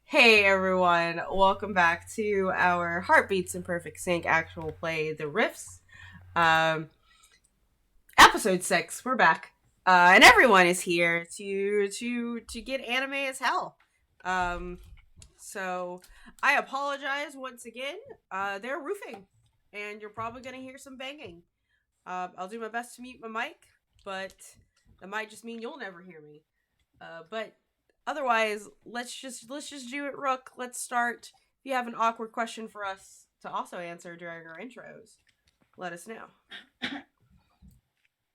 Hey everyone, welcome back to our Heartbeats in Perfect Sync actual play, The Rifts. Um, episode 6, we're back. And everyone is here to get anime as hell. Um, so I apologize once again. They're roofing, and you're probably gonna hear some banging. I'll do my best to mute my mic, but that might just mean you'll never hear me. But otherwise, let's just do it, Rook. Let's start. If you have an awkward question for us to also answer during our intros, let us know.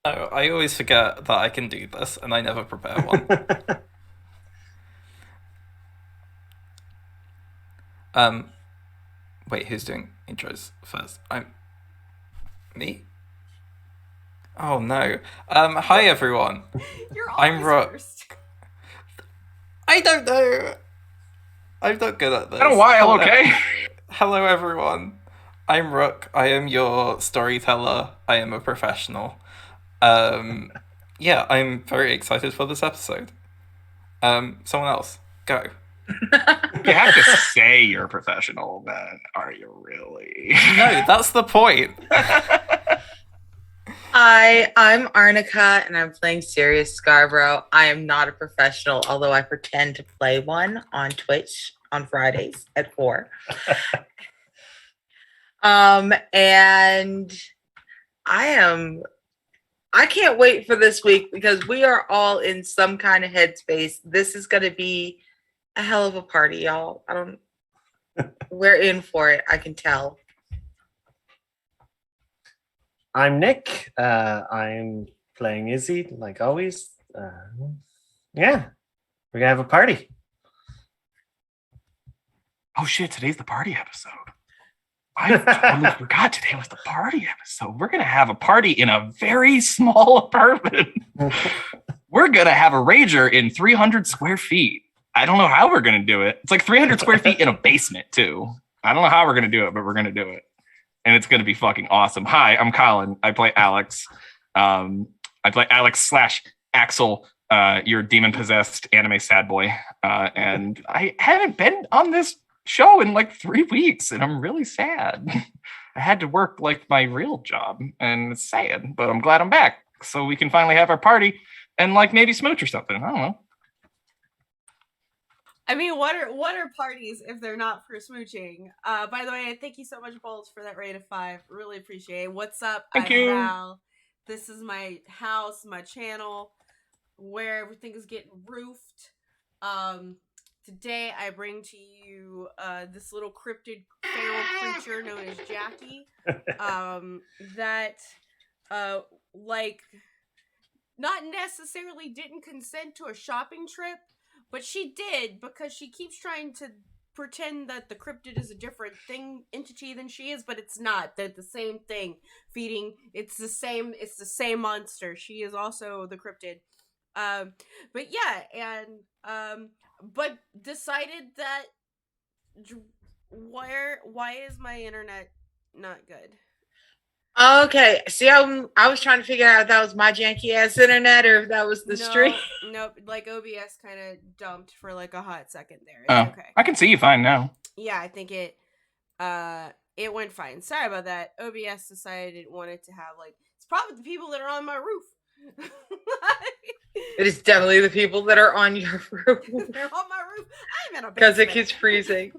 No, I always forget that I can do this, and I never prepare one. Um, wait, who's doing intros first? Me. Oh no. Hi everyone. You're I'm always Rook. first. I don't know. I'm not good at Been a this. while, okay? Hello everyone. I'm Rook. I am your storyteller. I am a professional. Um, yeah, I'm very excited for this episode. Someone else, go. You have to say you're a professional, then are you really? No, that's the point. Hi, I'm Arnica and I'm playing Sirius Scarborough. I am not a professional, although I pretend to play one on Twitch on Fridays at 4. And I can't wait for this week because we are all in some kind of headspace. This is gonna be a hell of a party, y'all. We're in for it, I can tell. I'm Nick. I'm playing Izzy, like always. Yeah, we're gonna have a party. Oh shit, today's the party episode. I totally forgot today was the party episode. We're gonna have a party in a very small apartment. We're gonna have a rager in 300 square feet. I don't know how we're gonna do it. It's like 300 square feet in a basement too. I don't know how we're gonna do it, but we're gonna do it. And it's gonna be fucking awesome. Hi, I'm Colin. I play Alex. I play Alex slash Axel, your demon possessed anime sad boy. And I haven't been on this show in like 3 weeks, and I'm really sad. I had to work like my real job, and it's sad, but I'm glad I'm back so we can finally have our party and like maybe smooch or something. I don't know. I mean, what are parties if they're not for smooching? By the way, thank you so much, Bolts, for that rate of 5. Really appreciate it. What's up? Thank I'm you. Val. This is my house, my channel, where everything is getting roofed. Today I bring to you this little cryptid feral creature known as Jackie. That like not necessarily didn't consent to a shopping trip, but she did because she keeps trying to pretend that the cryptid is a different entity than she is, but it's not. They're the same thing. It's the same monster. She is also the cryptid. But yeah, and but decided that why is my internet not good? Okay, see, I was trying to figure out if that was my janky ass internet or if that was the stream. Nope. Like OBS kind of dumped for like a hot second there. Oh, It's okay. I can see you fine now. Yeah, I think it went fine. Sorry about that. OBS decided it wanted to have like it's probably the people that are on my roof. It is definitely the people that are on your roof They're on my roof. I'm in a because it basement. keeps freezing.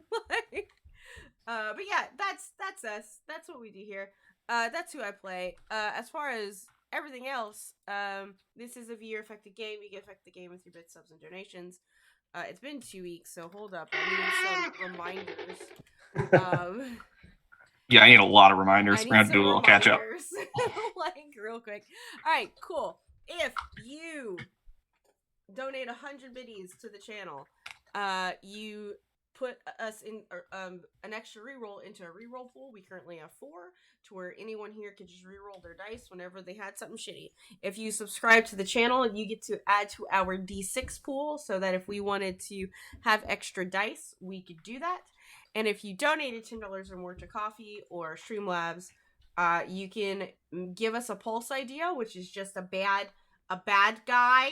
But yeah, that's us. That's what we do here. That's who I play. As far as everything else, this is a viewer affected game. You can affect the game with your bits, subs, and donations. It's been 2 weeks, so hold up. I need some reminders. Yeah, I need a lot of reminders. I We're gonna need do a some little catch up. reminders. Like real quick. All right, cool. If you donate 100 biddies to the channel, you put us in an extra reroll into a reroll pool. We currently have 4, to where anyone here could just reroll their dice whenever they had something shitty. If you subscribe to the channel, you get to add to our D6 pool, so that if we wanted to have extra dice, we could do that. And if you donated $10 or more to Coffee or Streamlabs, you can give us a pulse idea, which is just a bad guy,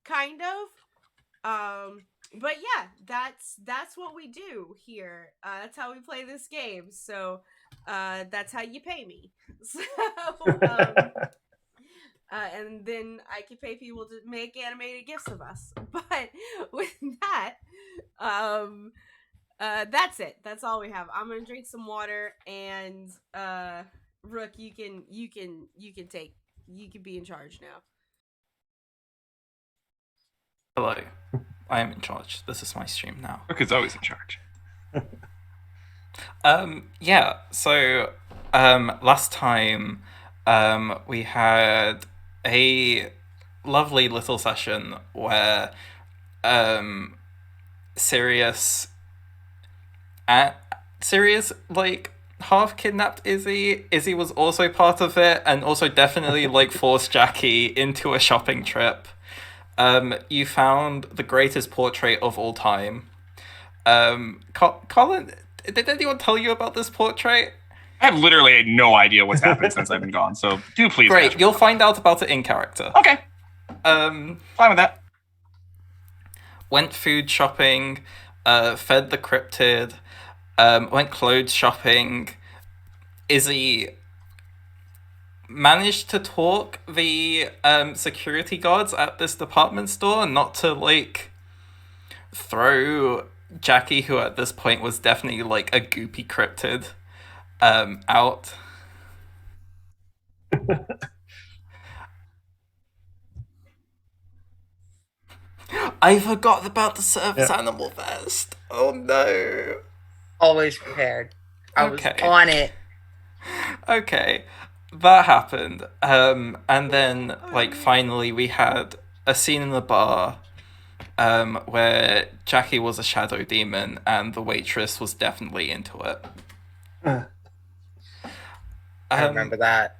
kind of. but yeah, that's what we do here. That's how we play this game. So that's how you pay me. So and then I can pay people to make animated gifs of us. But with that, that's it. That's all we have. I'm gonna drink some water, and Rook, you can be in charge now. Hello, I am in charge. This is my stream now. Rook is always in charge. Yeah, so last time we had a lovely little session where Sirius like half kidnapped Izzy. Izzy was also part of it, and also definitely like forced Jackie into a shopping trip. You found the greatest portrait of all time. Colin, did anyone tell you about this portrait? I have literally no idea what's happened since I've been gone, so do please. Great, you'll find out about it in character. Okay. Fine with that. Went food shopping, fed the cryptid, went clothes shopping. Izzy managed to talk the security guards at this department store not to like throw Jackie, who at this point was definitely like a goopy cryptid, out. I forgot about the service animal vest. Oh no. Always prepared. I was Okay. on it. Okay, that happened. And then like finally we had a scene in the bar where Jackie was a shadow demon and the waitress was definitely into it. I remember that.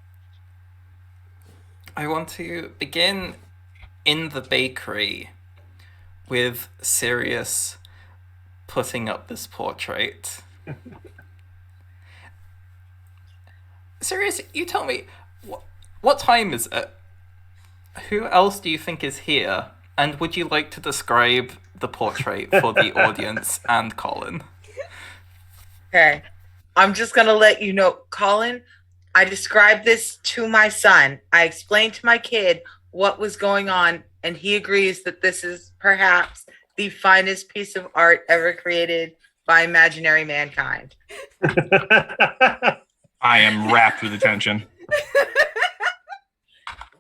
I want to begin in the bakery with Sirius putting up this portrait. Sirius, you tell me, what time is it? Who else do you think is here? And would you like to describe the portrait for the audience and Colin? Okay. I'm just going to let you know, Colin, I described this to my son. I explained to my kid what was going on, and he agrees that this is perhaps the finest piece of art ever created by imaginary mankind. I am wrapped with attention.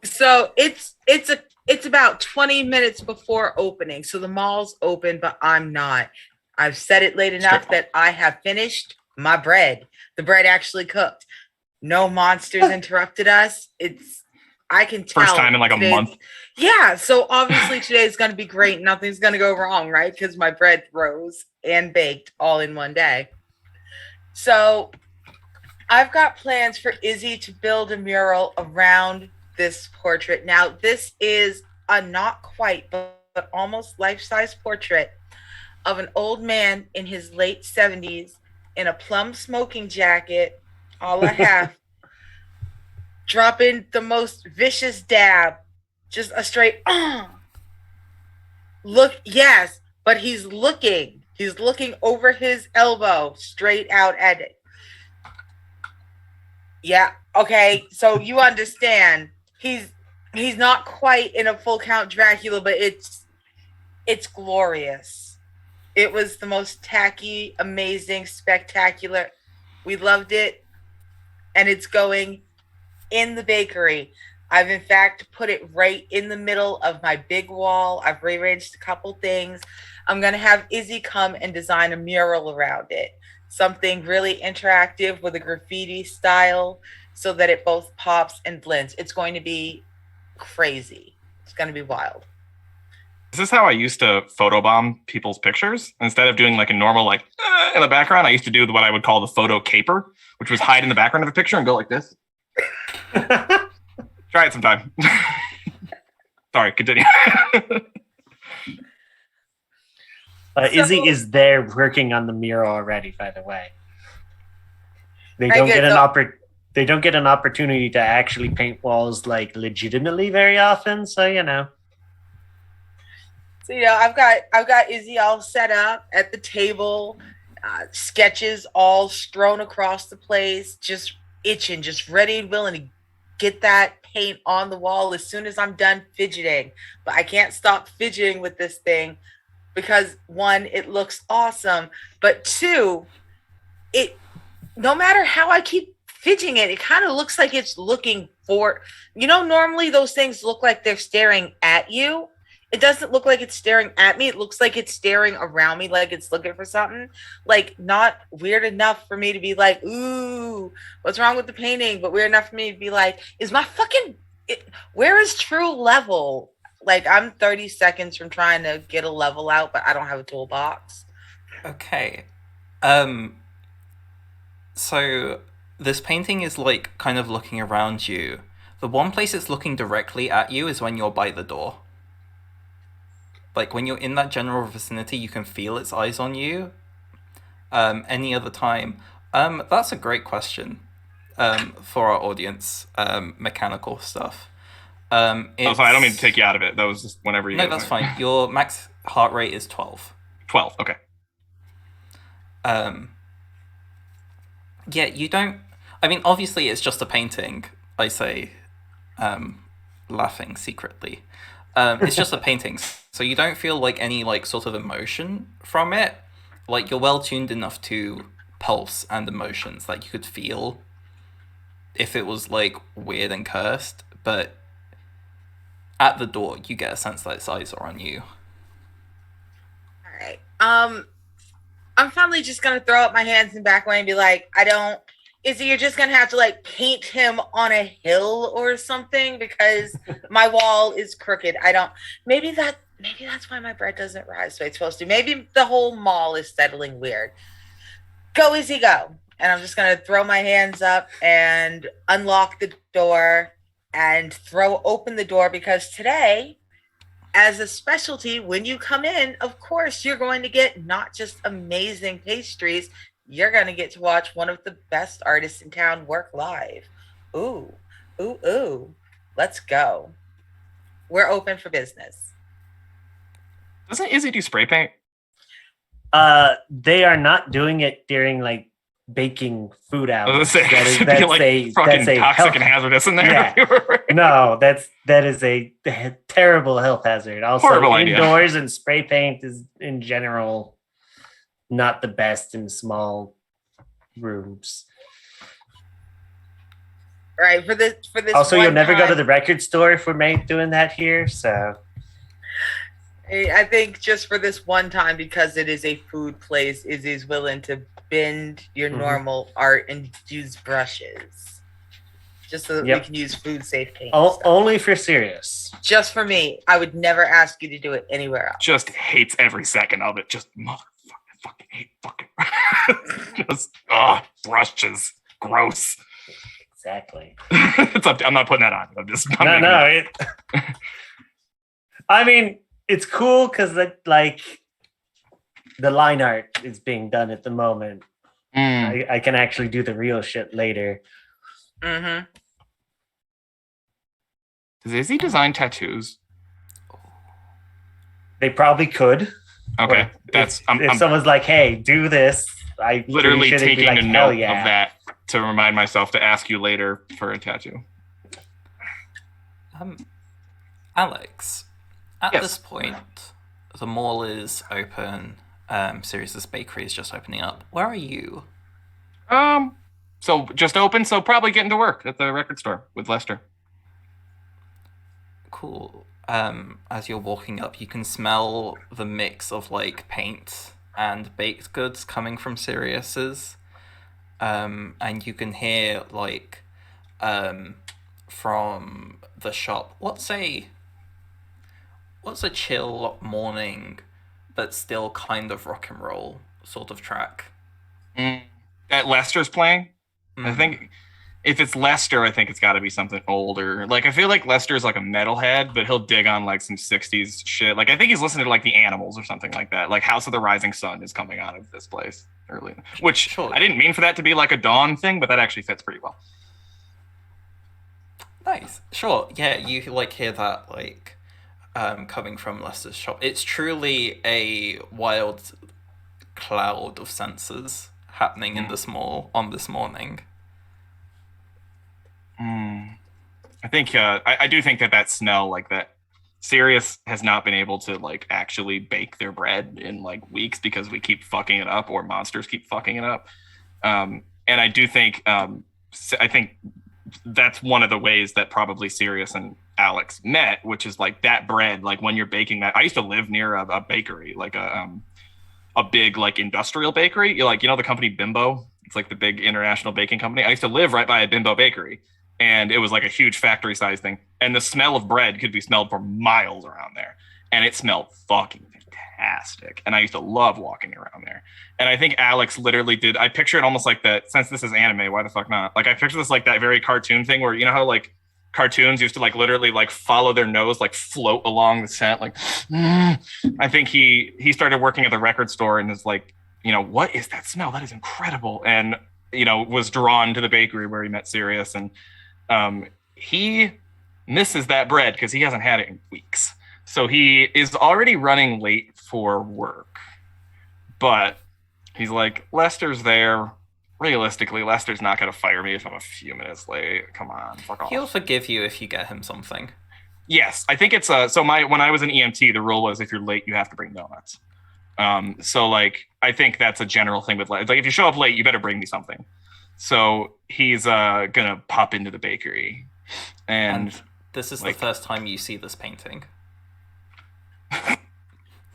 So it's about 20 minutes before opening. So the mall's open, but I'm not. I've set it late enough that I have finished my bread. The bread actually cooked. No monsters interrupted us. I can tell. First time in like a month. Yeah. So obviously today's going to be great. Nothing's going to go wrong, right? Because my bread rose and baked all in one day. So I've got plans for Izzy to build a mural around this portrait. Now, this is a not quite, but almost life-size portrait of an old man in his late 70s in a plum smoking jacket, a la half, dropping the most vicious dab, just a straight, look, yes, but he's looking over his elbow, straight out at it. Yeah, okay, so you understand, he's not quite in a full count Dracula, but it's glorious. It was the most tacky, amazing, spectacular. We loved it, and it's going in the bakery. I've in fact put it right in the middle of my big wall. I've rearranged a couple things. I'm gonna have Izzy come and design a mural around it. Something really interactive with a graffiti style so that it both pops and blends. It's going to be crazy. It's going to be wild. Is this how I used to photobomb people's pictures? Instead of doing like a normal like in the background, I used to do what I would call the photo caper, which was hide in the background of a picture and go like this. Try it sometime. Sorry, continue. Izzy is there working on the mural already, by the way. They don't get an opportunity to actually paint walls like legitimately very often, so you know. So I've got Izzy all set up at the table, sketches all strewn across the place, just itching, just ready and willing to get that paint on the wall as soon as I'm done fidgeting. But I can't stop fidgeting with this thing because one, it looks awesome, but two, it no matter how I keep fidgeting it, it kind of looks like it's looking for, normally those things look like they're staring at you. It doesn't look like it's staring at me. It looks like it's staring around me, like it's looking for something. Like, not weird enough for me to be like, ooh, what's wrong with the painting? But weird enough for me to be like, where is true level? Like, I'm 30 seconds from trying to get a level out, but I don't have a toolbox. Okay. So this painting is like kind of looking around you. The one place it's looking directly at you is when you're by the door. Like when you're in that general vicinity, you can feel its eyes on you. Any other time? That's a great question. For our audience, mechanical stuff. Sorry, I don't mean to take you out of it. That was just whenever you. No, that's fine. Your max heart rate is 12. 12. Okay. Yeah, you don't. I mean, obviously, it's just a painting. I say, laughing secretly. It's just a painting, so you don't feel like any like sort of emotion from it. Like you're well tuned enough to pulse and emotions that you could feel if it was like weird and cursed. But at the door, you get a sense that its eyes are on you. All right. I'm finally just gonna throw up my hands in back way and be like, Izzy, you're just gonna have to like paint him on a hill or something because my wall is crooked. Maybe that's why my bread doesn't rise the way it's supposed to. Maybe the whole mall is settling weird. Go, Izzy, go. And I'm just gonna throw my hands up and unlock the door and throw open the door because today, as a specialty, when you come in, of course, you're going to get not just amazing pastries, you're going to get to watch one of the best artists in town work live. Ooh, ooh, ooh. Let's go. We're open for business. Doesn't Izzy do spray paint? They are not doing it during like baking food hours. That's a fucking toxic and hazardous in there. Yeah. No, that is a terrible health hazard. Also, horrible indoors idea. And spray paint is in general not the best in small rooms. Right, for this. Also, you'll never go to the record store if we're doing that here. So, I think just for this one time, because it is a food place, Izzy's willing to bend your normal art and use brushes, just so that we can use food safe paint. Only for serious. Just for me, I would never ask you to do it anywhere else. Just hates every second of it. Just fucking hate fucking. Just brushes, gross. Exactly. I'm not putting that on. I mean, it's cool because like the line art is being done at the moment. I can actually do the real shit later. Mm-hmm. Does Izzy design tattoos? They probably could. Okay, if someone's like, "Hey, do this," I literally taking like, a note of that to remind myself to ask you later for a tattoo. Alex, at this point, the mall is open. Sirius's bakery is just opening up. Where are you? So just open. So probably getting to work at the record store with Lester. Cool. As you're walking up, you can smell the mix of like paint and baked goods coming from Sirius's. And you can hear like from the shop. What's a chill morning but still kind of rock and roll sort of track? That Lester's playing? I think if it's Lester, I think it's got to be something older. Like, I feel like Lester's like a metalhead, but he'll dig on like some 60s shit. Like, I think he's listening to like the Animals or something like that. Like House of the Rising Sun is coming out of this place early, which I didn't mean for that to be like a Dawn thing, but that actually fits pretty well. Nice. Sure. Yeah, you like hear that like coming from Lester's shop. It's truly a wild cloud of senses happening in this mall on this morning. I think I do think that smell, like that Sirius has not been able to like actually bake their bread in like weeks because we keep fucking it up, or monsters keep fucking it up. And I do think I think that's one of the ways that probably Sirius and Alex met, which is like that bread, like when you're baking that. I used to live near a bakery, like a big like industrial bakery. You know the company Bimbo? It's like the big international baking company. I used to live right by a Bimbo bakery, and it was like a huge factory size thing. And the smell of bread could be smelled for miles around there, and it smelled fucking fantastic. And I used to love walking around there. And I think Alex literally did. I picture it almost like that. Since this is anime, why the fuck not? Like I picture this like that very cartoon thing where you know how like cartoons used to like literally like follow their nose, like float along the set, like I think he started working at the record store and is like, what is that smell? That is incredible. And was drawn to the bakery where he met Sirius, and he misses that bread because he hasn't had it in weeks. So he is already running late for work. But he's like, Lester's there. Realistically, Lester's not going to fire me if I'm a few minutes late. Come on, fuck off. He'll forgive you if you get him something. Yes, I think it's when I was an EMT, the rule was if you're late, you have to bring donuts. So like I think that's a general thing with like if you show up late, you better bring me something. So he's gonna pop into the bakery, and this is the first time you see this painting.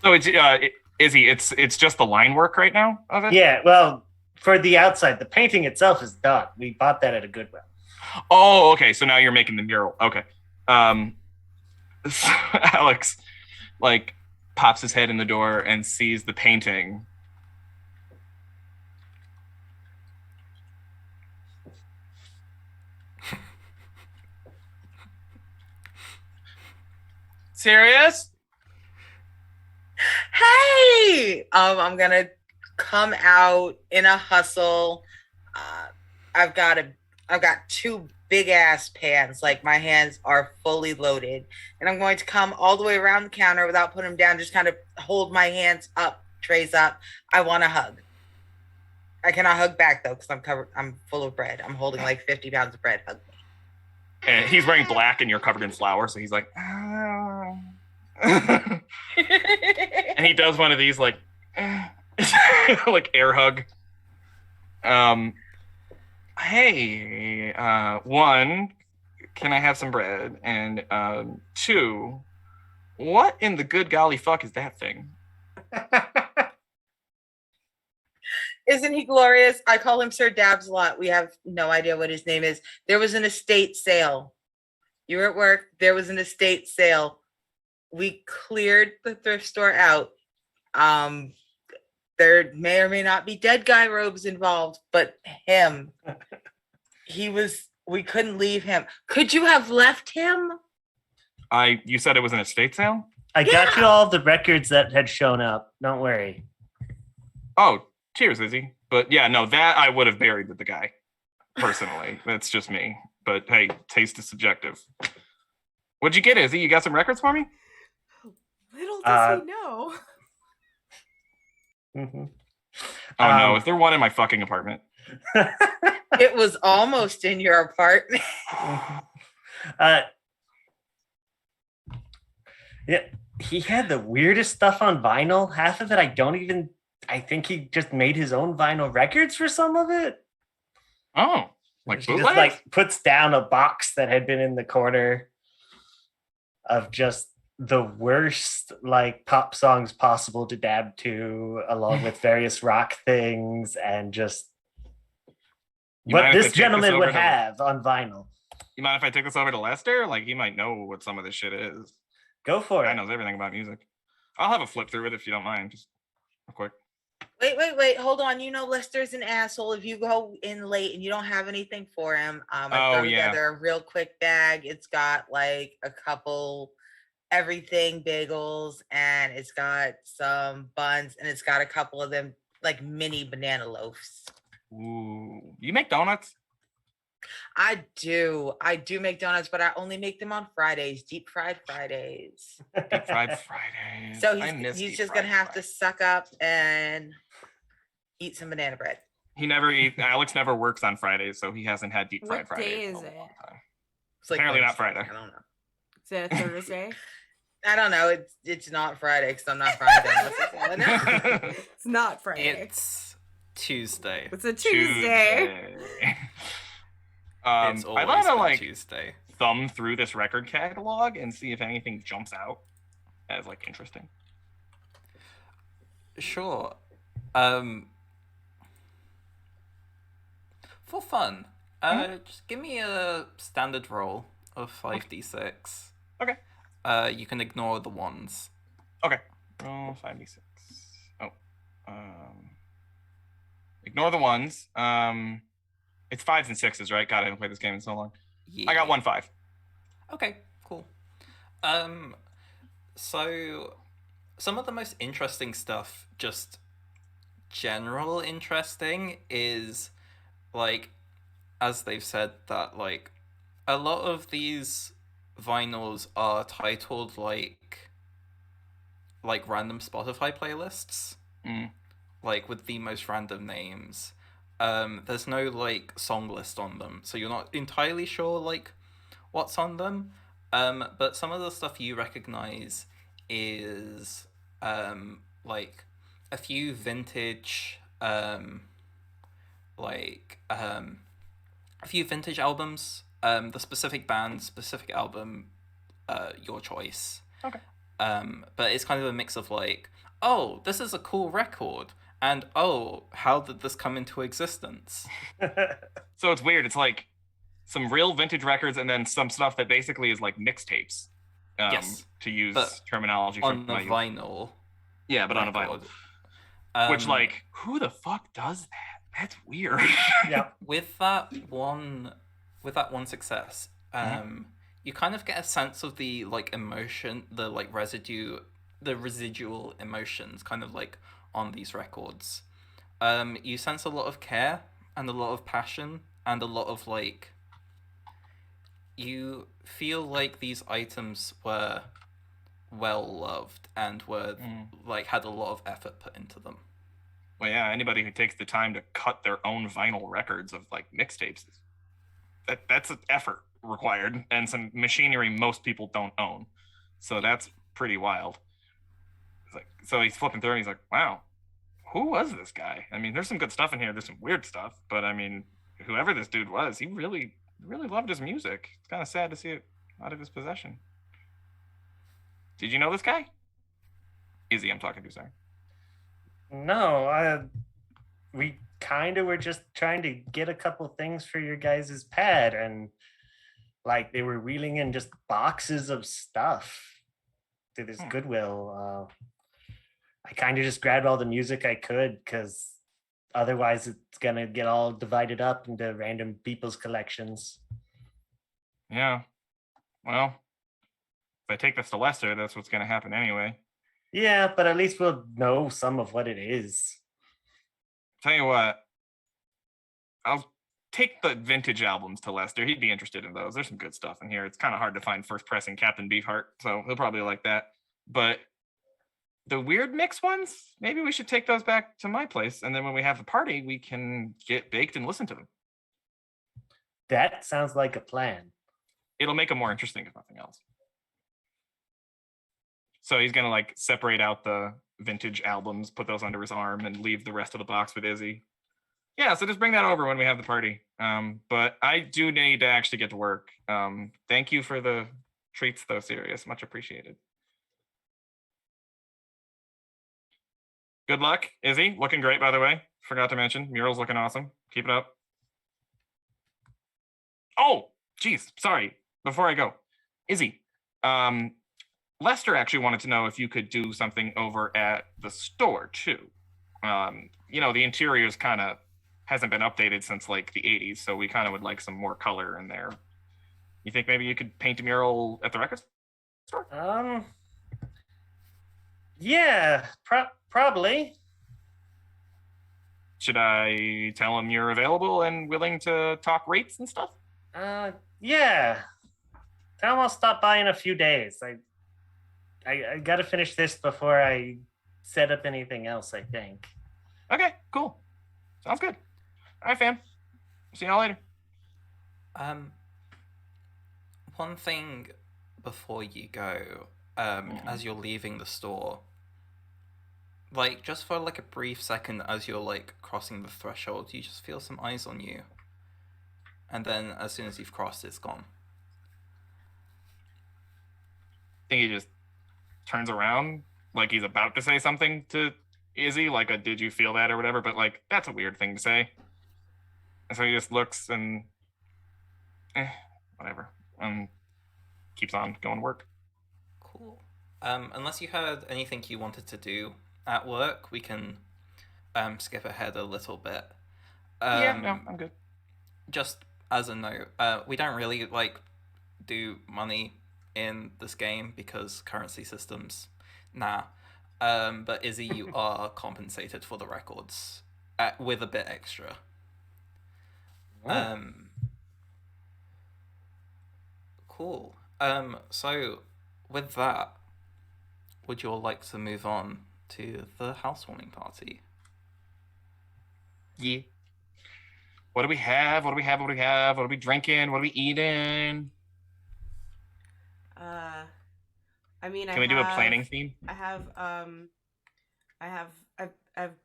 So it's just the line work right now of it? Yeah, well, for the outside, the painting itself is done. We bought that at a Goodwill. Oh, okay. So now you're making the mural. Okay. So Alex like pops his head in the door and sees the painting. Serious? Hey! I'm gonna come out in a hustle. I've got two big ass pans, like my hands are fully loaded, and I'm going to come all the way around the counter without putting them down, just kind of hold my hands up, trays up. I want a hug. I cannot hug back though because I'm full of bread. I'm holding like 50 pounds of bread. Hug me. And he's wearing black and you're covered in flour, so he's like and he does one of these like like air hug. Hey, one, can I have some bread? And two, what in the good golly fuck is that thing? Isn't he glorious? I call him Sir Dabs a lot. We have no idea what his name is. There was an estate sale. You were at work. There was an estate sale. We cleared the thrift store out. There may or may not be dead guy robes involved, but him, we couldn't leave him. Could you have left him? You said it was an estate sale? I got you all the records that had shown up. Don't worry. Oh, cheers, Izzy. But yeah, no, that I would have buried with the guy, personally. That's just me. But hey, taste is subjective. What'd you get, Izzy? You got some records for me? Little does he know. Mm-hmm. Oh no, is there one in my fucking apartment? It was almost in your apartment. Yeah, he had the weirdest stuff on vinyl. Half of it I think he just made his own vinyl records for some of it. Oh, like he just like puts down a box that had been in the corner of just the worst like pop songs possible to dab to, along with various rock things, and just what this gentleman would have on vinyl. You mind if I take this over to Lester? Like, he might know what some of this shit is. Go for it. He knows everything about music. I'll have a flip through it if you don't mind, just real quick. Wait, hold on. You know Lester's an asshole. If you go in late and you don't have anything for him, I've thrown together a real quick bag. It's got like a couple everything bagels, and it's got some buns, and it's got a couple of them like mini banana loaves. Ooh, you make donuts? I do make donuts, but I only make them on Fridays, deep fried Fridays. Deep fried Fridays. So I miss he's deep just fried gonna have to Fridays. suck up and eat some banana bread. He never eats. Alex never works on Fridays, so he hasn't had deep fried What day Fridays is in a it? long time. It's like Apparently not Wednesday. Friday. I don't know. Is it a Thursday? I don't know. It's not Friday because I'm not Friday. It's not Friday. It's Tuesday. It's a Tuesday. It's I always want to been like Tuesday. thumb through this record catalog and see if anything jumps out as like interesting. Sure. For fun, just give me a standard roll of 5d6. Okay. You can ignore the ones. Okay. Roll 5d6. Oh. Ignore the ones. It's 5s and 6s, right? God, I haven't played this game in so long. Yeah. I got 1 5. Okay, cool. So some of the most interesting stuff, just general interesting, is like, as they've said, that like a lot of these vinyls are titled like random Spotify playlists, like with the most random names. There's no like song list on them, so you're not entirely sure like what's on them. But some of the stuff you recognize is like a few vintage a few vintage albums, the specific band, specific album, your choice. Okay. But it's kind of a mix of like, oh, this is a cool record, and oh, how did this come into existence? So it's weird. It's like some real vintage records and then some stuff that basically is like mixtapes. Yes, to use but terminology on from the vinyl. Yeah, but on a vinyl. Which, like, who the fuck does that? That's weird. Yeah. With that one success, you kind of get a sense of the like emotion, the like residual emotions, kind of like on these records. You sense a lot of care and a lot of passion and a lot of like. You feel like these items were well loved and were like had a lot of effort put into them. Well, yeah, anybody who takes the time to cut their own vinyl records of like mixtapes, that's an effort required and some machinery most people don't own. So that's pretty wild. It's like, so he's flipping through and he's like, wow, who was this guy? I mean, there's some good stuff in here. There's some weird stuff, but I mean, whoever this dude was, he really loved his music. It's kind of sad to see it out of his possession. Did you know this guy? Izzy, I'm talking to, sorry. No, we kind of were just trying to get a couple things for your guys' pad, and like they were wheeling in just boxes of stuff to this Goodwill. I kind of just grabbed all the music I could because otherwise it's gonna get all divided up into random people's collections. Yeah. Well, if I take this to Lester, that's what's gonna happen anyway. Yeah, but at least we'll know some of what it is. Tell you what, I'll take the vintage albums to Lester. He'd be interested in those. There's some good stuff in here. It's kind of hard to find first pressing Captain Beefheart, so he'll probably like that. But the weird mix ones, maybe we should take those back to my place, and then when we have the party, we can get baked and listen to them. That sounds like a plan. It'll make them more interesting if nothing else. So he's gonna like separate out the vintage albums, put those under his arm, and leave the rest of the box with Izzy. Yeah, so just bring that over when we have the party. But I do need to actually get to work. Thank you for the treats, though, Sirius. Much appreciated. Good luck, Izzy. Looking great, by the way. Forgot to mention, mural's looking awesome. Keep it up. Oh, geez, sorry. Before I go, Izzy, Lester actually wanted to know if you could do something over at the store too. You know, the interior's kind of hasn't been updated since like the 80s, so we kind of would like some more color in there. You think maybe you could paint a mural at the record store? Yeah, probably. Should I tell him you're available and willing to talk rates and stuff? Yeah. Tell him I'll stop by in a few days. I gotta finish this before I set up anything else, I think. Okay, cool. Sounds good. All right, fam. See y'all later. One thing before you go, as you're leaving the store, like, just for, like, a brief second as you're, like, crossing the threshold, you just feel some eyes on you. And then, as soon as you've crossed, it's gone. I think he just turns around like he's about to say something to Izzy, like a "did you feel that" or whatever, but like that's a weird thing to say. And so he just looks and whatever. Keeps on going to work. Cool. Unless you had anything you wanted to do at work, we can skip ahead a little bit. Yeah, no, I'm good. Just as a note, we don't really, like, do money in this game because currency systems, nah. But Izzy, you are compensated for the records with a bit extra. Cool. So with that, would you all like to move on to the housewarming party? Yeah. What do we have? What are we drinking? What are we eating? I mean, Can we do a planning theme? I have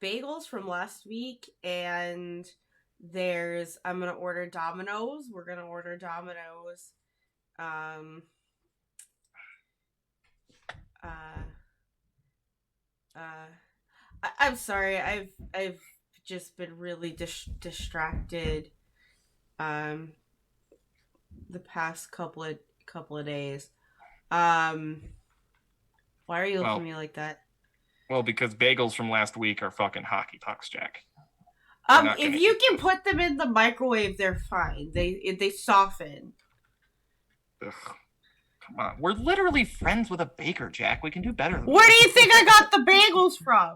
bagels from last week, and I'm gonna order Domino's. We're gonna order Domino's. I'm sorry. I've just been really distracted. The past couple of days. Why are you looking at me like that? Well, because bagels from last week are fucking hockey pucks, Jack. If you can put them in the microwave, they're fine. They soften. Ugh. Come on. We're literally friends with a baker, Jack. We can do better than Where do you think I got the bagels from?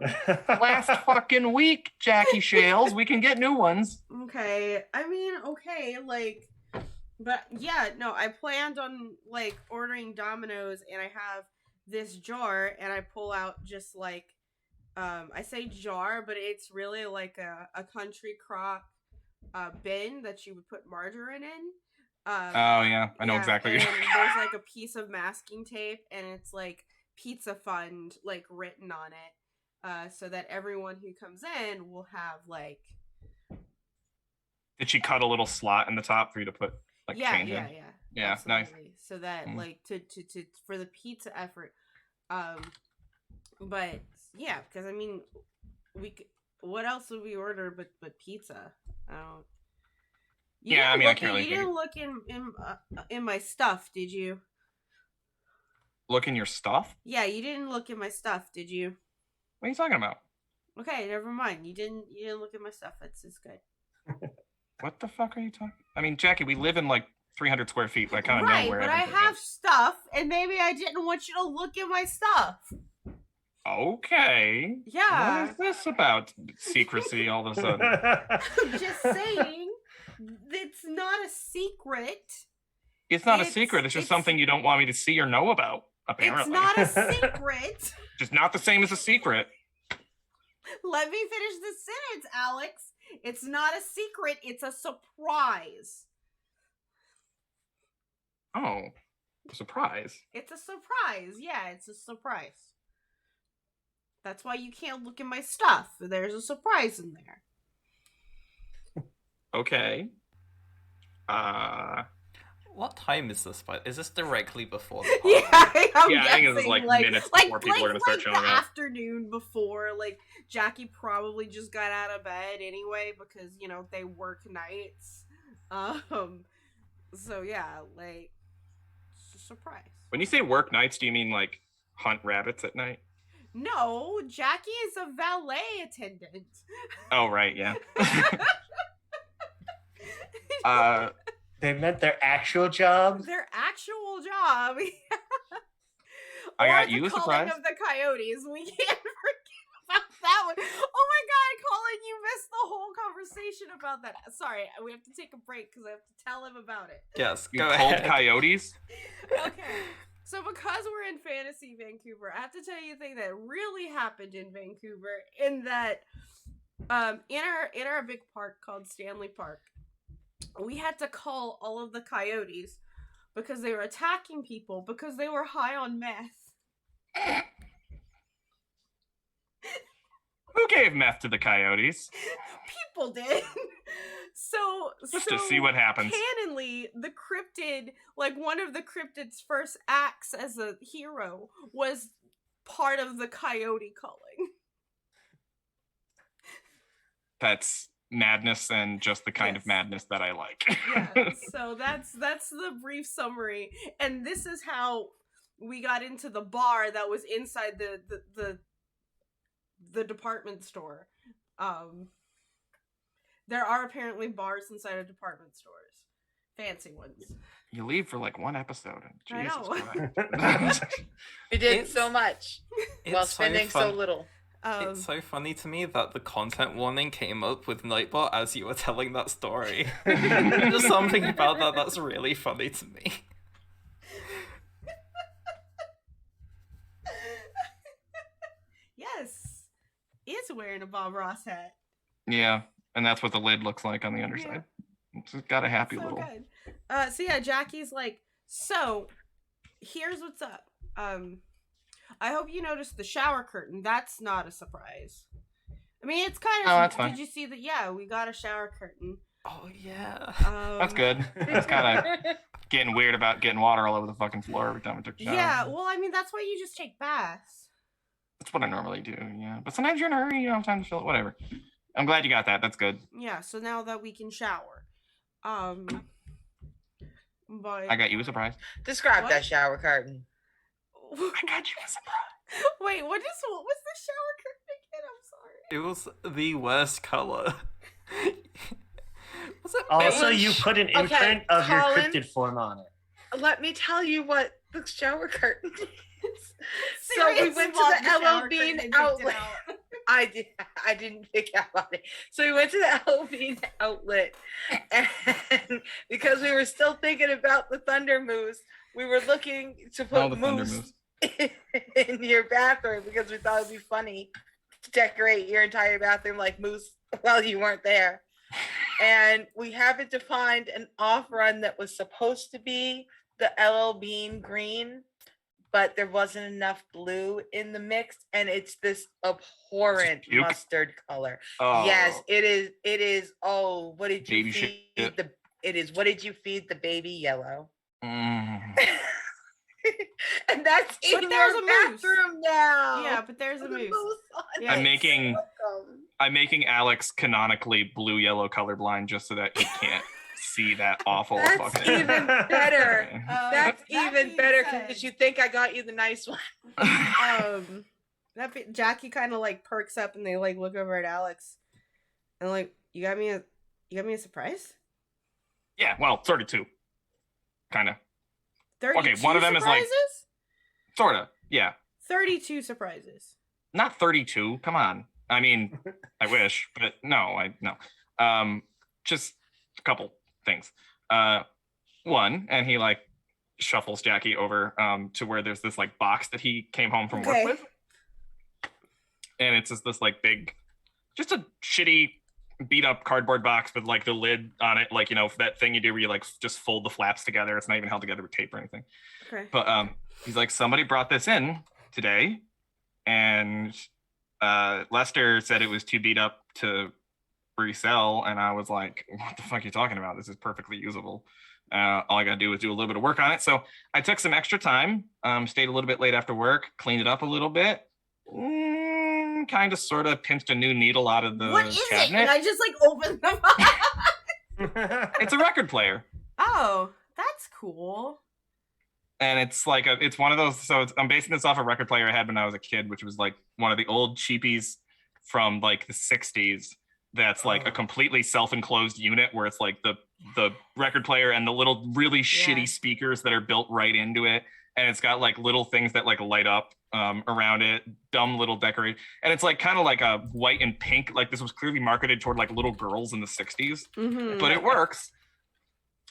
last fucking week, Jackie Shales. We can get new ones. Okay. I mean, okay, like, but yeah, no, I planned on, like, ordering Domino's, and I have this jar, and I pull out just, like, I say jar, but it's really like a country crock bin that you would put margarine in. Oh yeah, I know exactly. And there's like a piece of masking tape, and it's like Pizza Fund like written on it, so that everyone who comes in will have like. Did she cut a little slot in the top for you to put like change in? Yeah, absolutely. nice. So that like to for the pizza effort, but yeah, because I mean, what else would we order but pizza? I don't. I can't really. You didn't look in my stuff, did you? Look in your stuff? Yeah, you didn't look in my stuff, did you? What are you talking about? Okay, never mind. You didn't look at my stuff. It's good. What the fuck are you talking? I mean, Jackie, we live in like 300 square feet. I kind of know where. Right, but I have stuff, and maybe I didn't want you to look at my stuff. Okay. Yeah. What is this about secrecy all of a sudden? I'm just saying. It's not a secret. It's not a secret. It's just something you don't want me to see or know about, apparently. It's not a secret. Just not the same as a secret. Let me finish the sentence, Alex. It's not a secret. It's a surprise. Oh, a surprise. It's a surprise. Yeah, it's a surprise. That's why you can't look at my stuff. There's a surprise in there. Okay. What time is this? Is this directly before the party? I think it was like minutes before people are gonna start showing up. The afternoon before, like Jackie probably just got out of bed anyway because they work nights. So yeah, like it's a surprise. When you say work nights, do you mean like hunt rabbits at night? No, Jackie is a valet attendant. Oh right, yeah. They meant their actual job? Their actual job. I got you a surprise. Of the coyotes. We can't forget about that one. Oh my god, Colin, you missed the whole conversation about that. Sorry, we have to take a break because I have to tell him about it. Yes, You go cold ahead. coyotes? Okay. So because we're in Fantasy Vancouver, I have to tell you a thing that really happened in Vancouver in that in our big park called Stanley Park, we had to call all of the coyotes because they were attacking people because they were high on meth. Who gave meth to the coyotes? People did. Just to see what happens. Canonly, the cryptid, like one of the cryptid's first acts as a hero was part of the coyote culling. That's madness and just the kind of Yes. madness that I like. Yeah, so that's the brief summary, and this is how we got into the bar that was inside the department store. There are apparently bars inside of department stores, fancy ones. You leave for like one episode. And I Jesus know. Christ. We did It's- so much while It's spending so so fun. little. It's so funny to me that the content warning came up with Nightbot as you were telling that story. Just something about that that's really funny to me. Yes, it's wearing a Bob Ross hat. Yeah, and that's what the lid looks like on the underside. It's got a happy So little. good. So yeah, Jackie's like, so here's what's up. I hope you noticed the shower curtain. That's not a surprise. I mean, it's kind of. Oh, that's fine. Did you see that? Yeah, we got a shower curtain. Oh yeah. That's good. It's kind of getting weird about getting water all over the fucking floor every time I took a shower. Yeah, well, I mean, that's why you just take baths. That's what I normally do, yeah. But sometimes you're in a hurry, you don't have time to fill it, whatever. I'm glad you got that. That's good. Yeah, so now that we can shower. But I got you a surprise. Describe What? that shower curtain. I got you a surprise. Wait, what was the shower curtain again? I'm sorry. It was the worst color. Was it Also, beige? you put an Okay, imprint of Colin. your cryptid form on it. Let me tell you what the shower curtain is. So we Seriously, went to bought the shower LL curtain Bean and picked it outlet. out. I didn't pick out on it. So we went to the LL Bean outlet, and because we were still thinking about the Thunder Moose, we were looking to Oh, put the Thunder moose in your bathroom because we thought it'd be funny to decorate your entire bathroom like moose while you weren't there. And we happened to find an off run that was supposed to be the LL Bean green, but there wasn't enough blue in the mix, and it's this abhorrent Puke? mustard color. Oh, Yes, it is. It is. Oh, what did you Baby feed shit. the? It is. What did you feed the baby yellow? Mm. And that's But in there's our a moose. bathroom now. Yeah, but there's a With moose. on Yeah. I'm it. making Welcome. Alex canonically blue-yellow colorblind just so that he can't see that awful That's fucking. even better. That's that even being better said, because you think I got you the nice one. Jackie kind of like perks up and they like look over at Alex and like, you got me a surprise? Yeah, well, 32. Kind of. 32 one of them is, like- surprises? Sort of. Yeah. 32 surprises. Not 32. Come on. I mean, I wish, but no. Just a couple things. One, and he like shuffles Jackie over to where there's this like box that he came home from Okay. work with. And it's just this like big, just a shitty beat up cardboard box with like the lid on it, like, you know, that thing you do where you like just fold the flaps together. It's not even held together with tape or anything. Okay. But he's like, somebody brought this in today, and Lester said it was too beat up to resell, and I was like, what the fuck are you talking about? This is perfectly usable. All I gotta do is do a little bit of work on it. So I took some extra time, stayed a little bit late after work, cleaned it up a little bit, kind of sort of pinched a new needle out of the What is it? cabinet. And I just like open them up. It's a record player. Oh, that's cool. And it's like it's one of those. So I'm basing this off a record player I had when I was a kid, which was like one of the old cheapies from like the 60s. That's like a completely self-enclosed unit where it's like the the record player and the little really shitty speakers that are built right into it, and it's got like little things that like light up around it, dumb little decorate, and it's like kind of like a white and pink. Like this was clearly marketed toward like little girls in the 60s, but it works.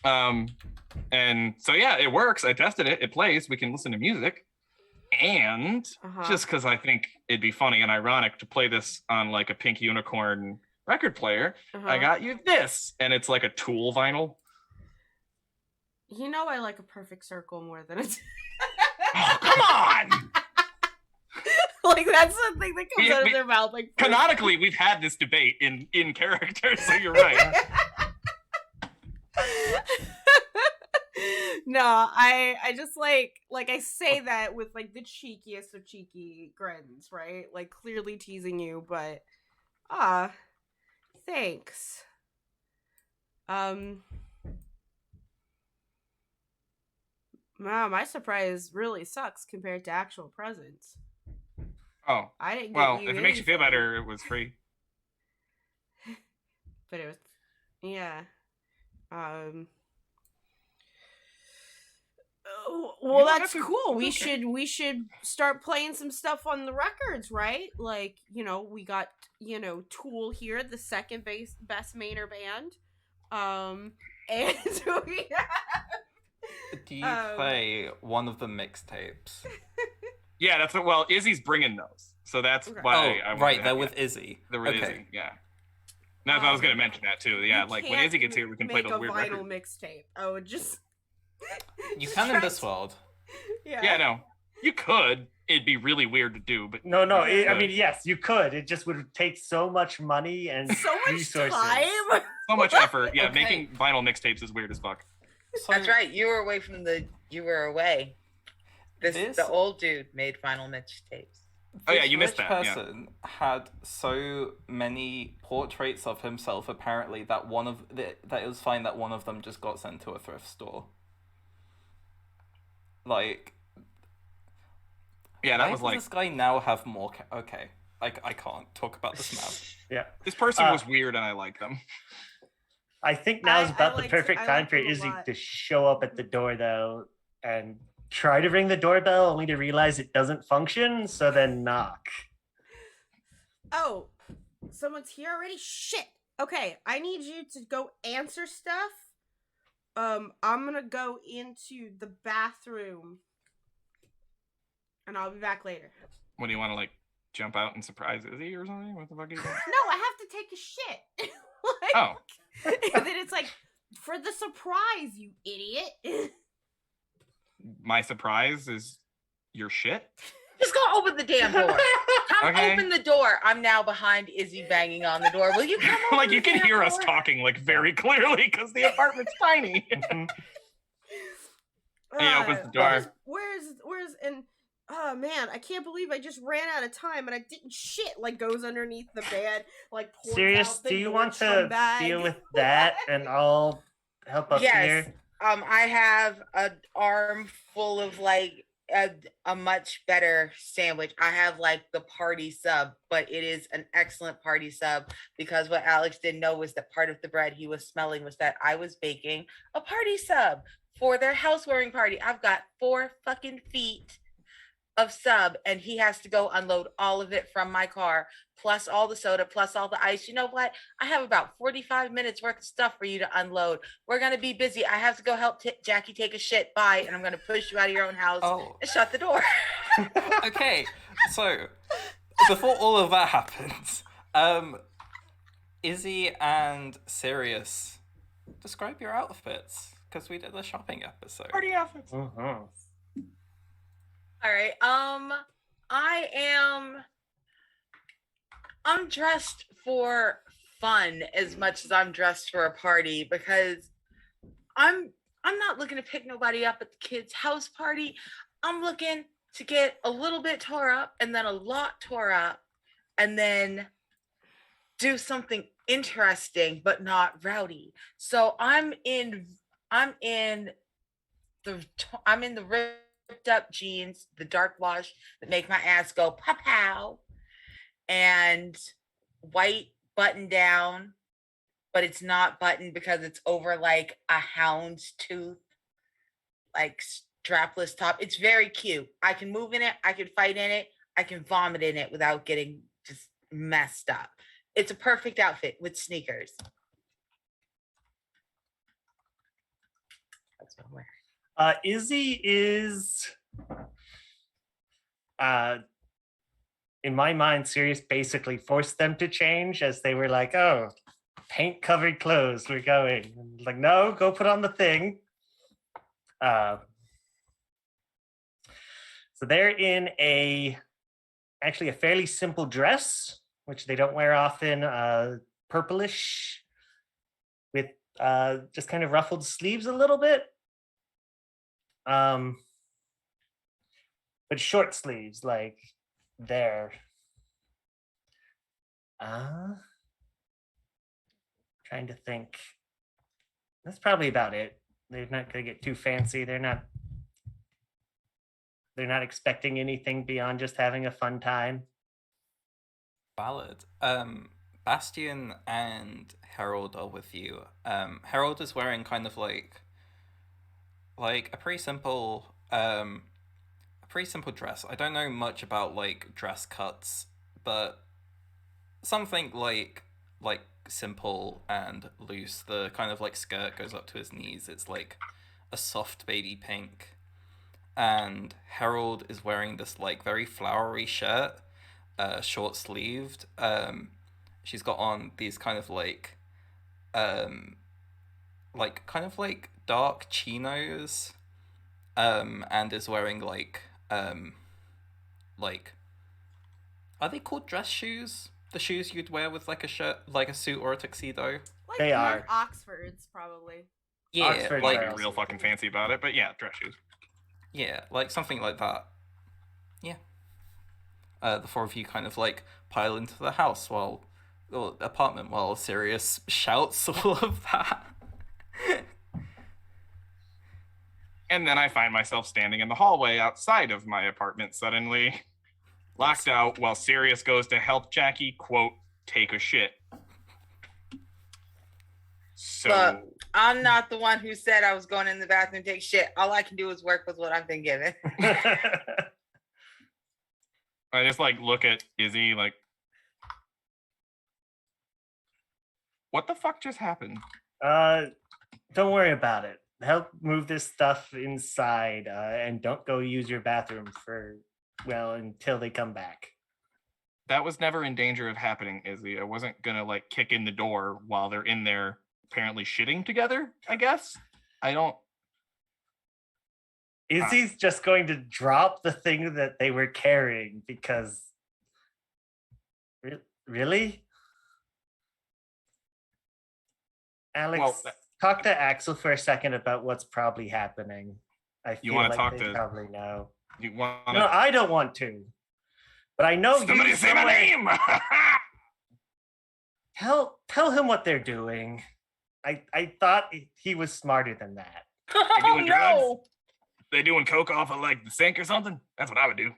And so yeah, it works. I tested it. It plays. We can listen to music. And just because I think it'd be funny and ironic to play this on like a pink unicorn record player, I got you this, and it's like a Tool vinyl. You know, I like a perfect circle more than a. Oh, come on! Like that's the thing that comes out of their mouth. Like canonically, we've had this debate in character, so you're right. No, I just like I say that with like the cheekiest of cheeky grins, right? Like clearly teasing you, but thanks. Wow, my surprise really sucks compared to actual presents. Oh, I didn't get well, you if it makes you feel anything. better, it was free. But it was, yeah. Well, that's cool. We should start playing some stuff on the records, right? Like, you know, we got, you know, Tool here, the second best mainer band. And we have... Do you play one of the mixtapes? Yeah, that's what. Well, Izzy's bringing those, so that's why. Oh, right, they're with Izzy. They're with Izzy, yeah. That's I was going to mention that too. Yeah, like when Izzy gets here, we can play the weird record. Make a vinyl mixtape. I would just. You can in this world. Yeah, no, you could. It'd be really weird to do, but no. I mean, yes, you could. It just would take so much money and so much resources. time, so much effort. Yeah, making vinyl mixtapes is weird as fuck. So, that's right. You were away from the. You were away. The old dude made vinyl mixtapes. Oh yeah, you missed that. This person had so many portraits of himself. Apparently, that that it was fine that one of them just got sent to a thrift store. Like, yeah, that was like. This guy now have more. Okay, I can't talk about this now. Yeah, this person was weird, and I like them. I think now is about the perfect time for Izzy to show up at the door, though, and try to ring the doorbell, only to realize it doesn't function. So then knock. Oh, someone's here already. Shit. Okay, I need you to go answer stuff. I'm gonna go into the bathroom, and I'll be back later. What do you want to like jump out and surprise Izzy or something? What the fuck are you doing? No, I have to take a shit. And then it's like, for the surprise, you idiot. My surprise is your shit. Just go open the damn door. Come open the door. I'm now behind Izzy banging on the door. Will you come over? Like you can hear us talking like very clearly because the apartment's tiny. He opens the door. Where's and oh man, I can't believe I just ran out of time and I didn't shit. Like goes underneath the bed, like Serious? Do you want to deal with that and I'll help up here? I have an arm full of like a much better sandwich. I have like the party sub, but it is an excellent party sub because what Alex didn't know was that part of the bread he was smelling was that I was baking a party sub for their housewarming party. I've got 4 fucking feet of sub and he has to go unload all of it from my car, plus all the soda, plus all the ice. You know what? I have about 45 minutes worth of stuff for you to unload. We're going to be busy. I have to go help Jackie take a shit. Bye. And I'm going to push you out of your own house and shut the door. Okay. So before all of that happens, Izzy and Sirius, describe your outfits because we did a shopping episode. Party outfits. All right. I'm dressed for fun as much as I'm dressed for a party because I'm not looking to pick nobody up at the kids' house party. I'm looking to get a little bit tore up and then a lot tore up and then do something interesting but not rowdy. So I'm in the ripped up jeans, the dark wash that make my ass go pow pow, and white button down but it's not buttoned because it's over like a hound's tooth, like strapless top. It's very cute. I can move in it. I can fight in it. I can vomit in it without getting just messed up. It's a perfect outfit with sneakers. That's what I'm wearing. Izzy is, in my mind, Sirius basically forced them to change as they were like, oh, paint covered clothes, we're going. And like, no, go put on the thing. So they're in actually a fairly simple dress, which they don't wear often, purplish with just kind of ruffled sleeves a little bit. But short sleeves, like there. Trying to think. That's probably about it. They're not gonna get too fancy. They're not expecting anything beyond just having a fun time. Valid. Bastion and Harold are with you. Harold is wearing kind of like a pretty simple dress. I don't know much about like dress cuts, but something like simple and loose. The kind of like skirt goes up to his knees. It's like a soft baby pink. And Harold is wearing this like very flowery shirt, short sleeved. She's got on these kind of like dark chinos, and is wearing like are they called dress shoes? The shoes you'd wear with like a shirt, like a suit or a tuxedo. Like They are. Oxfords, probably. Yeah, Oxford Like girls. be real fucking fancy about it, but yeah, dress shoes. yeah, like something like that. Yeah. The four of you kind of like pile into the house apartment while Sirius shouts all of that. And then I find myself standing in the hallway outside of my apartment suddenly, locked out, while Sirius goes to help Jackie, quote, take a shit. So Look, I'm not the one who said I was going in the bathroom to take shit. All I can do is work with what I've been given. I just like look at Izzy like, what the fuck just happened? Don't worry about it. Help move this stuff inside, and don't go use your bathroom until they come back. That was never in danger of happening, Izzy. I wasn't gonna like kick in the door while they're in there apparently shitting together, I guess. I don't. Izzy's just going to drop the thing that they were carrying because really? Alex, Well, talk to Axel for a second about what's probably happening. I feel wanna like talk they to- probably know. You want No, I don't want to. But I know somebody you say my somewhere- name? Tell him what they're doing. I thought he was smarter than that. Oh doing drugs? no! They doing coke off of like the sink or something? That's what I would do.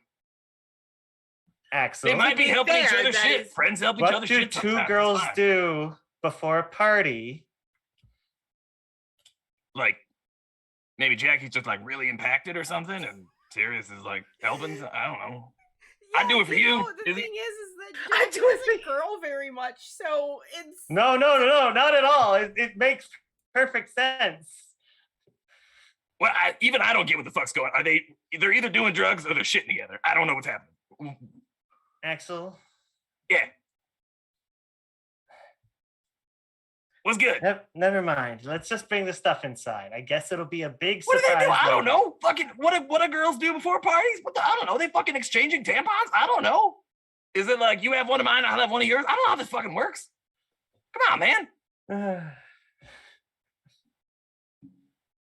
Axel, They might be be helping each fair, other that shit. is- Friends help each what other do shit. two sometimes. It's girls fine. do before a party? Like maybe Jackie's just like really impacted or something, and Sirius is like helping. I don't know. I'd do it for you. The Izzy. thing is that I'd Jackie do it for doesn't girl very much, so it's No, not at all. It makes perfect sense. Well, I don't get what the fuck's going on. They're either doing drugs or they're shitting together. I don't know what's happening. Axel, Yeah. What's good? never mind. Let's just bring the stuff inside. I guess it'll be a big What do surprise. they do? I don't later. know. Fucking what do girls do before parties? I don't know. They fucking exchanging tampons? I don't know. Is it like you have one of mine, I'll have one of yours? I don't know how this fucking works. Come on, man.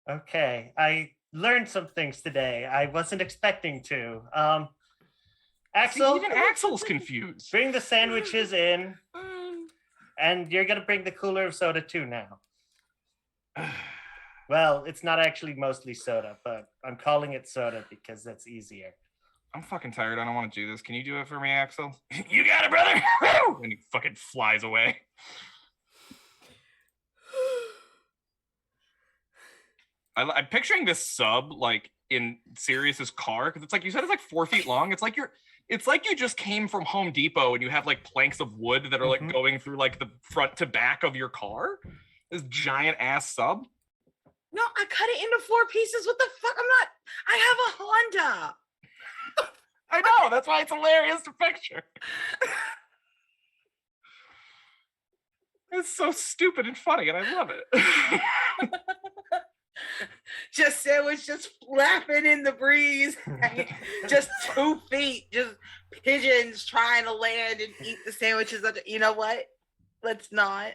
Okay, I learned some things today. I wasn't expecting to. See, Axel, even Axel's confused. bring the sandwiches in, and you're gonna bring the cooler of soda too now. Well, it's not actually mostly soda, but I'm calling it soda because that's easier. I'm fucking tired. I don't want to do this. Can you do it for me, Axel? You got it, brother. And he fucking flies away. I'm picturing this sub like in Sirius's car because it's like you said it's like 4 feet long. It's like you just came from Home Depot and you have like planks of wood that are like going through like the front to back of your car. This giant ass sub. No, I cut it into 4 pieces. What the fuck? I have a Honda. I know, that's why it's hilarious to picture. It's so stupid and funny, and I love it. Just sandwich, just flapping in the breeze. Just 2 feet, just pigeons trying to land and eat the sandwiches. You know what? Let's not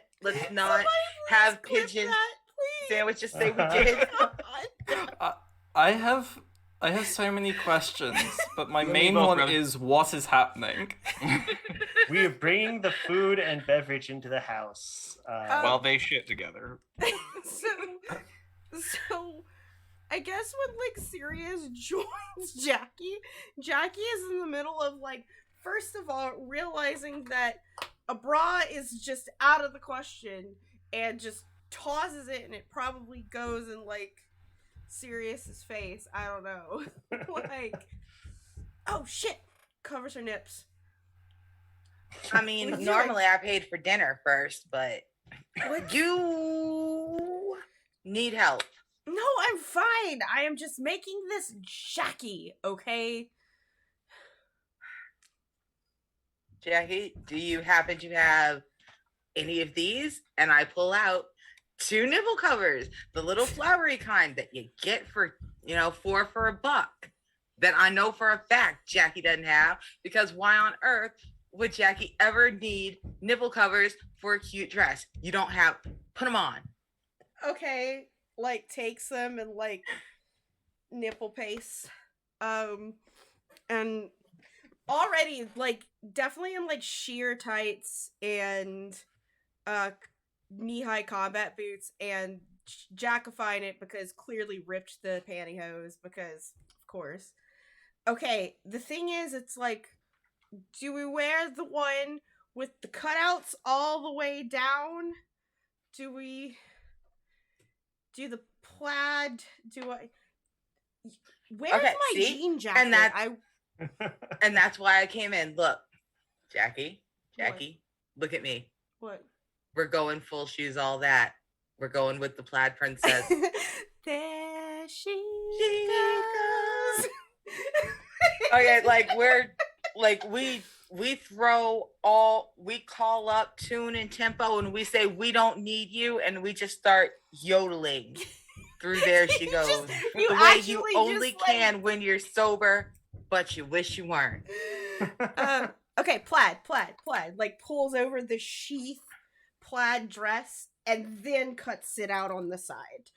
have pigeon sandwiches say we did. I have so many questions, but my main one is what is happening? We are bringing the food and beverage into the house. While they shit together. So I guess when like Sirius joins Jackie is in the middle of like, first of all, realizing that a bra is just out of the question and just tosses it, and it probably goes in like Sirius's face. I don't know. Like, oh shit, covers her nips. I mean, normally I paid for dinner first, but you need help. No, I'm fine. I am just making this Jackie, okay? Jackie, do you happen to have any of these? And I pull out 2 nipple covers, the little flowery kind that you get for, 4 for $1. That I know for a fact Jackie doesn't have, because why on earth would Jackie ever need nipple covers for a cute dress? You don't have, put them on. Okay, like takes them and like nipple paste. And already like definitely in like sheer tights and knee-high combat boots and jackifying it because clearly ripped the pantyhose because of course. Okay, the thing is, it's like, do we wear the one with the cutouts all the way down? Do we do the plaid? Where's my jean jacket? And that's why I came in. Look, Jackie, look at me. What? We're going full shoes, all that. We're going with the plaid princess. There she goes. Okay, we call up tune and tempo and we say we don't need you, and we just start yodeling through There She Goes. The way you only can when you're sober, but you wish you weren't. Okay, plaid. Like pulls over the sheath plaid dress and then cuts it out on the side.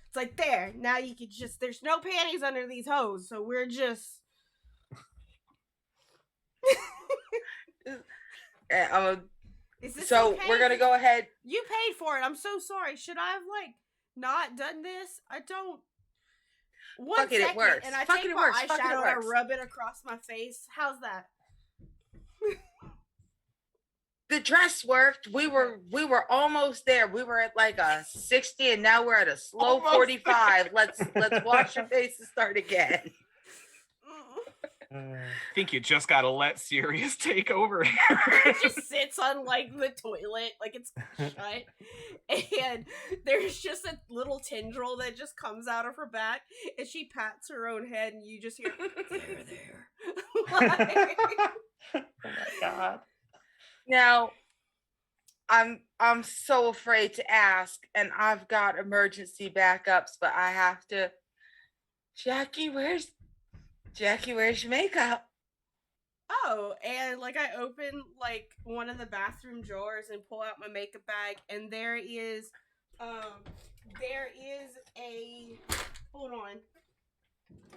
It's like, there, now you can just, there's no panties under these hose, so we're just so okay? We're gonna go ahead. You paid for it. I'm so sorry. Should I have like not done this? I don't. Fuck it, it works. And I take my eyeshadow and I rub it across my face. How's that? The dress worked. We were almost there. We were at like a 60, and now we're at a slow 45. Let's wash your face and start again. I think you just gotta let Sirius take over here. It just sits on like the toilet, like it's shut, and there's just a little tendril that just comes out of her back, and she pats her own head, and you just hear there. Like, oh my god. Now, I'm so afraid to ask, and I've got emergency backups, but I have to. Jackie, where's your makeup? Oh, and like I open like one of the bathroom drawers and pull out my makeup bag, and there is a, hold on.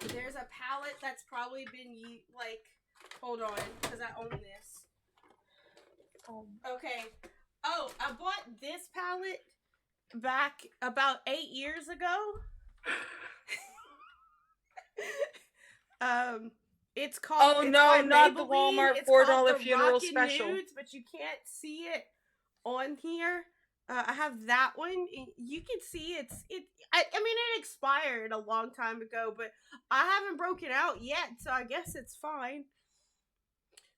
There's a palette that's probably been hold on, because I own this. Okay. Oh, I bought this palette back about 8 years ago. It's called. Oh it's no, not Maybelline. the Walmart it's $4 the funeral Rockin' special. Nudes, but you can't see it on here. I have that one. You can see it. I mean, it expired a long time ago, but I haven't broken out yet, so I guess it's fine.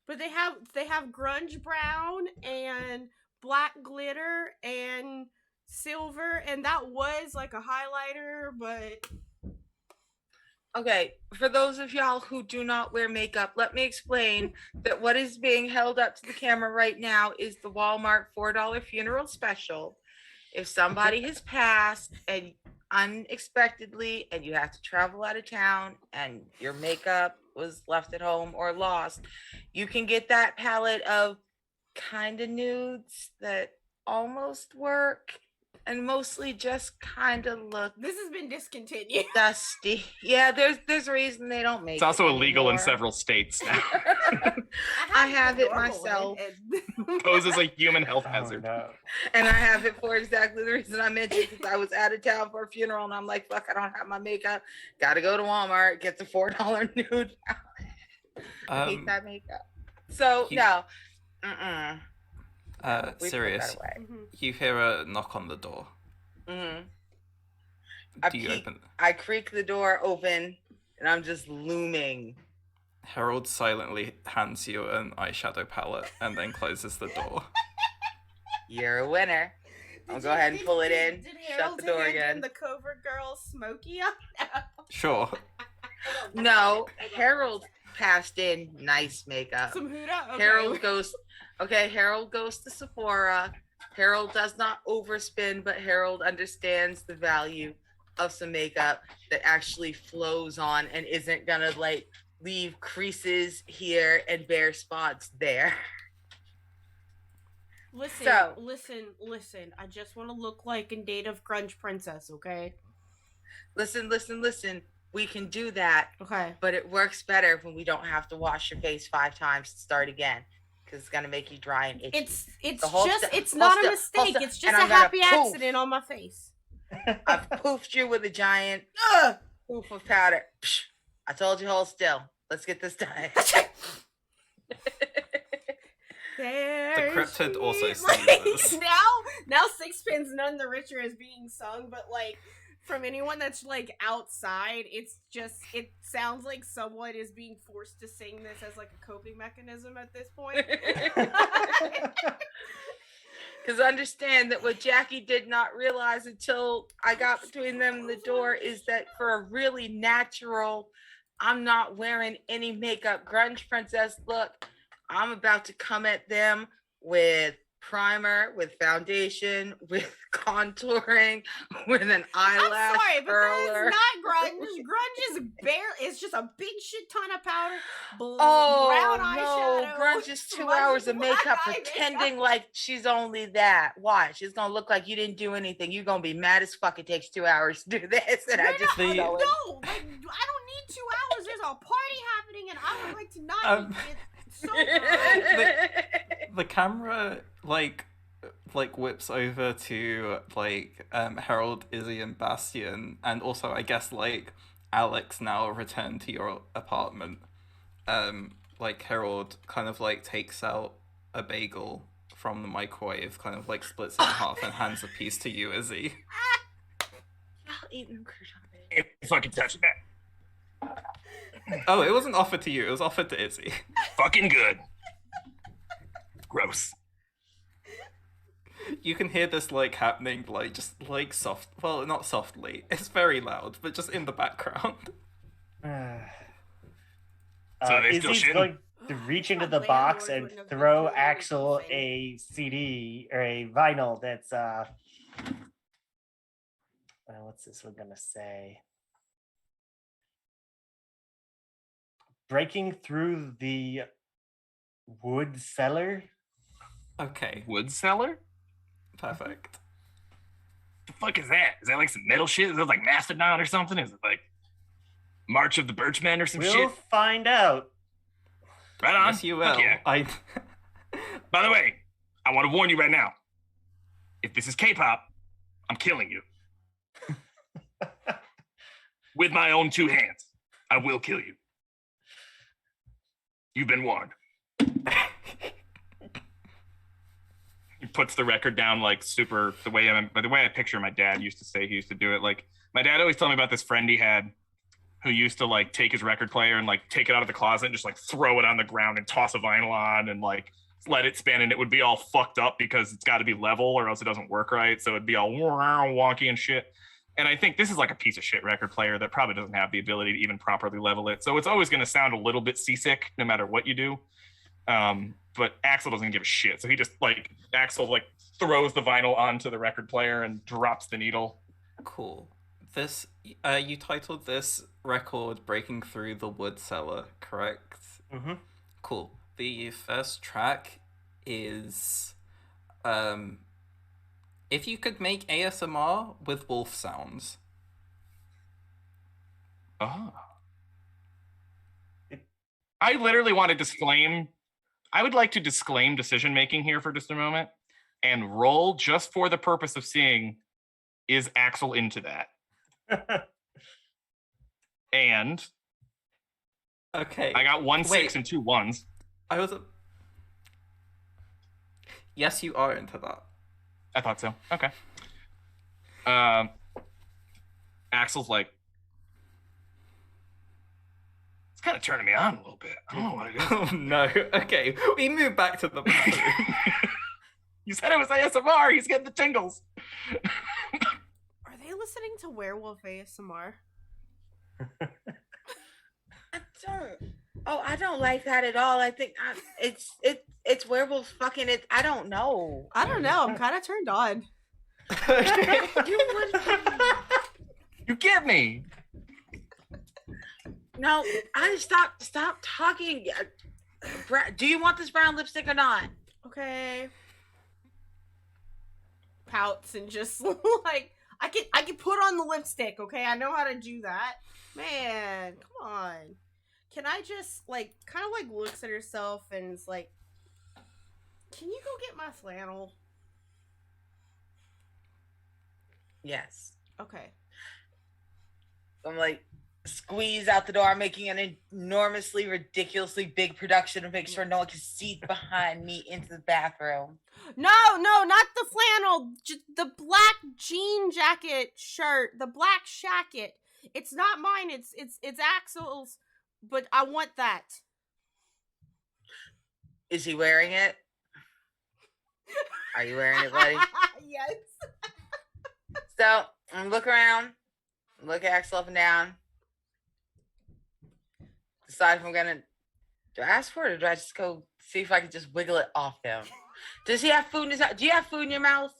But they have grunge brown and black glitter and silver, and that was like a highlighter, but Okay, for those of y'all who do not wear makeup, let me explain that what is being held up to the camera right now is the Walmart $4 funeral special. If somebody has passed and unexpectedly and you have to travel out of town and your makeup was left at home or lost, you can get that palette of kind of nudes that almost work and mostly just kind of look this has been discontinued. dusty. Yeah, there's a reason they don't make It's also it illegal in anymore. several states now. I have the it normal myself. one, Poses a human health Oh, hazard. no. And I have it for exactly the reason I mentioned, because I was out of town for a funeral and I'm like, fuck, I don't have my makeup. Gotta go to Walmart, get the $4 nude. I hate that makeup. So no. We put Sirius, that away. Mhm. you hear a knock on the door. Mhm. Do you open? I creak the door open and I'm just looming. Harold silently hands you an eyeshadow palette and then closes the door. You're a winner. I'll go ahead and pull it in. Did Shut Harold the door hand again. in the covert girl Smokey up? Sure. No, Harold passed in nice makeup. Some Huda? Okay. Harold goes to Sephora. Harold does not overspend, but Harold understands the value of some makeup that actually flows on and isn't gonna like leave creases here and bare spots there. Listen. I just want to look like a native grunge princess, okay? Listen. We can do that, Okay. but it works better when we don't have to wash your face 5 times to start again, because it's gonna make you dry and itchy. It's Hold not a still, mistake. hold It's still, just and a I'm gonna happy poof. accident on my face. I've poofed you with a giant poof of powder. Psh, I told you, hold still. Let's get this done. The cryptid also Like, sneezes. now Sixpence None the Richer is being sung, but like from anyone that's like outside, it sounds like someone is being forced to sing this as like a coping mechanism at this point. Because understand that what Jackie did not realize until I got between them and the door is that for a really natural, I'm not wearing any makeup grunge princess look, I'm about to come at them with primer, with foundation, with contouring, with an eyelash I'm sorry, but curler. that's not grunge. Grunge is it's just a big shit ton of powder, brown Oh no, eyeshadow. grunge is 2 smudgy hours of black makeup eye pretending like she's only that. Watch, it's gonna look like you didn't do anything. You're gonna be mad as fuck. It takes 2 hours to do this, and I just The- know it. No, like, I don't need 2 hours. There's a party happening, and I would like to not get so The camera like whips over to like Harold, Izzy, and Bastian, and also I guess like Alex now returned to your apartment. Like Harold kind of like takes out a bagel from the microwave, kind of like splits it in half and hands a piece to you, Izzy. Y'all eating crouton. If you fucking touch that. Oh, it wasn't offered to you, it was offered to Izzy. Fucking good. Gross. You can hear this like happening like just like soft, well, not softly, it's very loud, but just in the background. So they still Izzy's shitting? going to reach into the My box landlord and wouldn't have throw been Axel goofing. a CD or a vinyl that's what's this one gonna say? Breaking through the wood cellar. Okay, Wood cellar? perfect. The fuck is that? Is that like some metal shit? Is that like Mastodon or something? Is it like March of the Birchmen or some We'll shit? find out. Right on. Yes, you Fuck will. yeah. By the way, I want to warn you right now. If this is K-pop, I'm killing you. With my own 2 hands. I will kill you. You've been warned. puts the record down like super the way I picture my dad used to say he used to do it. Like my dad always told me about this friend he had who used to like take his record player and like take it out of the closet and just like throw it on the ground and toss a vinyl on and like let it spin, and it would be all fucked up because it's got to be level or else it doesn't work right. So it'd be all wonky and shit. And I think this is like a piece of shit record player that probably doesn't have the ability to even properly level it. So it's always going to sound a little bit seasick no matter what you do. But Axel doesn't give a shit. So he just like Axel like throws the vinyl onto the record player and drops the needle. Cool. This you titled this record "Breaking Through the Wood Cellar," correct? Mm-hmm. Cool. The first track is if you could make ASMR with wolf sounds. Oh. I literally want to disclaim. I would like to disclaim decision making here for just a moment and roll just for the purpose of seeing is Axel into that. And Okay. I got 1 Wait. 6 and 2 1s. I was Yes, you are into that. I thought so. Okay. Axel's like, it's kind of turning me on a little bit. I don't know what it is. Oh no. Okay. We move back to the bathroom. You said it was ASMR. He's getting the tingles. Are they listening to werewolf ASMR? I don't like that at all. I think it's werewolves fucking it. I don't know. I don't know. I'm kind of turned on. You get me. No, stop talking. Do you want this brown lipstick or not? Okay. Pouts and just like I can put on the lipstick. Okay, I know how to do that. Man, come on. Can I just like kind of like looks at herself and is like, can you go get my flannel? Yes. Okay. I'm like squeeze out the door, making an enormously, ridiculously big production to make sure no one can see behind me into the bathroom. No, not the flannel. The black jean jacket shirt. The black shacket. It's not mine. It's Axel's. But I want that. Is he wearing it? Are you wearing it, buddy? Yes. So I look around, look at Axel up and down. Decide if I'm gonna do I ask for it or do I just go see if I can just wiggle it off him? Does he have food in his mouth? Do you have food in your mouth?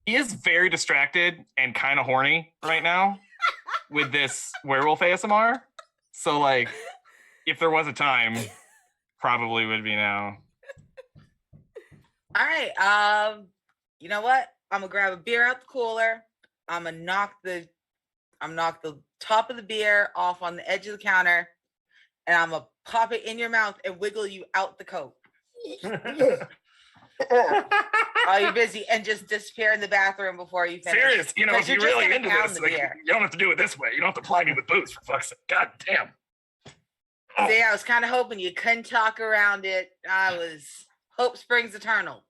He is very distracted and kind of horny right now with this werewolf ASMR. So, like, if there was a time, probably would be now. All right. You know what? I'm gonna grab a beer out the cooler. I'm gonna knock the top of the beer off on the edge of the counter, and I'm gonna pop it in your mouth and wiggle you out the coat. Are you busy and just disappear in the bathroom before you finish? Serious, you know, if you're just really gonna into pound this, the like, beer. you don't have to do it this way. You don't have to ply me with booze, for fuck's sake. God damn. See, I was kind of hoping you couldn't talk around it. Hope springs eternal.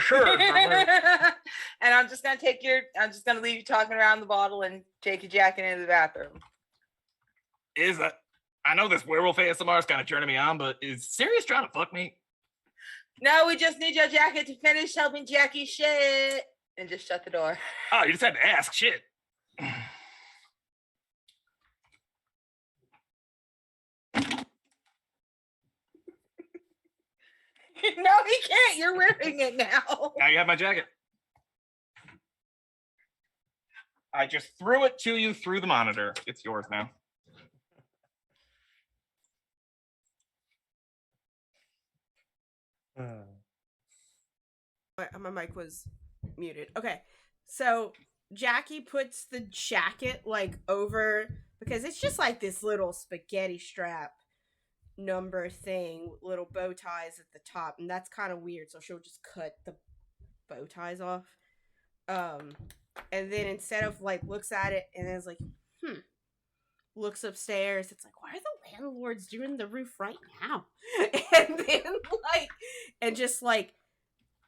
Sure. And I'm just gonna leave you talking around the bottle and take your jacket into the bathroom. I know this werewolf ASMR is kind of turning me on, but is Sirius trying to fuck me? No, we just need your jacket to finish helping Jackie shit. And just shut the door. Oh, you just had to ask. Shit. No, he can't. You're wearing it now. Now you have my jacket. I just threw it to you through the monitor. It's yours now. My mic was muted. Okay. So Jackie puts the jacket like over because it's just like this little spaghetti strap number thing, little bow ties at the top, and that's kind of weird. So she'll just cut the bow ties off. And then instead of like looks at it and is like, looks upstairs. It's like, why are the landlords doing the roof right now? And then like, and just like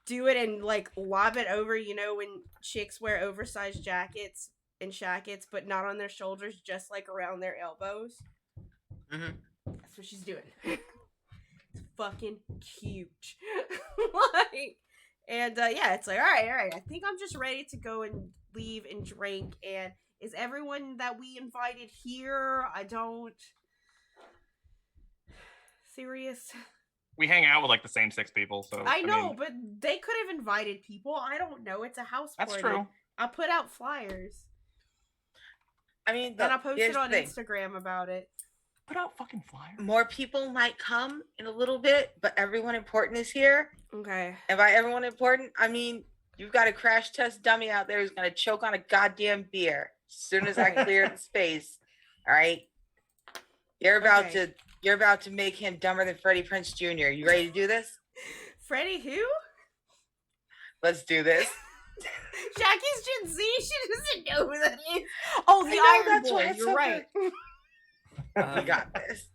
do it and like lob it over, when chicks wear oversized jackets and shackets, but not on their shoulders, just like around their elbows. Mhm. That's what she's doing. It's fucking cute. Like, and yeah, it's like, all right. I think I'm just ready to go and leave and drink. And is everyone that we invited here? I don't. Serious. We hang out with like the same 6 people, so I know, mean, but they could have invited people. I don't know. It's a house that's party. true. I put out flyers. I mean, And I here's posted the on thing. Instagram about it. Put out fucking flyers. More people might come in a little bit, but everyone important is here. Okay. And by everyone important, I mean you've got a crash test dummy out there who's gonna choke on a goddamn beer as soon as I clear the space. All right. You're about to make him dumber than Freddie Prinze Jr. You ready to do this? Freddie who? Let's do this. Jackie's Gen Z. She doesn't know who that is. Oh, the I know, Iron that's Boy. why it's You're so right. We got this.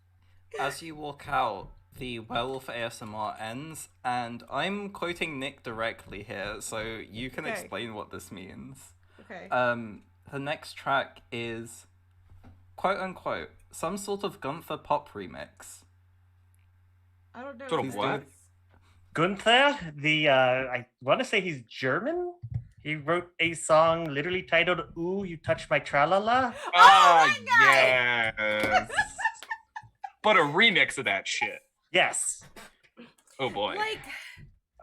As you walk out, the werewolf ASMR ends, and I'm quoting Nick directly here, so you can Okay. explain what this means. Okay. The next track is, quote unquote, some sort of Gunther pop remix. I don't know. Sort of who what? that is. Gunther, I want to say he's German. He wrote a song literally titled "Ooh, You Touch My Tralala." Oh, my God! yes. But a remix of that shit. Yes. Oh boy. Like,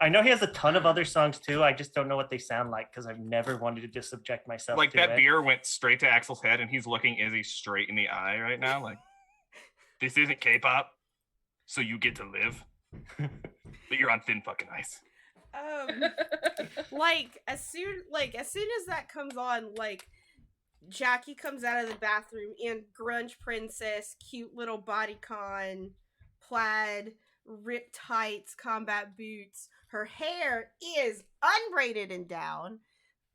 I know he has a ton of other songs too. I just don't know what they sound like because I've never wanted to subject myself Like to that it. beer went straight to Axel's head, and he's looking Izzy straight in the eye right now. Like, this isn't K-pop, so you get to live, but you're on thin fucking ice. like as soon as that comes on, like Jackie comes out of the bathroom in grunge princess, cute little bodycon, plaid, ripped tights, combat boots. Her hair is unbraided and down.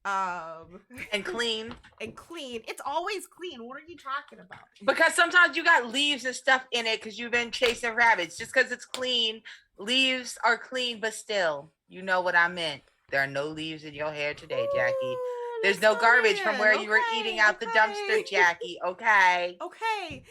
And clean. And clean. It's always clean. What are you talking about? Because sometimes you got leaves and stuff in it because you've been chasing rabbits. Just because it's clean, leaves are clean, but still, you know what I meant. There are no leaves in your hair today, Jackie. Ooh, There's no garbage Listerine. from where you were eating out the dumpster, Jackie. Okay. Okay.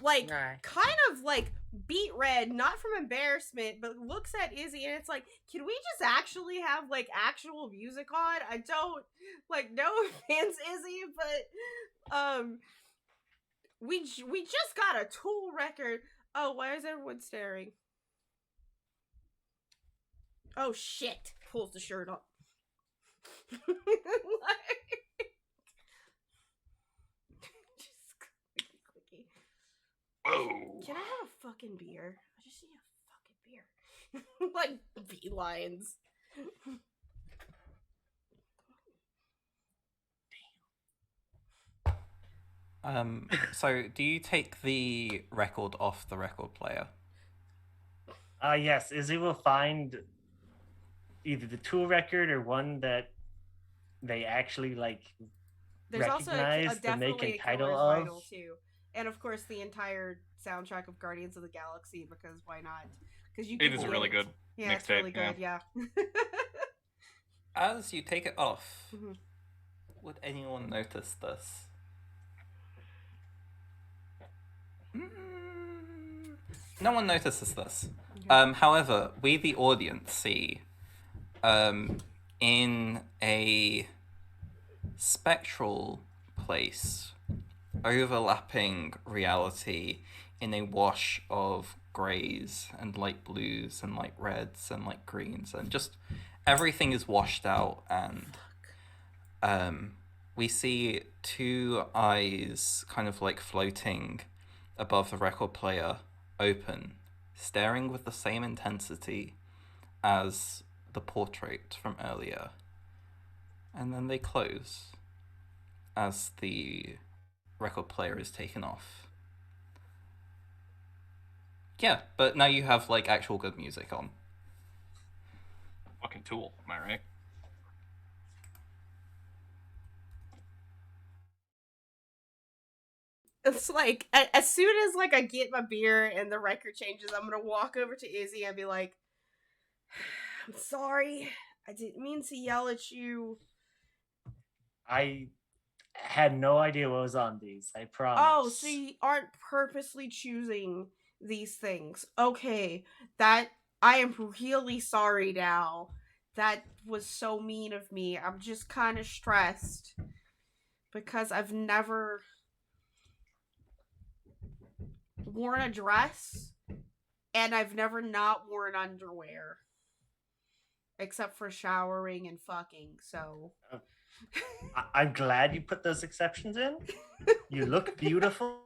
Like, Right. kind of like beet red, not from embarrassment, but looks at Izzy and it's like, can we just actually have like actual music on? I don't, like, no offense, Izzy, but we just got a Tool record. Oh, why is everyone staring? Oh shit! Pulls the shirt up. Just clicky. Whoa. Can I have a fucking beer? I just need a fucking beer. Like beelines. So do you take the record off the record player? Yes, Izzy will find either the Tool record or one that they actually like. There's also Recognize the make definitely and a title Killer's of- Vinyl too, and of course the entire soundtrack of Guardians of the Galaxy, because why not? Because you. It can is get really good. Yeah, it's mixtape, really good. Yeah. As you take it off, Mhm. would anyone notice this? No one notices this. Okay. However, we the audience see in a spectral place, overlapping reality in a wash of greys and light blues and light reds and light greens, and just everything is washed out, and we see two eyes kind of like floating above the record player, open, staring with the same intensity as the portrait from earlier. And then they close as the record player is taken off. Yeah, but now you have like actual good music on. Fucking Tool, am I right? It's like as soon as like I get my beer and the record changes, I'm gonna walk over to Izzy and be like, "I'm sorry. I didn't mean to yell at you. I had no idea what was on these. I promise. Oh, so you aren't purposely choosing these things. Okay, that I am really sorry now. That was so mean of me. I'm just kind of stressed because I've never worn a dress and I've never not worn underwear except for showering and fucking. So I'm glad you put those exceptions in. You look beautiful.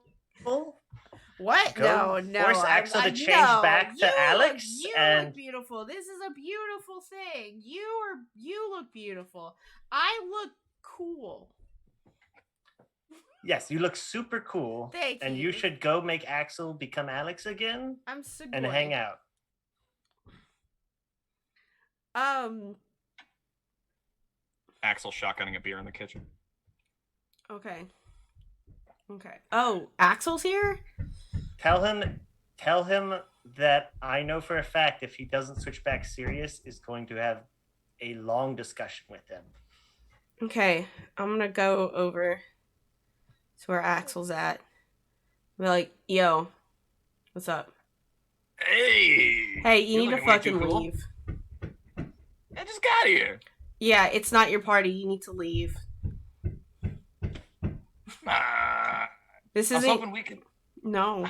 what? Go No. force Axel to change back to Alex, You and look beautiful. This is a beautiful thing. You look beautiful. I look cool. yes, you look super cool. Thank and you. you should go make Axel become Alex again I'm so and hang out. Axel shotgunning a beer in the kitchen. Okay. Oh, Axel's here? Tell him that I know for a fact if he doesn't switch back serious is going to have a long discussion with him. Okay. I'm gonna go over to where Axel's at. Be like, yo, what's up? Hey! Hey, you need to looking way too fucking cool. leave. I just got here. Yeah, it's not your party. You need to leave. This I was isn't. hoping we could. No.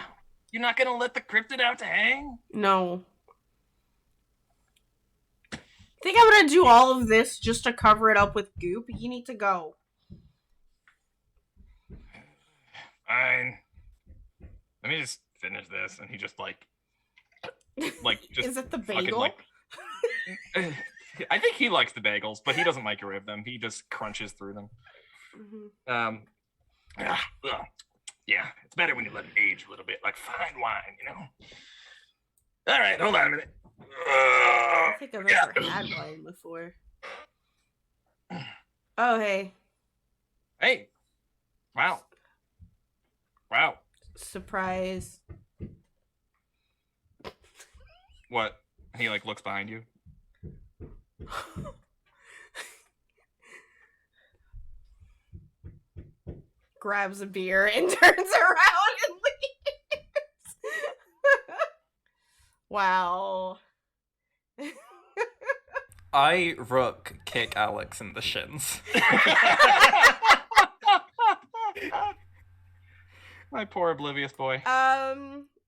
You're not gonna let the cryptid out to hang? No. Think I'm gonna do all of this just to cover it up with goop? You need to go. Fine. Let me just finish this, and he just just Is it the fucking, bagel? I think he likes the bagels, but he doesn't microwave them. He just crunches through them. Mm-hmm. Yeah, it's better when you let it age a little bit, like fine wine, you know. All right, hold on a minute. I don't think I've ever had wine before. Oh, hey. Hey. Wow. Surprise. What? He looks behind you. Grabs a beer and turns around and leaves. Wow. I Rook kick Alex in the shins. My poor oblivious boy.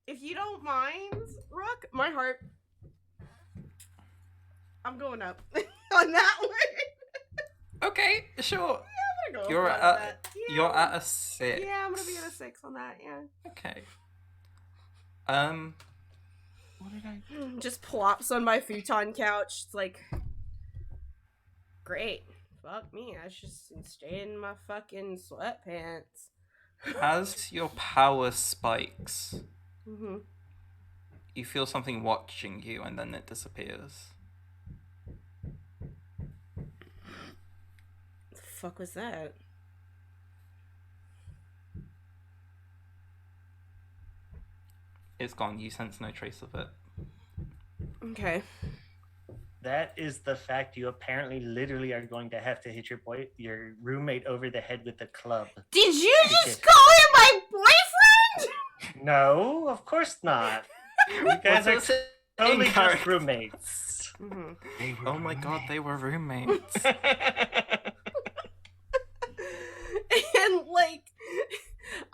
If you don't mind, Rook, my heart. I'm going up on that one. Okay, sure. I'm gonna go You're up on at that. Yeah, you're at a 6. Yeah, I'm gonna be at a 6 on that. Yeah. Okay. What did I? Just plops on my futon couch. It's like, great. Fuck me. I should stay in my fucking sweatpants. As your power spikes, Mm-hmm. you feel something watching you, and then it disappears. The fuck was that? It's gone. You sense no trace of it. Okay. That is the fact you apparently literally are going to have to hit your roommate over the head with a club. Did you just call him my boyfriend? No, of course not. You guys are totally just roommates. Mm-hmm. Oh my god, they were roommates. And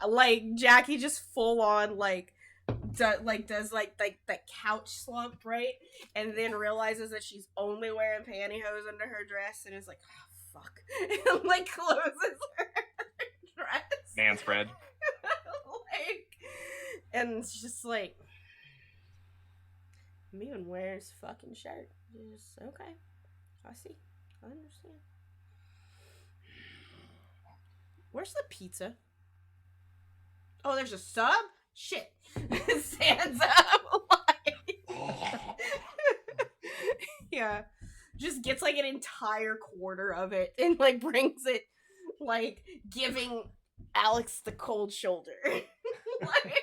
like Jackie just full on does the couch slump, right? And then realizes that she's only wearing pantyhose under her dress and is like, oh, fuck. And closes her dress. Man spread. And it's just like, I'm even wearing his fucking shirt. Just okay. I see. I understand. Where's the pizza? Oh, there's a sub? Shit. Stands up. Yeah. Just gets an entire quarter of it and brings it, giving Alex the cold shoulder.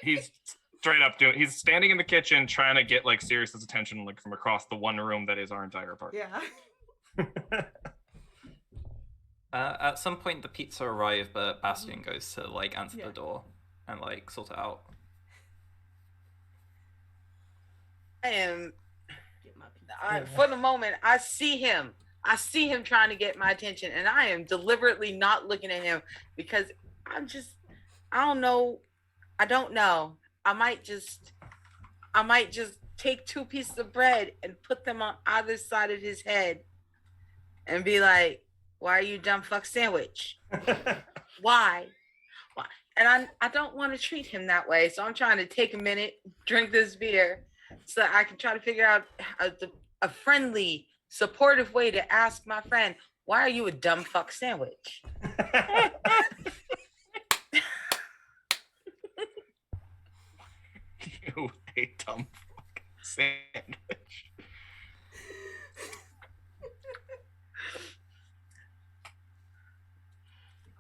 He's straight up he's standing in the kitchen trying to get Sirius's attention from across the one room that is our entire apartment. Yeah. At some point, the pizza arrive, but Bastion goes to like answer Yeah. the door and like sort it out. I am. Get my pizza. For the moment, I see him. I see him trying to get my attention, and I am deliberately not looking at him because I'm just. I don't know. I don't know. I might just take 2 pieces of bread and put them on either side of his head, and be like, "Why are you dumb fuck sandwich? Why?" And I don't want to treat him that way, so I'm trying to take a minute, drink this beer, so that I can try to figure out a friendly, supportive way to ask my friend, "Why are you a dumb fuck sandwich?" You a dumb fucking sandwich.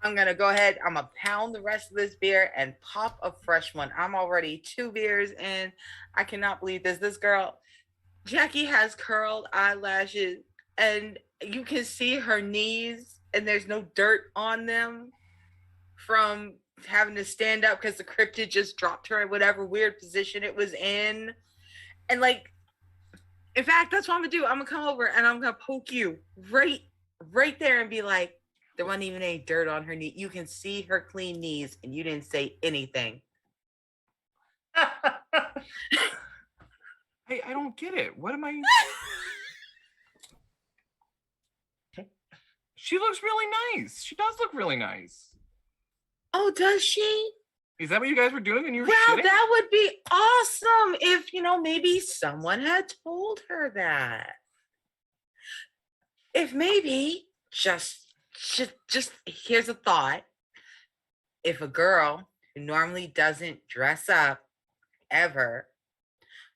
I'm gonna go ahead. I'm gonna pound the rest of this beer and pop a fresh one. I'm already 2 beers in. I cannot believe this. This girl, Jackie, has curled eyelashes, and you can see her knees, and there's no dirt on them from having to stand up because the cryptid just dropped her in whatever weird position it was in. And like, in fact, that's what I'm gonna do. I'm gonna come over and I'm gonna poke you right there and be like, there wasn't even any dirt on her knee. You can see her clean knees, and you didn't say anything. Hey, I don't get it. What am I? She looks really nice. She does look really nice. Oh, does she? Is that what you guys were doing when you were Well, shitting? that would be awesome if, maybe someone had told her that. If maybe, just here's a thought. If a girl who normally doesn't dress up ever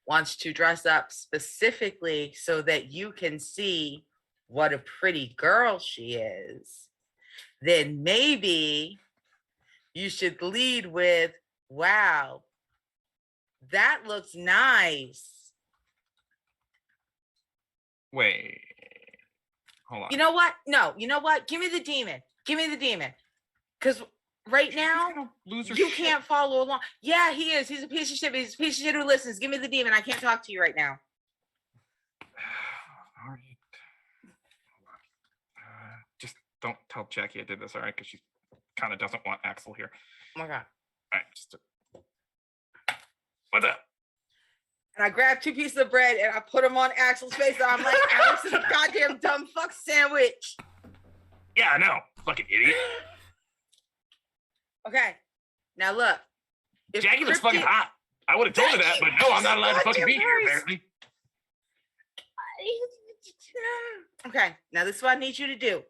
wants to dress up specifically so that you can see what a pretty girl she is, then maybe you should lead with, "Wow, that looks nice." Wait. Hold on. You know what? No, you know what? Give me the demon. Give me the demon. Because right now, Lose her you shit. can't follow along. Yeah, he is. He's a piece of shit. But he's a piece of shit who listens. Give me the demon. I can't talk to you right now. All right. Just don't tell Jackie I did this, all right? Because she kind of doesn't want Axel here. Oh my God. All right, just. What's up? And I grabbed 2 pieces of bread and I put them on Axel's face. And I'm like, "Alex is a goddamn dumb fuck sandwich." Yeah, I know. Fucking idiot. Okay. Now look. If Jackie looks fucking cryptid- hot. I would have told her that, but no, I'm not allowed to fucking be here, apparently. Okay. Now this is what I need you to do.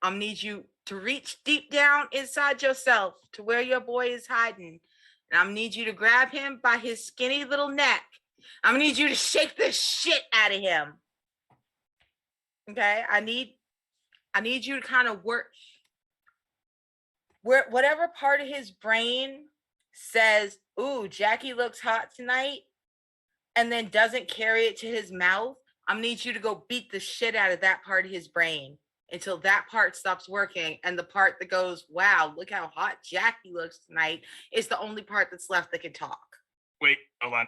I need you to reach deep down inside yourself to where your boy is hiding. And I need you to grab him by his skinny little neck. I'm gonna need you to shake the shit out of him. Okay, I need you to kind of work where whatever part of his brain says, "Ooh, Jackie looks hot tonight," and then doesn't carry it to his mouth. I'm gonna need you to go beat the shit out of that part of his brain until that part stops working, and the part that goes, "Wow, look how hot Jackie looks tonight," is the only part that's left that can talk. Wait, hold on.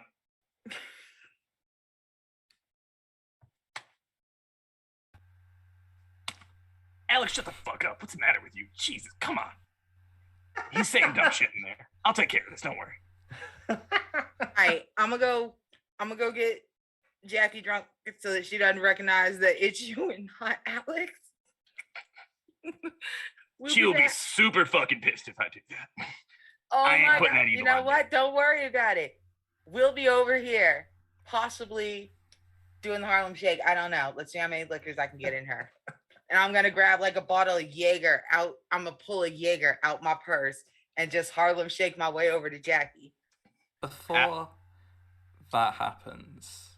Alex, shut the fuck up. What's the matter with you? Jesus, come on. He's saying dumb shit in there. I'll take care of this. Don't worry. All right, I'm gonna go get Jackie drunk so that she doesn't recognize that it's you and not Alex. She'll be super fucking pissed if I do that. Oh I ain't my putting God. that You evil know on what? Don't worry about it. We'll be over here, possibly doing the Harlem Shake. I don't know. Let's see how many liquors I can get in her. And I'm gonna grab like a bottle of Jaeger out. I'm gonna pull a Jaeger out my purse and just Harlem Shake my way over to Jackie. Before that happens,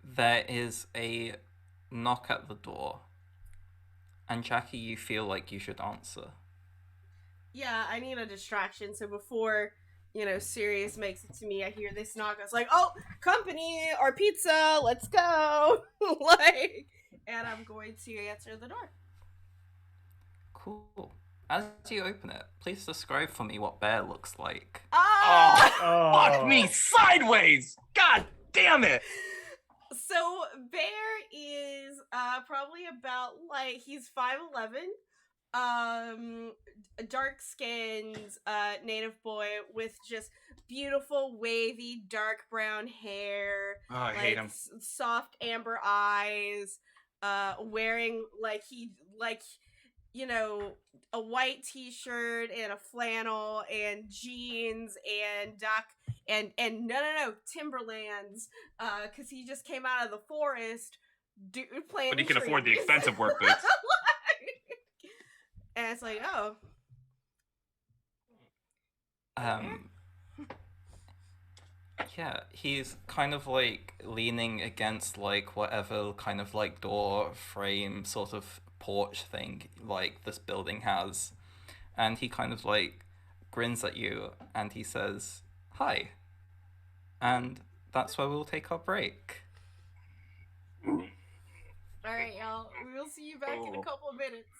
there is a knock at the door. And Jackie, you feel like you should answer. Yeah, I need a distraction. So before Sirius makes it to me. I hear this knock. I was like, oh, company or pizza, let's go. And I'm going to answer the door. Cool. As you open it, please describe for me what Bear looks like. Ah! Fuck me sideways! God damn it! So Bear is probably about he's 5'11", dark skinned native boy with just beautiful wavy dark brown hair. Oh, I hate him. Soft amber eyes. Wearing a white t-shirt and a flannel and jeans and no Timberlands, because he just came out of the forest playing. But he can afford the expensive work boots. And it's like, oh. Yeah, he's kind of leaning against whatever kind of door frame sort of porch thing this building has, and he kind of grins at you and he says hi, and that's where we'll take our break. All right, y'all, we'll see you back in a couple of minutes.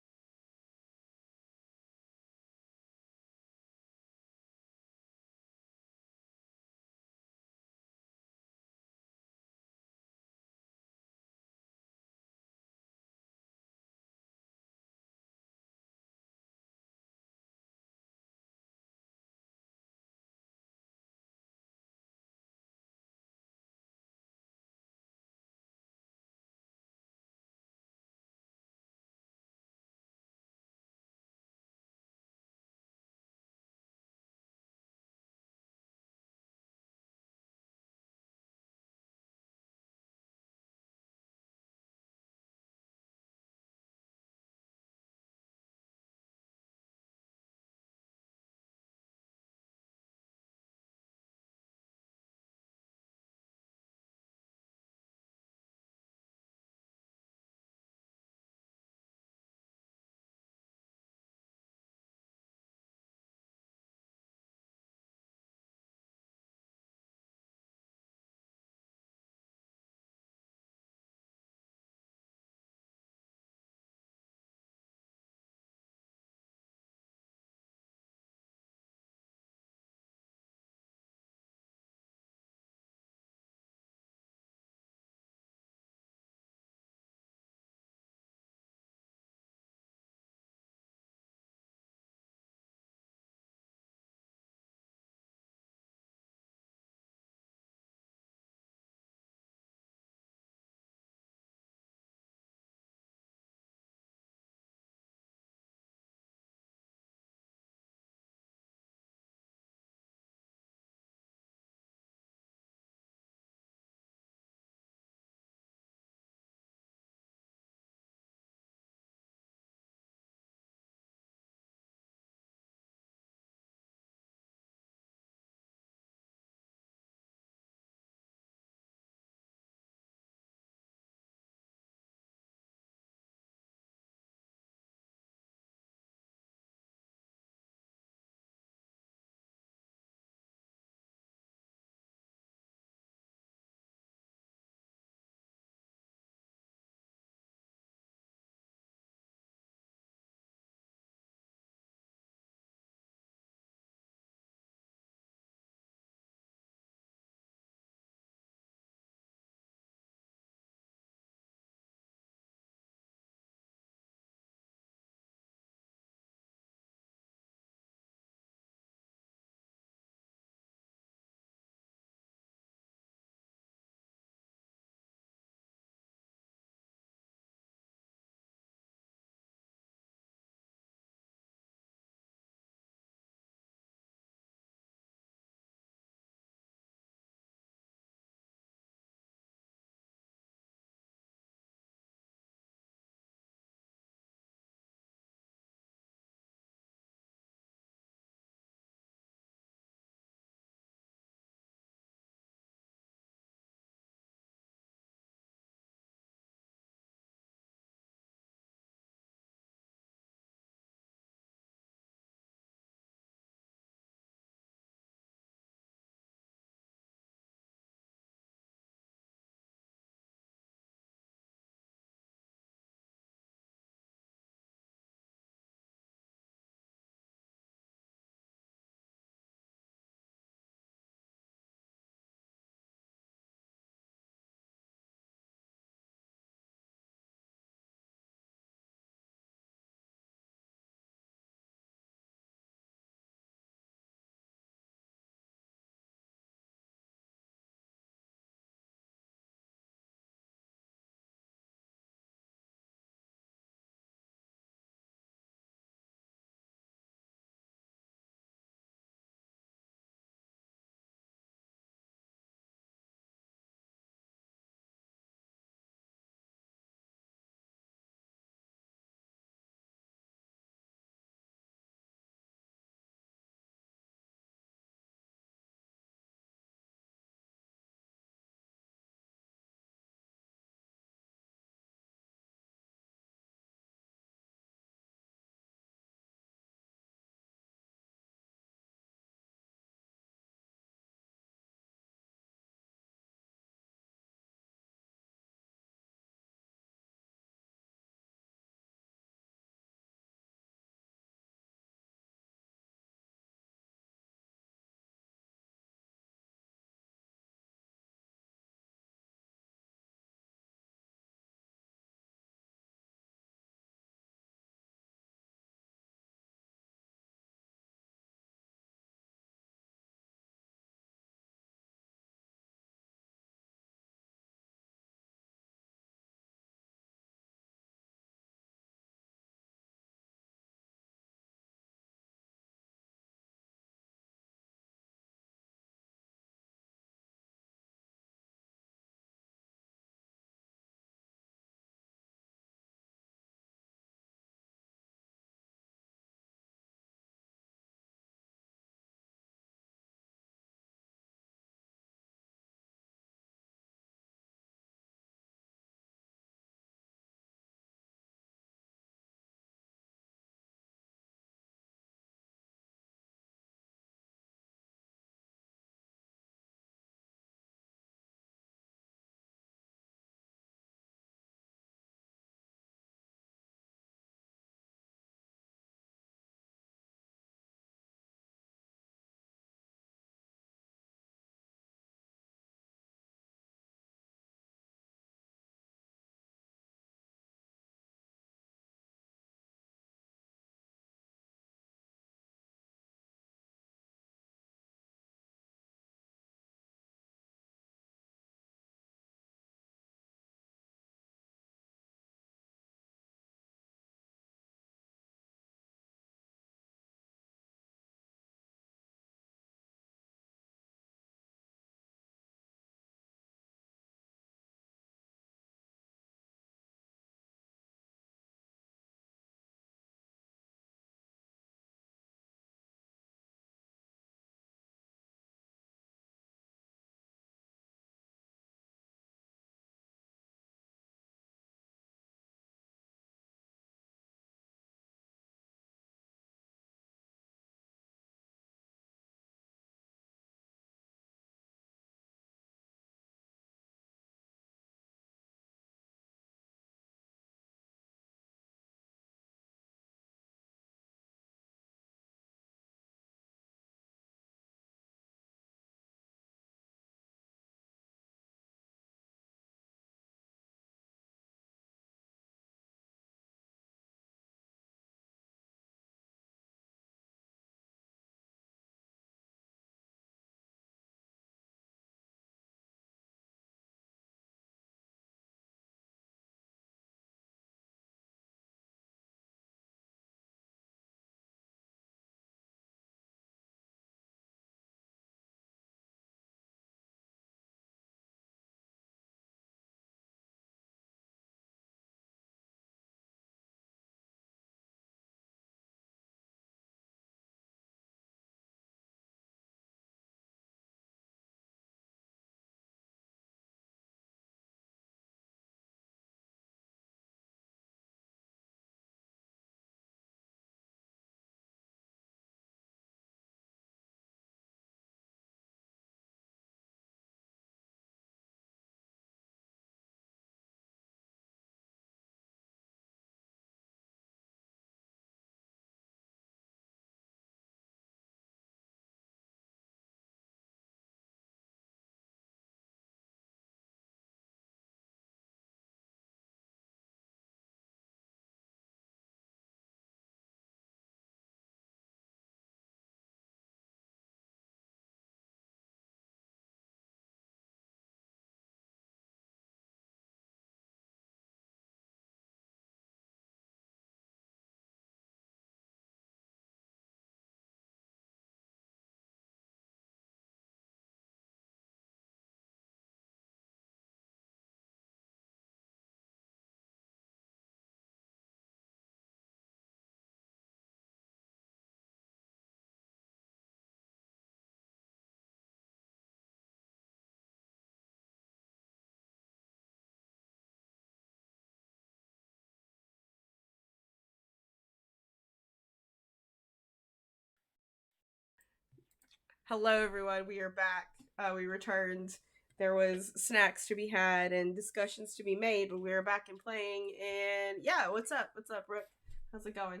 Hello, everyone. We are back. We returned. There was snacks to be had and discussions to be made, but we are back and playing. And yeah, what's up? What's up, Rook? How's it going?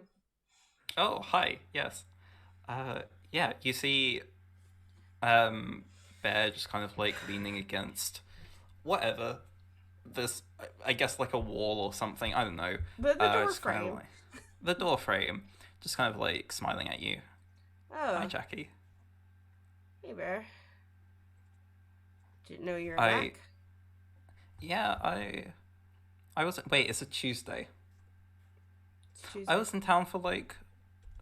Oh, hi. Yes. Yeah. You see, Bear just kind of like leaning against whatever this. I guess like a wall or something. I don't know. The door just kind of frame. like the door frame, just kind of like smiling at you. Oh, Hi, Jackie. hey, Bear. Didn't know you were I- back. Yeah, I was. Wait, it's a Tuesday. It's Tuesday. I was in town for like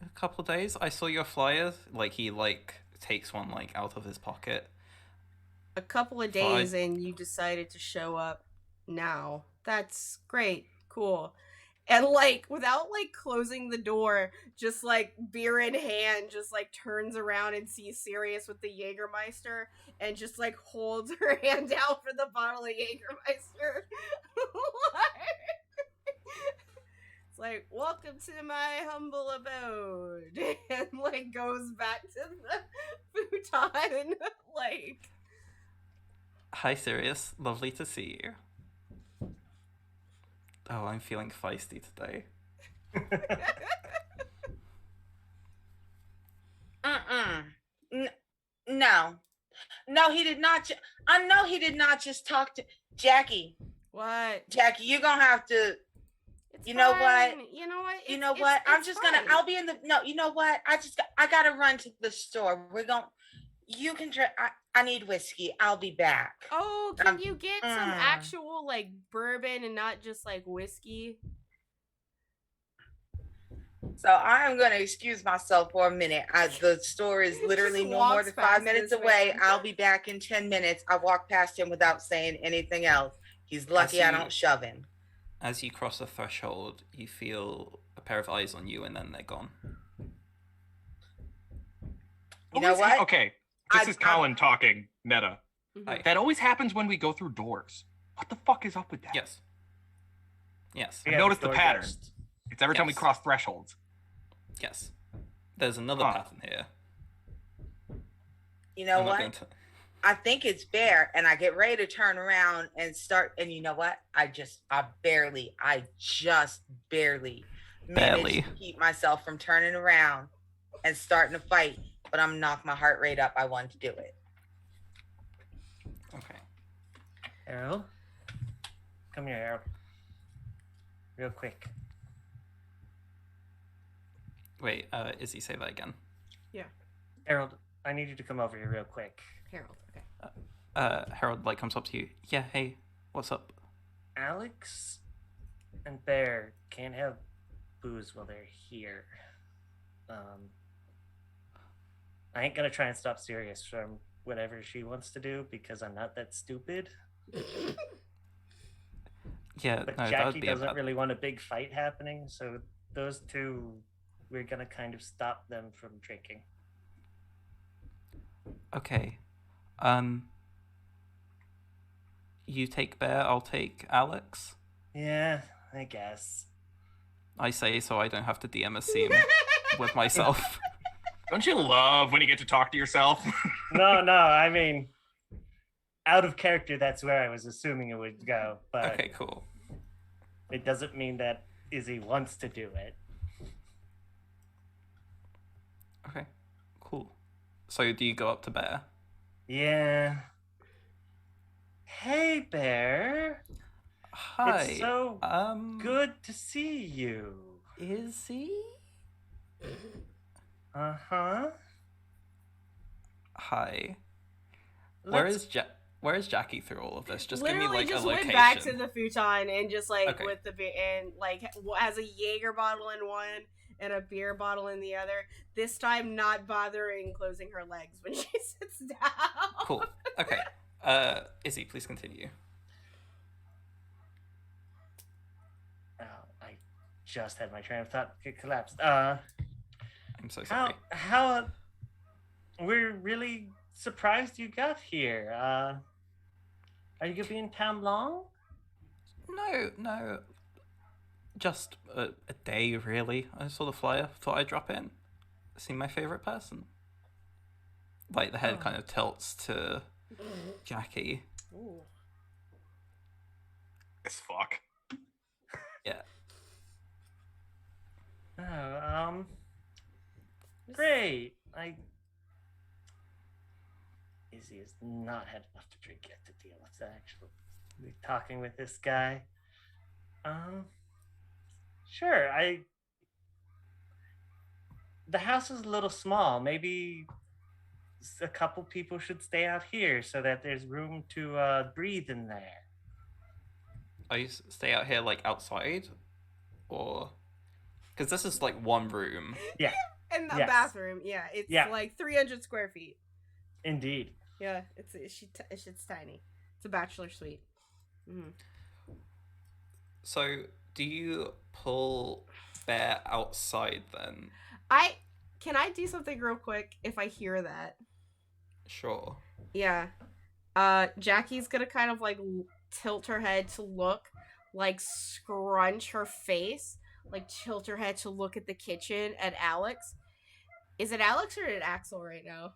a couple of days. I saw your flyer. Like he like takes one like out of his pocket. A couple of days and you decided to show up now. That's great. Cool. And like without like closing the door, just like beer in hand, just like turns around and sees Sirius with the Jägermeister and just like holds her hand out for the bottle of Jägermeister. It's like, welcome to my humble abode. And like goes back to the futon. Like Hi, Sirius. Lovely to see you. Oh, I'm feeling feisty today. No. No, he did not. I know he did not just talk to Jackie. what? Jackie, you're gonna have to. It's You know what? fine. You know what? You know what? I'm just gonna. fine. I'll be in the. No, you know what? I gotta run to the store. We're going. You can drink. I need whiskey. I'll be back. Oh, can you get some actual like bourbon and not just like whiskey? So I am gonna excuse myself for a minute. The store is literally Just no more walks than past 5 minutes this away. man. I'll be back in 10 minutes. I walked past him without saying anything else. He's lucky I you- don't shove him. As you cross the threshold, you feel a pair of eyes on you, and then they're gone. You know what? Okay, this is Colin talking, meta. Mhm. That always happens when we go through doors. What the fuck is up with that? Yes. Yes. I noticed the door pattern. ghost. It's every time we Yes. cross thresholds. Yes. There's another Huh. pattern here. You know I'm not what? going to. I think it's Bear, and I get ready to turn around and start. And you know what? I just barely Barely. managed to keep myself from turning around and starting to fight. But I'm knock my heart rate up. I wanted to do it. Okay. Harold? Come here, Harold. Real quick. Wait. Izzy, say that again. Harold, I need you to come over here real quick. Harold. Okay. Harold like comes up to you. Yeah. Hey. What's up? Alex and Bear can't have booze while they're here. I ain't gonna try and stop Sirius from whatever she wants to do because I'm not that stupid. Yeah. But No, that Jackie would be a doesn't bad. really want a big fight happening, so those two, we're gonna kind of stop them from drinking. Okay. You take Bear. I'll take Alex. Yeah, I guess. I say so I don't have to DM a scene with myself. Don't you love when you get to talk to yourself? No, I mean, out of character, that's where I was assuming it would go, but Okay. Cool. it doesn't mean that Izzy wants to do it. Okay. Cool. So do you go up to Bear? Yeah. Hey, Bear. Hi. It's so good to see you. Izzy? Uh-huh. Hi. Let's- Where is Jackie through all of this? Just Literally give me like just a location. went back to the futon and just like Okay. with the and like has a Jaeger bottle in one and a beer bottle in the other. This time, not bothering closing her legs when she sits down. Cool. Okay. Izzy, please continue. Oh, I just had my train of thought get collapsed. I'm so sorry. How we're really surprised you got here. Are you gonna be in town long? No. Just a day, really. I saw the flyer, thought I'd drop in. See my favorite person. Like the head kind of tilts to Jackie. Ooh. As fuck. Yeah. Oh, great. Izzy has not had enough to drink yet to deal with actually talking with this guy. Sure. The house is a little small. Maybe a couple people should stay out here so that there's room to breathe in there. Are you stay out here like outside, or because this is like one room? Yeah. And the Yes. bathroom, yeah, it's like 300 square feet. Indeed. Yeah, it's tiny. It's a bachelor suite. Mm. So do you pull Bear outside then? Can I do something real quick if I hear that? Sure. Yeah. Jackie's gonna kind of like tilt her head to look, like scrunch her face, like tilt her head to look at the kitchen at Alex. Is it Alex or is it Axel right now?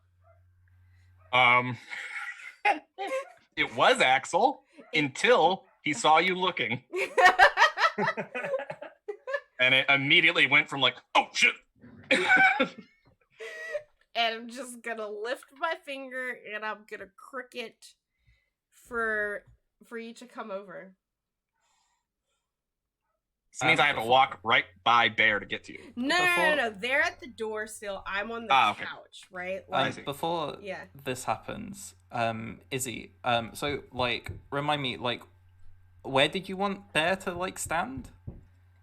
It was Axel until he saw you looking, and it immediately went from like, oh shit. And I'm just gonna lift my finger and I'm gonna cricket for you to come over. This means I have to walk right by Bear to get to you. No. They're at the door still. I'm on the Okay. couch, right? I see. Before Yeah. this happens, Izzy, so like remind me, like, where did you want Bear to like stand?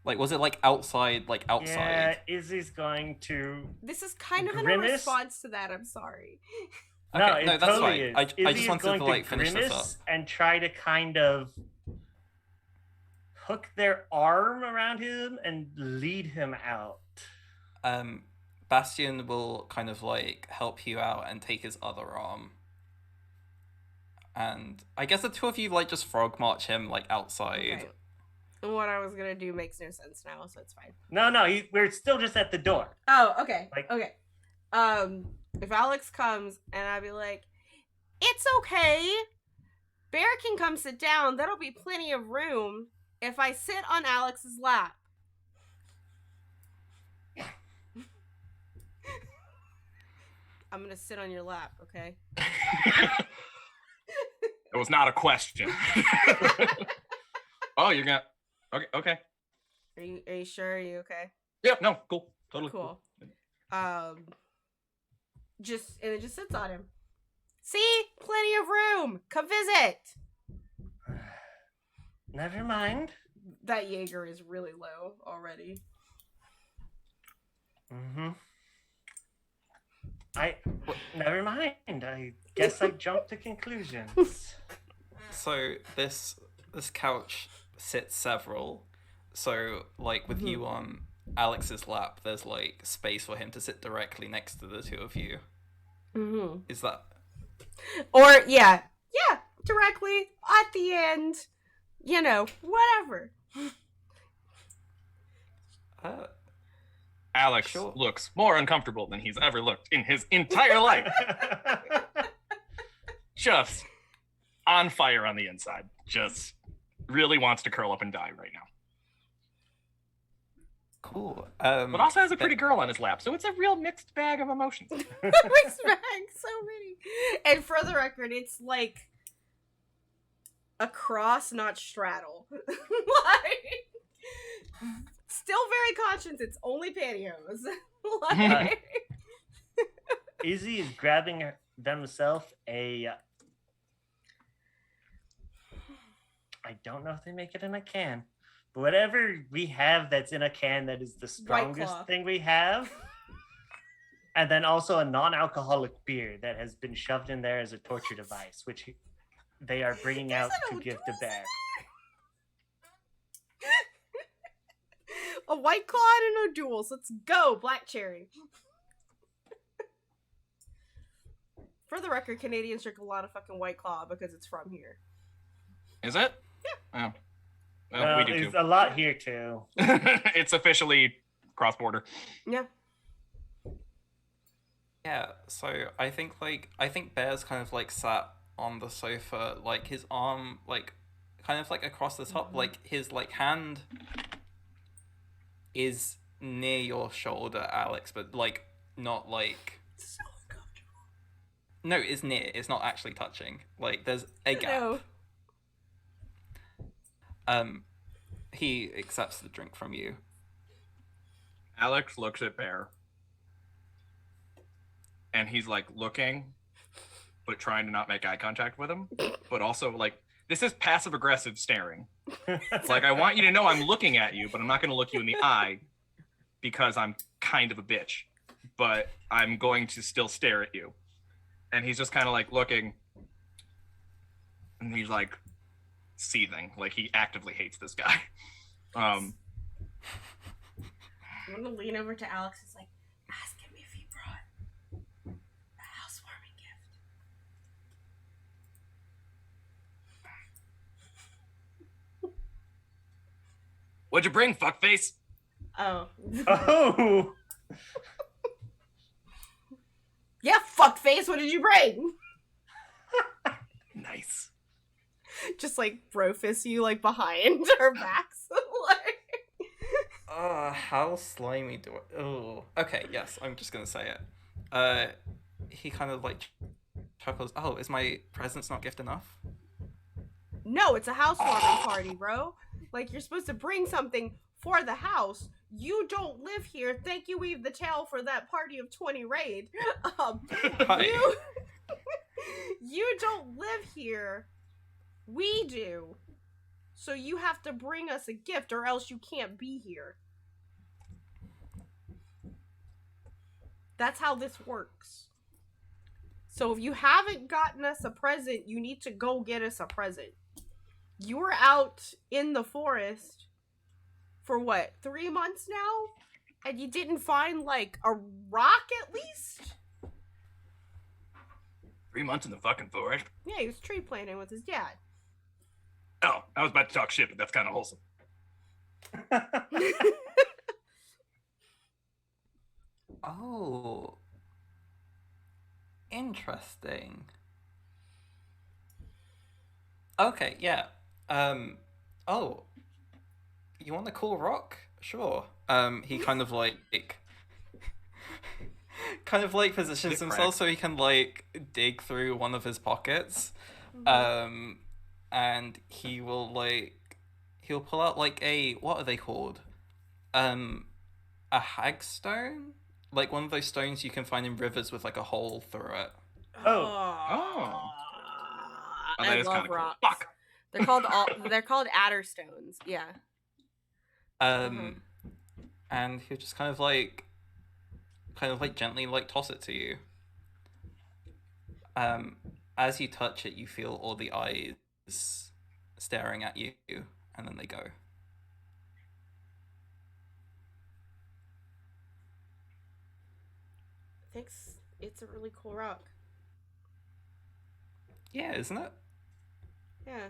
Like, was it like outside? Yeah, Izzy's going to. This is kind of in a Grimace? response to that. I'm sorry. Okay, No, it that's totally fine. is. I Izzy just is wanted going to like finish this up. grimace and try to kind of hook their arm around him and lead him out. Bastian will kind of like help you out and take his other arm. And I guess the two of you like just frog march him like outside. Okay. And what I was gonna do makes no sense now, so it's fine. No, we're still just at the door. Oh, okay. Like- Okay. If Alex comes and I'd be like, it's okay. Bear can come sit down. That'll be plenty of room if I sit on Alex's lap. I'm gonna sit on your lap, okay? It was not a question. Oh, you're gonna. Okay. Are you sure? Are you okay? Yep. No. Cool. Totally Cool. Just sits on him. See? Plenty of room. Come visit. Never mind. That Jaeger is really low already. Mm-hmm. Never mind. I guess I jumped to conclusions. So this couch sits several. So like with you on Alex's lap, there's like space for him to sit directly next to the two of you. Mm-hmm. Is that? Or yeah, directly at the end. You know, whatever. Alex Sure. looks more uncomfortable than he's ever looked in his entire life. Just on fire on the inside. Just really wants to curl up and die right now. Cool. But also has a pretty girl on his lap, so it's a real mixed bag of emotions. Mixed bag, so many. And for the record, it's like a cross, not straddle. Like, still very conscious. It's only pantyhose. Like, Izzy is grabbing themselves I don't know if they make it in a can, but whatever we have that's in a can that is the strongest Claw. thing we have. And then also a non-alcoholic beer that has been shoved in there as a torture device, which they are bringing out There's to no give to juice Bear. a White Claw and an O'Doul's. Let's go, Black Cherry. For the record, Canadians drink a lot of fucking White Claw because it's from here. Is it? Yeah. Oh. Well, Well, we do there's too. a lot here too. It's officially cross-border. Yeah. Yeah, so I think Bear's kind of like sat on the sofa, like his arm like kind of like across the top, like his like hand is near your shoulder, Alex, but like not like So uncomfortable. no, it's near. It's not actually touching. Like there's a gap. No. He accepts the drink from you. Alex looks at Bear. And he's like looking, but trying to not make eye contact with him. But also like, this is passive aggressive staring. Like, I want you to know I'm looking at you, but I'm not going to look you in the eye because I'm kind of a bitch. But I'm going to still stare at you. And he's just kind of like looking. And he's like seething. Like, he actively hates this guy. I'm gonna lean over to Alex. It's like, ask him if he brought a housewarming gift. What'd you bring, fuckface? Oh. Oh, Yeah, fuckface, what did you bring? Nice. Just like bro fist you like behind our backs. Like, How slimy do I... Oh. Okay, yes, I'm just gonna say it. He kind of like chuckles. Oh, is my presence not gift enough? no, it's a housewarming party, bro. Like, you're supposed to bring something for the house. You don't live here. Thank you, Weave the Tail, for that party of 20 raid. Hi. You don't live here. We do. So you have to bring us a gift or else you can't be here. That's how this works. So if you haven't gotten us a present, you need to go get us a present. You were out in the forest for what, 3 months now? And you didn't find like a rock at least? 3 months in the fucking forest. Yeah, he was tree planting with his dad. Oh, I was about to talk shit, but that's kind of wholesome. Oh. Interesting. Okay, yeah. Oh. You want a cool rock? Sure. He kind of like positions Dick himself crack. so he can like dig through one of his pockets. And he'll pull out like what are they called? A hagstone? Like one of those stones you can find in rivers with like a hole through it. Oh, that I is love kind of cool. rocks. Fuck. They're called adder stones. Yeah. And he'll just kind of like gently like toss it to you. As you touch it, you feel all the eyes staring at you, and then they go. Thanks. It's a really cool rock. Yeah, isn't it? Yeah.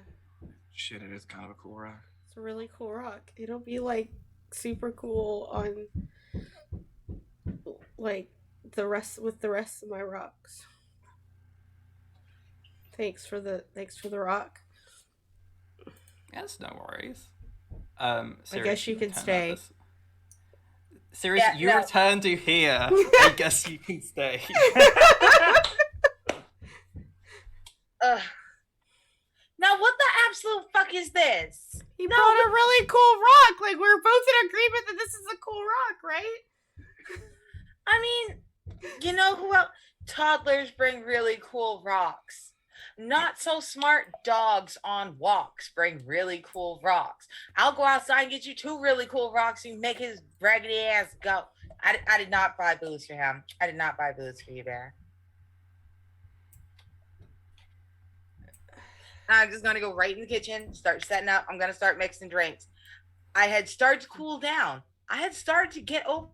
Shit, it is kind of a cool rock. It's a really cool rock. It'll be like super cool on like the rest of my rocks. Thanks for the rock. Yes, no worries. I guess you can stay. Sirius, Yeah, you no. return to here. I guess you can stay. Ugh. Now, what the absolute fuck is this? He brought a really cool rock. Like, we're both in agreement that this is a cool rock, right? I mean, you know who else? Toddlers bring really cool rocks. Not so smart dogs on walks bring really cool rocks. I'll go outside and get you 2 really cool rocks and make his raggedy ass go. I did not buy booze for him. I did not buy booze for you, Bear. I'm just gonna go right in the kitchen, start setting up. I'm gonna start mixing drinks. I had started to cool down. I had started to get over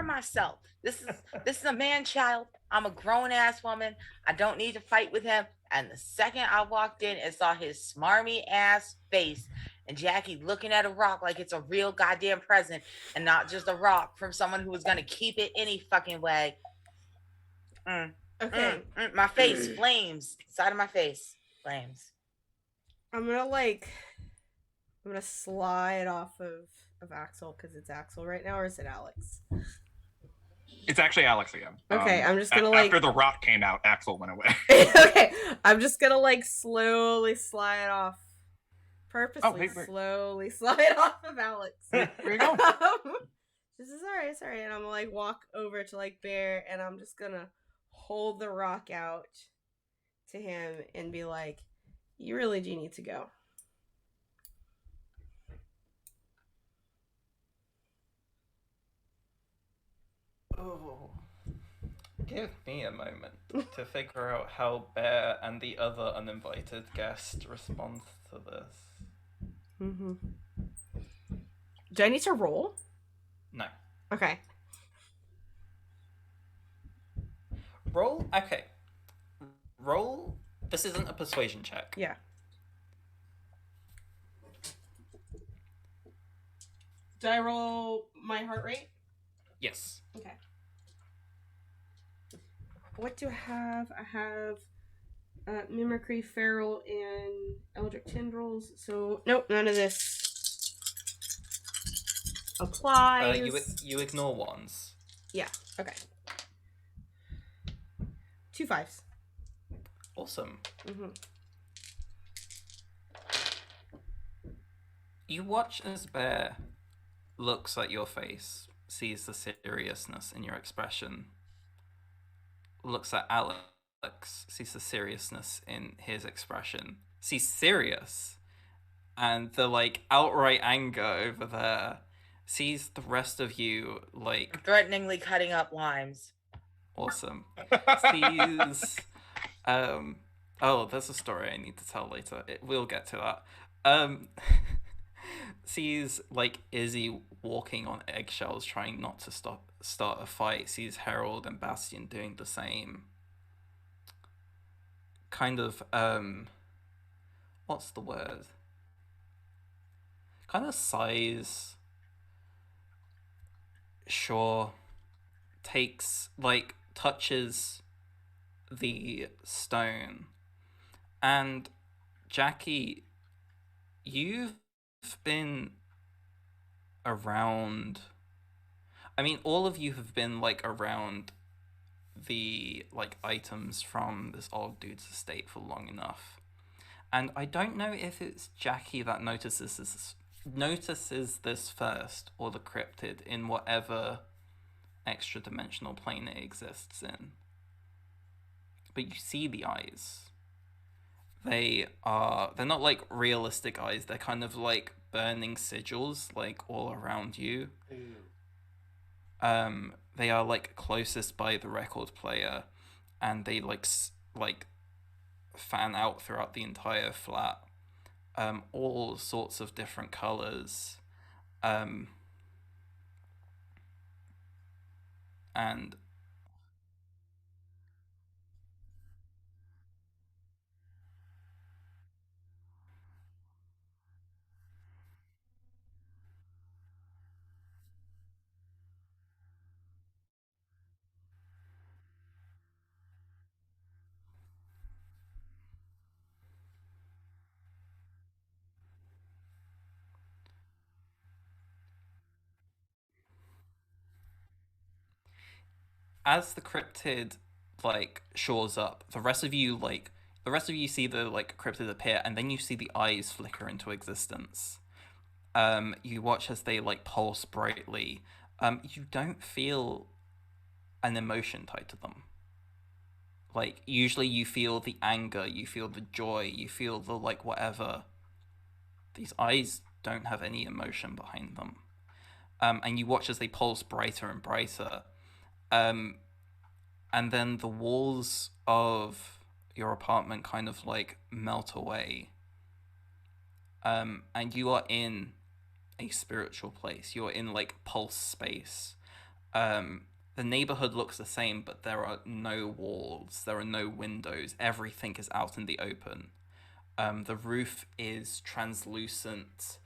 myself. This is a man child. I'm a grown ass woman. I don't need to fight with him. And the second I walked in and saw his smarmy ass face and Jackie looking at a rock like it's a real goddamn present and not just a rock from someone who was gonna keep it any fucking way, Okay. My face, flames. Side of my face, flames. I'm gonna slide off of Axel because it's Axel right now, or is it Alex? It's actually Alex again. Okay, I'm just gonna after the rock came out, Axel went away. Okay, I'm just gonna slowly slide off. Purposely wait. slowly slide off of Alex. Where you going? This is alright, it's alright. And I'm gonna walk over to Bear, and I'm just gonna hold the rock out to him and be like, "You really do need to go." Oh. Give me a moment to figure out how Bear and the other uninvited guest respond to this. Mm-hmm. Do I need to roll? No. Okay. Roll? Okay. Roll. This isn't a persuasion check. Yeah. Do I roll my heart rate? Yes. Okay. What do I have? I have Mimicry, Feral, and Eldritch Tendrils. So, nope, none of this applies. You ignore ones. Yeah, okay. 2 5s. Awesome. Mm-hmm. You watch as Bear looks at your face, sees the seriousness in your expression, looks at Alex, sees the seriousness in his expression, sees serious, and the outright anger over there, sees the rest of you Threateningly cutting up limes. awesome. Sees oh, there's a story I need to tell later. We'll get to that. Sees Izzy walking on eggshells, trying not to start a fight. Sees Harold and Bastion doing the same. Kind of what's the word? Kind of sighs. Sure. Takes touches the stone. And Jackie, you've been around. I mean, all of you have been around the items from this old dude's estate for long enough. And I don't know if it's Jackie that notices this first, or the cryptid in whatever extra dimensional plane it exists in. But you see the eyes. They're not realistic eyes, they're kind of burning sigils all around you. They are closest by the record player, and they fan out throughout the entire flat. All sorts of different colors. And as the cryptid shores up, the rest of you see the cryptid appear, and then you see the eyes flicker into existence. You watch as they pulse brightly. You don't feel an emotion tied to them. Usually you feel the anger, you feel the joy, you feel the whatever. These eyes don't have any emotion behind them. And you watch as they pulse brighter and brighter. And then the walls of your apartment kind of melt away. And you are in a spiritual place. You're in pulse space. The neighborhood looks the same, but there are no walls, there are no windows, everything is out in the open. The roof is translucent.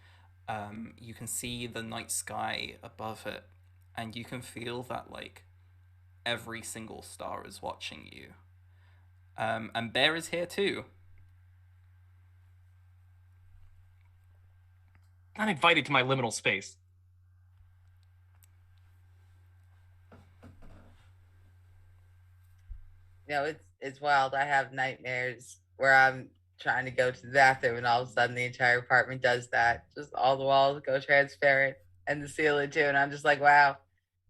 You can see the night sky above it, and you can feel that every single star is watching you. And Bear is here too. Not invited to my liminal space. It's wild. I have nightmares where I'm trying to go to the bathroom and all of a sudden the entire apartment does that. Just all the walls go transparent and the ceiling too. And I'm just like, wow,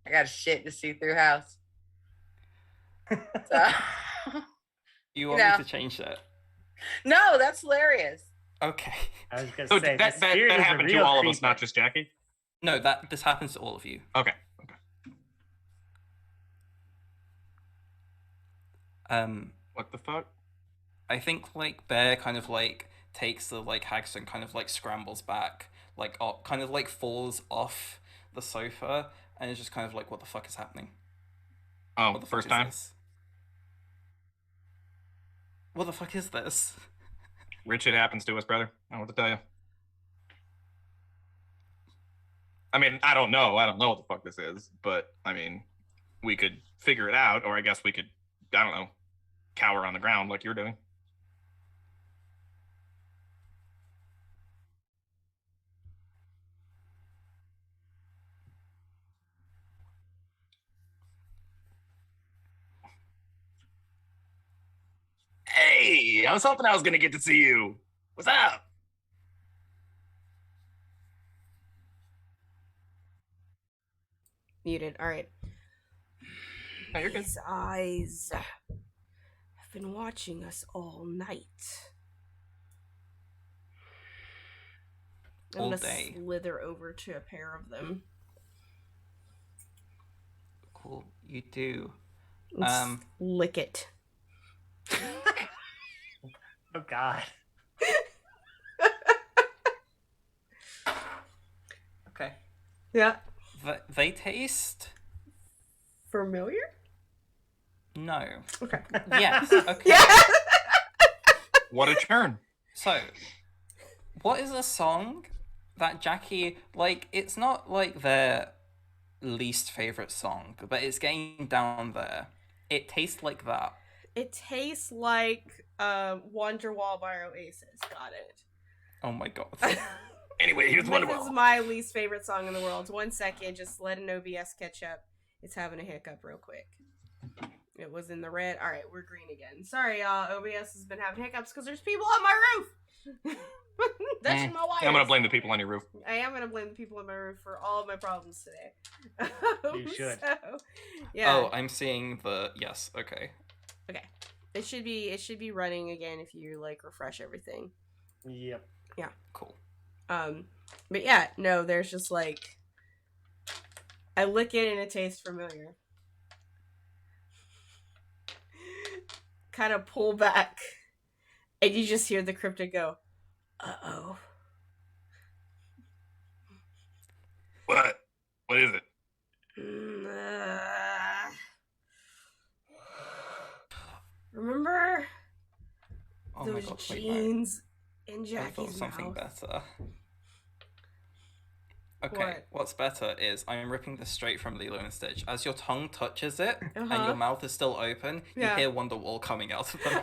I got a shit in a see-through house. So, You want me to change that? No, that's hilarious. Okay. I was gonna So say that happened to all of us, not just Jackie? No, this happens to all of you. Okay. What the fuck? I think like Bear kind of like takes the like hags and kind of like scrambles back, like kind of like falls off the sofa and is just kind of like, what the fuck is happening? Oh, What the first fuck time? is this? What the fuck is this? Rich shit happens to us, brother. I don't know what to tell you. I mean, I don't know what the fuck this is, but I mean, we could figure it out, or I guess we could, I don't know, cower on the ground like you're doing. Hey, I was hoping I was gonna get to see you. What's up? Muted. All right. No, you're good. His eyes have been watching us all night. I'm All gonna day. slither over to a pair of them. Cool. You do. And lick it. Oh God. Okay. Yeah. They taste. Familiar? No. Okay. Yes. Okay. Yeah. What a turn. So, what is a song that Jackie, like, it's not like their least favorite song, but it's getting down there. It tastes like that. It tastes like Wonderwall by Oasis. Got it. Oh my god. Anyway, here's This Wonderwall. is my least favorite song in the world. 1 second, just let an OBS catch up. It's having a hiccup real quick. It was in the red. All right, we're green again. Sorry, y'all. OBS has been having hiccups because there's people on my roof. Touching my wires. I'm gonna blame the people on your roof. I am gonna blame the people on my roof for all of my problems today. You should. So, yeah. Oh, I'm seeing the yes. Okay. Okay. It should be running again if you like refresh everything. Yep. Cool. But yeah, no, there's just like I lick it and it tastes familiar. Kind of pull back, and you just hear the cryptid go, "Uh-oh." What? What is it? Remember Oh my those god. Wait, jeans in no. I thought Jackie's something mouth? better. Okay, What? what's better is I'm ripping this straight from Lilo and Stitch. As your tongue touches it and Uh-huh. your mouth is still open, Yeah. you hear Wonderwall coming out of them.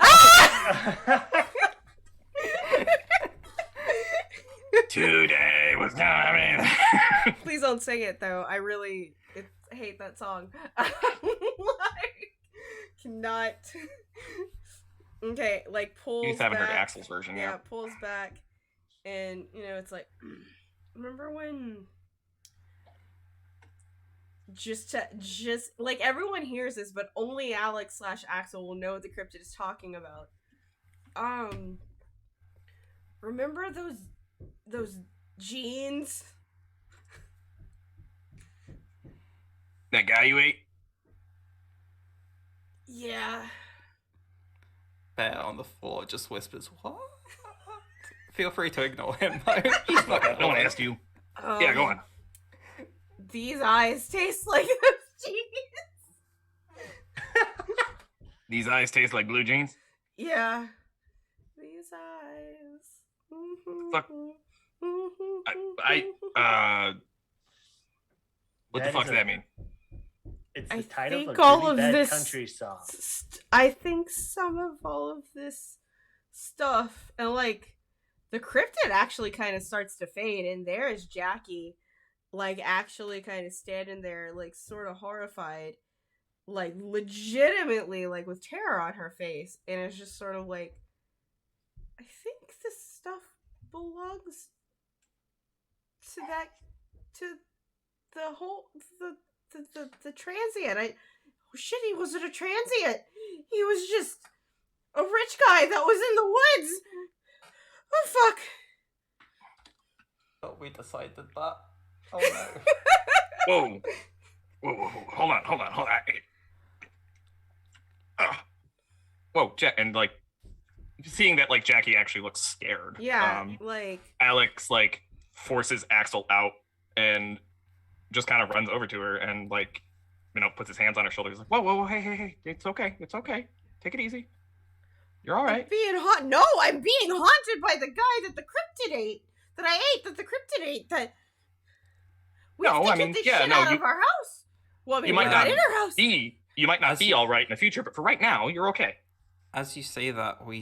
Today was coming. Please don't sing it though. I really hate that song. Like, cannot. Okay, like pulls You just haven't back. heard Axel's version, Yeah, yeah. pulls back, and it's like, remember when? Just like everyone hears this, but only Alex/Axel will know what the cryptid is talking about. Remember those jeans? That guy you ate? Yeah. Bear on the floor just whispers, "What?" Feel free to ignore him though. He's not gonna No one know. asked you. Yeah, go on. These eyes taste like those jeans. These eyes taste like blue jeans? Yeah. These eyes. Fuck. What the That fuck is does that mean? It's the I title of think a all really of bad this. country song. I think some of all of this stuff and like the cryptid actually kind of starts to fade, and there is Jackie, like actually kind of standing there, like sort of horrified, like legitimately, like with terror on her face, and it's just sort of like, I think this stuff belongs to that, to the whole the transient. Oh shit, he wasn't a transient. He was just a rich guy that was in the woods. Oh fuck. But we decided that. Oh no. Whoa. Whoa. Hold on. Whoa, and like seeing that like Jackie actually looks scared. Yeah, like Alex like forces Axel out and just kind of runs over to her and like, you know, puts his hands on her shoulder. He's like, whoa, hey, it's okay, take it easy, you're all right. I'm being haunted by the guy that the cryptid ate. That I ate. That the cryptid ate. That we have to get this shit out of our house. Well, I mean, you might not in our house. You might not be all right in the future, but for right now, you're okay. As you say that, we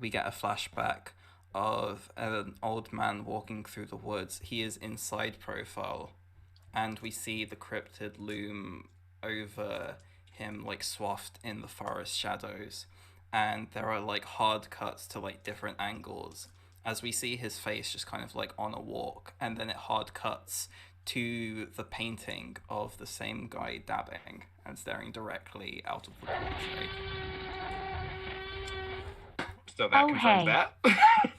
get a flashback of an old man walking through the woods. He is in side profile, and we see the cryptid loom over him, like swathed in the forest shadows. And there are like hard cuts to like different angles as we see his face just kind of like on a walk, and then it hard cuts to the painting of the same guy dabbing and staring directly out of the portrait. So that confirms hey. that.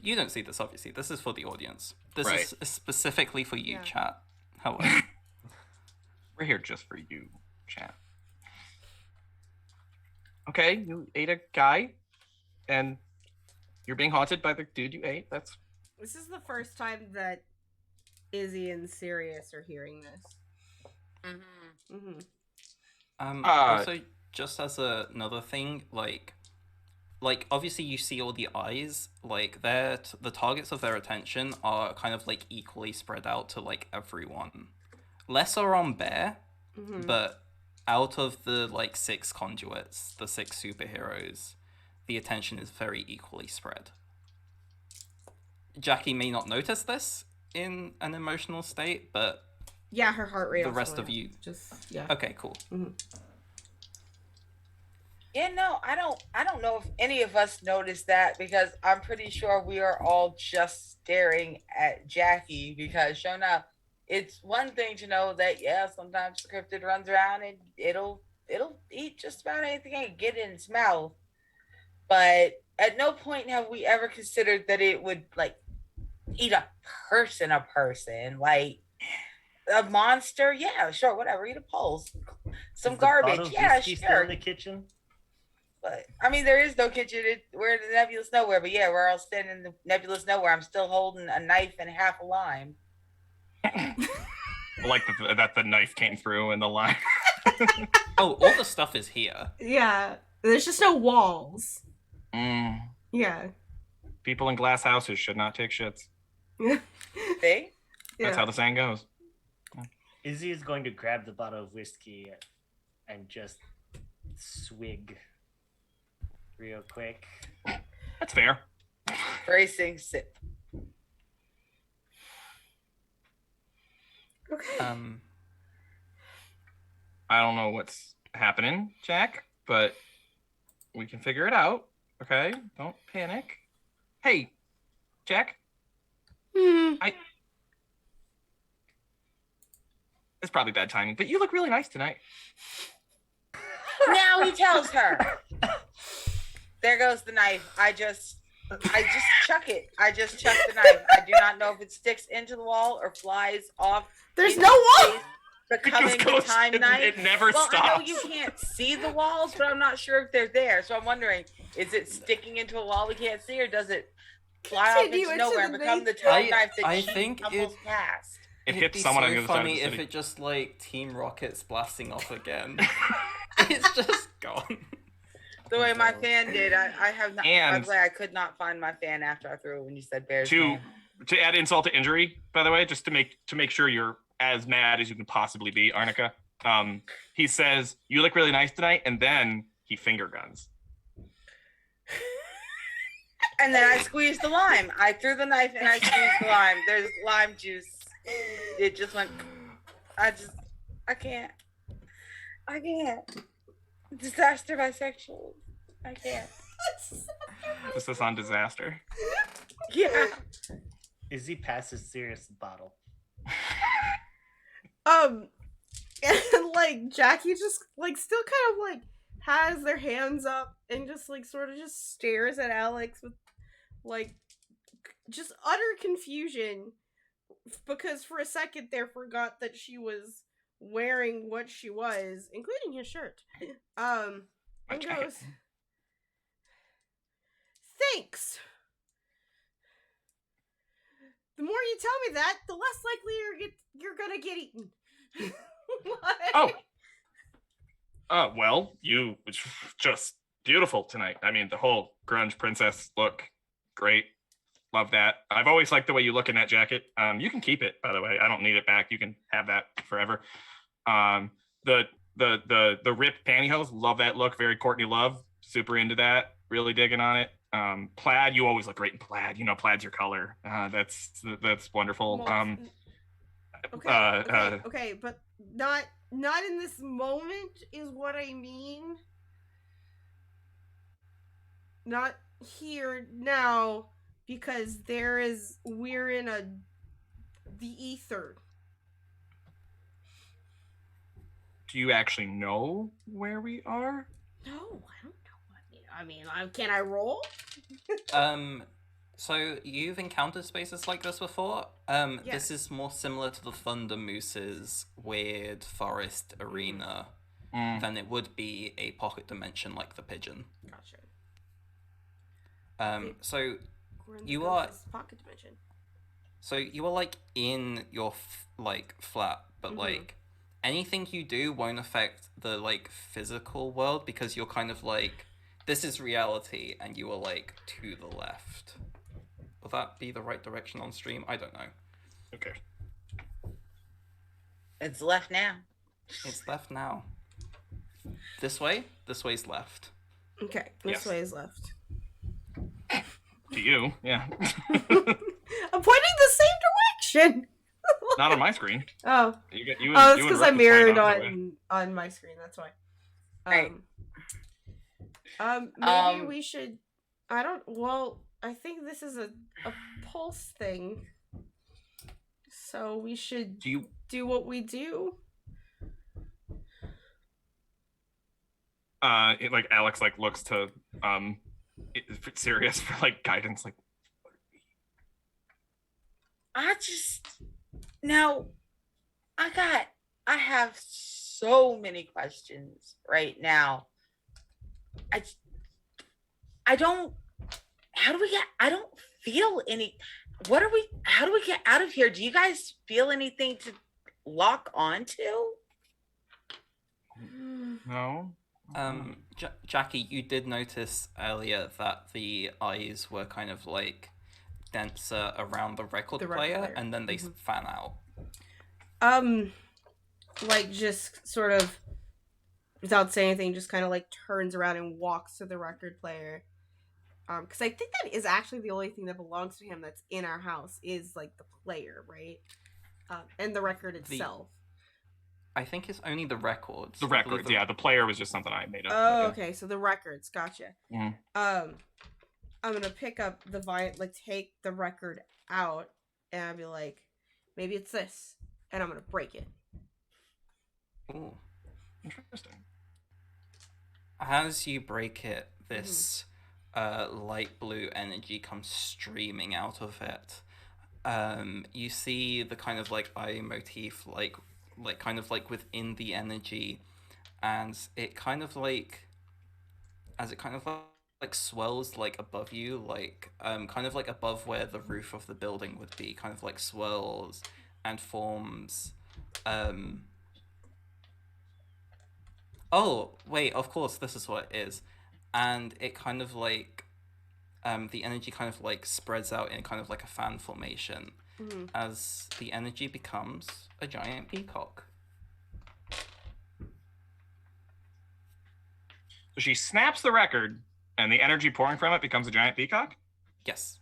You don't see this, obviously. This is for the audience. This Right. is specifically for you, Yeah. chat. Hello. We're here just for you, chat. Okay, you ate a guy, and you're being haunted by the dude you ate. This is the first time that Izzy and Sirius are hearing this. Mm-hmm. Mm-hmm. Also, just as another thing, like obviously you see all the eyes, like the targets of their attention are kind of like equally spread out to like everyone. Less are on Bear, Mm-hmm. but out of the like 6 conduits, the 6 superheroes, the attention is very equally spread. Jackie may not notice this in an emotional state, but Yeah, her heart rate. the also rest went of up. you. Just yeah. Okay, cool. Mm-hmm. Yeah, no, I don't know if any of us noticed that, because I'm pretty sure we are all just staring at Jackie, because sure enough, it's one thing to know that sometimes the cryptid runs around and it'll eat just about anything and get in its mouth. But at no point have we ever considered that it would like eat a person, like a monster. Yeah, sure, whatever. Eat a pulse, some Is the garbage. bottle of Yeah, whiskey still sure. in the kitchen? But I mean, there is no kitchen. We're in the nebulous nowhere. But yeah, we're all standing in the nebulous nowhere. I'm still holding a knife and half a lime. like that the knife came through in the line. Oh, all the stuff is here. Yeah, there's just no walls. Yeah. People in glass houses should not take shits. See? That's how the saying goes. Izzy is going to grab the bottle of whiskey and just swig real quick. That's fair. Bracing sip. Okay. I don't know what's happening, Jack, but we can figure it out. Okay? Don't panic. Hey, Jack. It's probably bad timing, but you look really nice tonight. Now he tells her. There goes the knife. I just chuck it. I just chuck the knife. I do not know if it sticks into the wall or flies off. There's no wall. Becoming the time knife. It never stops. I know you can't see the walls, but I'm not sure if they're there. So I'm wondering, is it sticking into a wall we can't see, or does it fly off into nowhere and become the time knife that I she think tumbles past? It It'd hits be someone so on the other side of funny the if city. it just like Team Rocket's blasting off again. It's just gone. The way my fan did, I have not. And- By the way, I could not find my fan after I threw it when you said Bear's To name. add insult to injury, by the way, just to make sure you're as mad as you can possibly be, Arnica. He says, "You look really nice tonight," and then he finger guns. And then I squeezed the lime. I threw the knife and I squeezed the lime. There's lime juice. It just went. I can't. Disaster bisexual. I can't. Is this on disaster? Yeah. Izzy passes Sirius the bottle. And like Jackie just like still kind of like has their hands up and just like sort of just stares at Alex with like just utter confusion because for a second there forgot that she was wearing what she was, including his shirt. And goes, "Thanks. The more you tell me that, the less likely you're gonna get eaten." Oh. Well, you was just beautiful tonight. I mean, the whole grunge princess look, great. Love that. I've always liked the way you look in that jacket. You can keep it, by the way. I don't need it back. You can have that forever. The ripped pantyhose, love that look. Very Courtney Love. Super into that. Really digging on it. Plaid, you always look great in plaid. You know, plaid's your color. That's wonderful. Okay, but not in this moment is what I mean. Not here now, because we're in the ether. Do you actually know where we are? No, I don't know. I mean, can I roll? So you've encountered spaces like this before? Yes. This is more similar to the Thunder Moose's weird forest arena than it would be a pocket dimension like the Pigeon. Gotcha. So We're in you the are ghost's pocket dimension. So you are like in your flat, but like anything you do won't affect the like physical world because you're kind of like this is reality and you are like to the left. Will that be the right direction on stream? I don't know. Okay. It's left now. It's left now. This way? This way's left. Okay, this Yes. way is left. To you, yeah. I'm pointing the same direction. Not on my screen. Oh, You get you. it's you because and I Rick mirrored pointed opposite way. on my screen. That's why. Right. Maybe we should. I don't. Well, I think this is a pulse thing. So we should do what we do. Like Alex like looks to Sirius for like guidance. Like, I have so many questions right now. I don't feel any. How do we get out of here? Do you guys feel anything to lock onto? no. Jackie, you did notice earlier that the eyes were kind of like denser around the record player, and then they fan out. Like just sort of without saying anything, just kind of like turns around and walks to the record player. Because I think that is actually the only thing that belongs to him that's in our house is like the player, right? And the record itself. I think it's only the records. The records, yeah. The player was just something I made up. Oh, yeah. okay. So the records, gotcha. Mhm. I'm gonna pick up the like take the record out, and I'll be like, maybe it's this, and I'm gonna break it. Ooh. Interesting. As you break it, this light blue energy comes streaming out of it. You see the kind of like eye motif, like kind of like within the energy, and it kind of like as it kind of like swells like above you, like kind of like above where the roof of the building would be, kind of like swirls and forms. Oh wait, of course this is what it is, and it kind of like the energy kind of like spreads out in kind of like a fan formation, as the energy becomes a giant peacock. So she snaps the record, and the energy pouring from it becomes a giant peacock? Yes.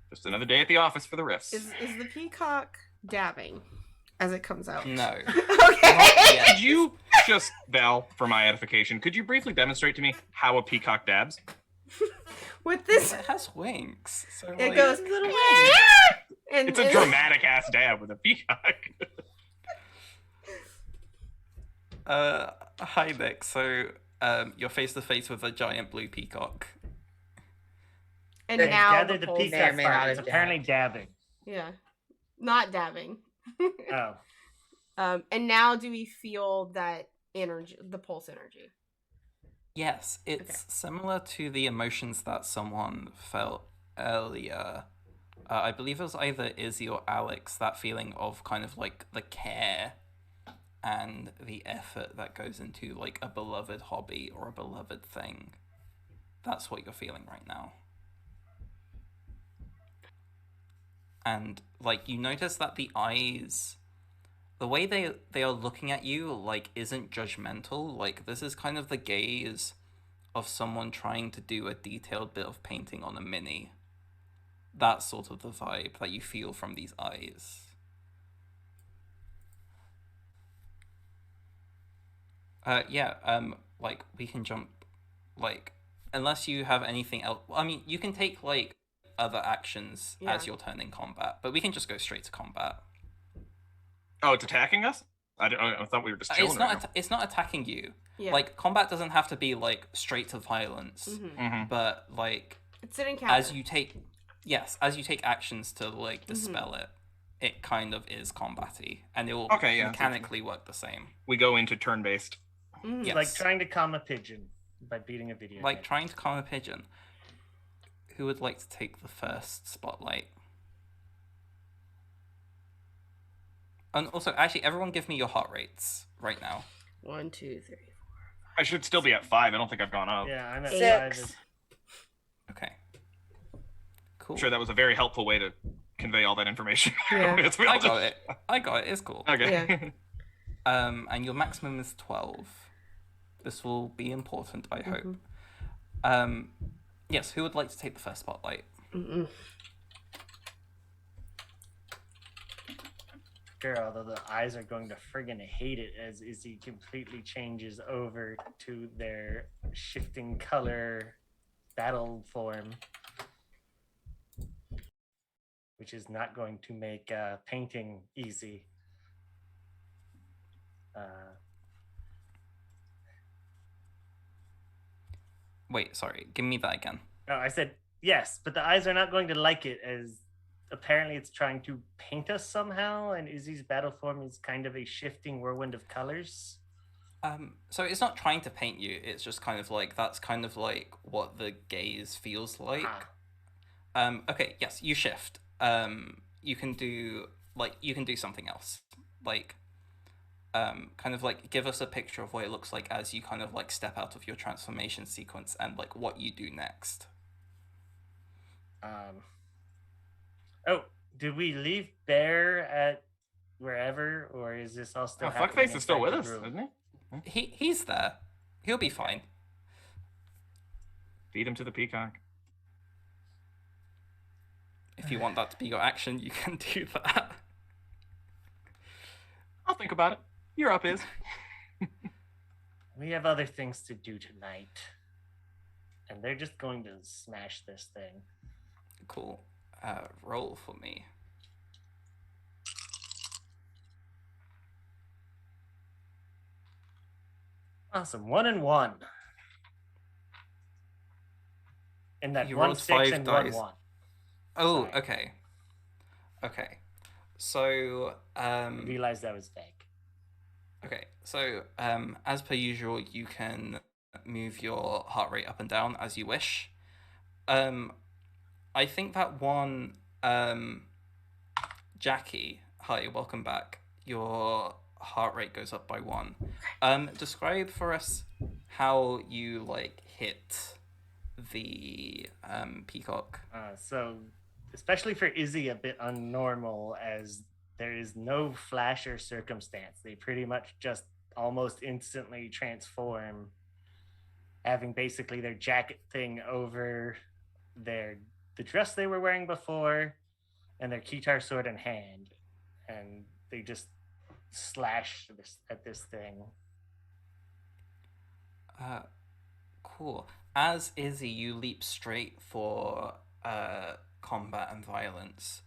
Just another day at the office for the riffs. Is the peacock dabbing as it comes out? No. Okay. Yeah. Could you just, Val, for my edification, could you briefly demonstrate to me how a peacock dabs? With this, It has wings. So it like, goes. Little And It's a dramatic ass dab with a peacock. Hi Nick. So you're face to face with a giant blue peacock. And They've now gathered the the polls- May or peacock may not part. It's have apparently dabbing. Yeah, not dabbing. Oh. And now do we feel that energy, the pulse energy? Yes, it's similar to the emotions that someone felt earlier. I believe it was either Izzy or Alex, that feeling of kind of like the care and the effort that goes into like a beloved hobby or a beloved thing. That's what you're feeling right now. And like you notice that the eyes, the way they are looking at you like isn't judgmental. Like this is kind of the gaze of someone trying to do a detailed bit of painting on a mini. That's sort of the vibe that you feel from these eyes. Like we can jump, like, unless you have anything else. I mean, you can take like other actions as your turn in combat, but we can just go straight to combat. Oh, it's attacking us? I thought we were just chilling. It's not. It's not attacking you. Yeah. Like combat doesn't have to be like straight to violence, Mm-hmm. but like It's an encounter. as you take actions to like dispel it, it kind of is combat-y, and it will mechanically work the same. We go into turn-based. Yes. Like trying to calm a pigeon by beating a video Like game. trying to calm a pigeon. Who would like to take the first spotlight? And also, actually, everyone give me your heart rates right now. 1, 2, 3. I should still be at 5. I don't think I've gone up. Yeah, I'm at 6. 5. Okay. Cool. I'm sure that was a very helpful way to convey all that information. Yeah. I got it. It's cool. Okay. And your maximum is 12. This will be important, I hope. Yes, who would like to take the first spotlight? Sure, although the eyes are going to friggin' hate it as Izzy completely changes over to their shifting color battle form, which is not going to make painting easy. Wait, sorry. Give me that again. Oh, I said yes, but the eyes are not going to like it as apparently it's trying to paint us somehow, and Izzy's battle form is kind of a shifting whirlwind of colors. So it's not trying to paint you. It's just kind of like that's kind of like what the gaze feels like. Okay, yes, you shift. You can do something else. Like kind of like give us a picture of what it looks like as you kind of like step out of your transformation sequence and like what you do next. Oh, did we leave Bear at wherever, or is this all still happening? Fuckface is still inside with the us, room? isn't he? He's there. He'll be fine. Feed him to the peacock. If you want that to be your action, you can do that. I'll think about it. You're up, Iz. We have other things to do tonight, and they're just going to smash this thing. Cool. Roll for me. Awesome. 1 and 1. And that You 1 rolled 6 5 and dice. 1 1. Oh, Sorry. okay. So, I realized that was vague. okay. So, as per usual, you can move your heart rate up and down as you wish. I think that one, Jackie, hi, welcome back. Your heart rate goes up by 1. Describe for us how you like hit the peacock. So especially for Izzy, a bit unnormal, as there is no flash or circumstance. They pretty much just almost instantly transform, having basically their jacket thing over the dress they were wearing before and their Kitar sword in hand, and they just slash at this thing. Cool. As Izzy, you leap straight for combat and violence.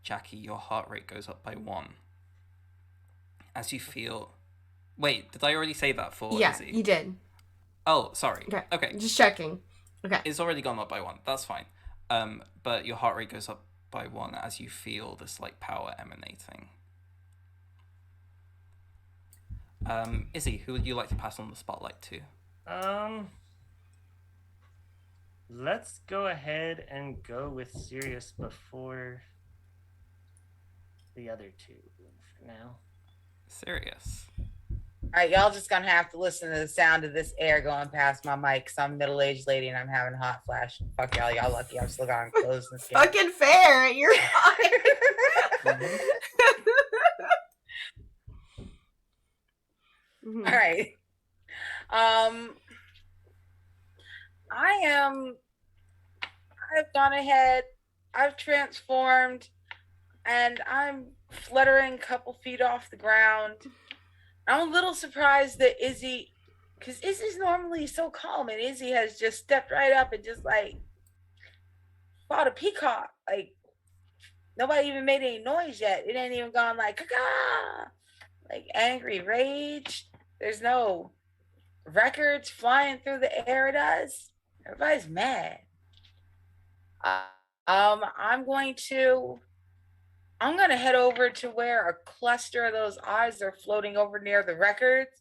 Jackie, your heart rate goes up by 1. As you feel... Wait, did I already say that for Yeah, Izzy? you did. Oh, sorry. Okay. Just checking. Okay. It's already gone up by 1. That's fine. But your heart rate goes up by 1 as you feel this like power emanating. Izzy, who would you like to pass on the spotlight to? Let's go ahead and go with Sirius before the other two for now. Sirius. All right, y'all just gonna have to listen to the sound of this air going past my mic, because I'm a middle-aged lady and I'm having a hot flash. Fuck y'all, y'all lucky I'm still got clothes and skin. Fucking fair. You're fine. All right. I've gone ahead, I've transformed, and I'm fluttering a couple feet off the ground. I'm a little surprised that Izzy, because Izzy's normally so calm, and Izzy has just stepped right up and just like fought a peacock. Like, nobody even made any noise yet. It ain't even gone like caca, like angry rage. There's no records flying through the air at us. Everybody's mad. I'm gonna head over to where a cluster of those eyes are floating over near the records,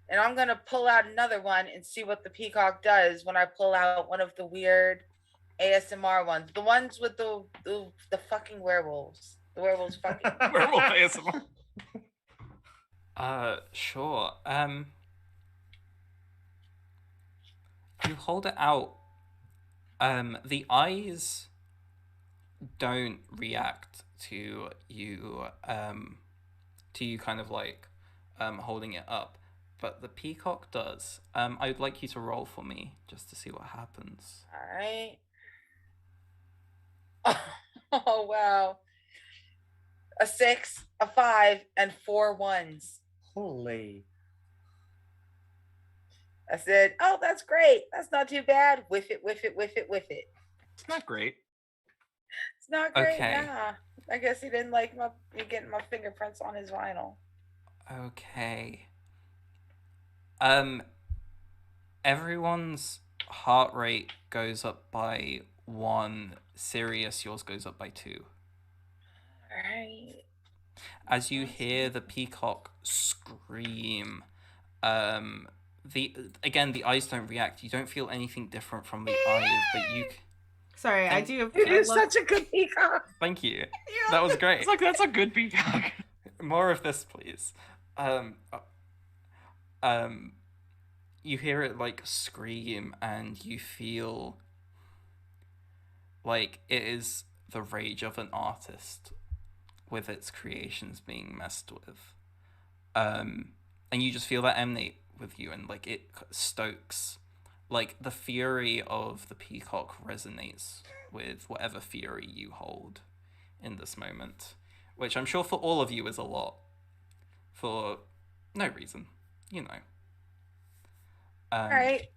and I'm gonna pull out another one and see what the peacock does when I pull out one of the weird ASMR ones, the ones with the fucking werewolves. The werewolves fucking Werewolf ASMR. Sure. You hold it out. The eyes don't react to you kind of like holding it up, but the peacock does. I would like you to roll for me just to see what happens. All right. Oh wow. A 6, a 5, and 4 1s. Holy. I said, oh, that's great. That's not too bad. Whiff it, whiff it, whiff it, whiff it. It's not great. It's not great. Okay. Nah. I guess he didn't like me getting my fingerprints on his vinyl. Okay. Everyone's heart rate goes up by 1. Sirius, yours goes up by 2. Alright. As you hear the peacock scream, the eyes don't react. You don't feel anything different from the eyes, but you. Sorry, I And- do. You're such a good peacock. Thank you. That was great. It's like, that's a good peacock. More of this, please. You hear it like scream, and you feel like it is the rage of an artist with its creations being messed with. And you just feel that emanate with you, and like it stokes, like the fury of the peacock resonates with whatever fury you hold in this moment, which I'm sure for all of you is a lot, for no reason, you know. All right.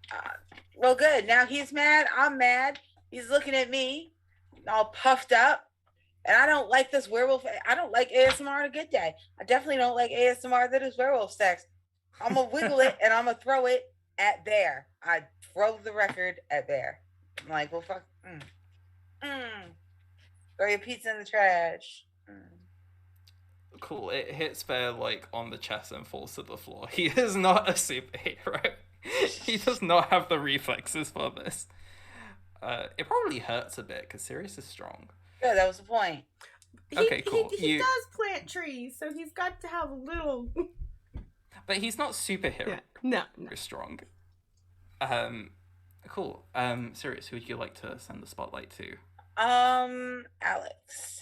Well, good. Now he's mad. I'm mad. He's looking at me, all puffed up. And I don't like this werewolf. I don't like ASMR on a good day. I definitely don't like ASMR that is werewolf sex. I'm going to wiggle it and I'm going to throw it at Bear. I throw the record at Bear. I'm like, well, fuck. Throw your pizza in the trash. Cool. It hits Bear like on the chest and falls to the floor. He is not a superhero. He does not have the reflexes for this. It probably hurts a bit because Sirius is strong. Yeah, that was the point. Okay, cool. He does plant trees, so he's got to have a little. But he's not superhero. No. Strong. Cool. Sirius, who would you like to send the spotlight to? Alex.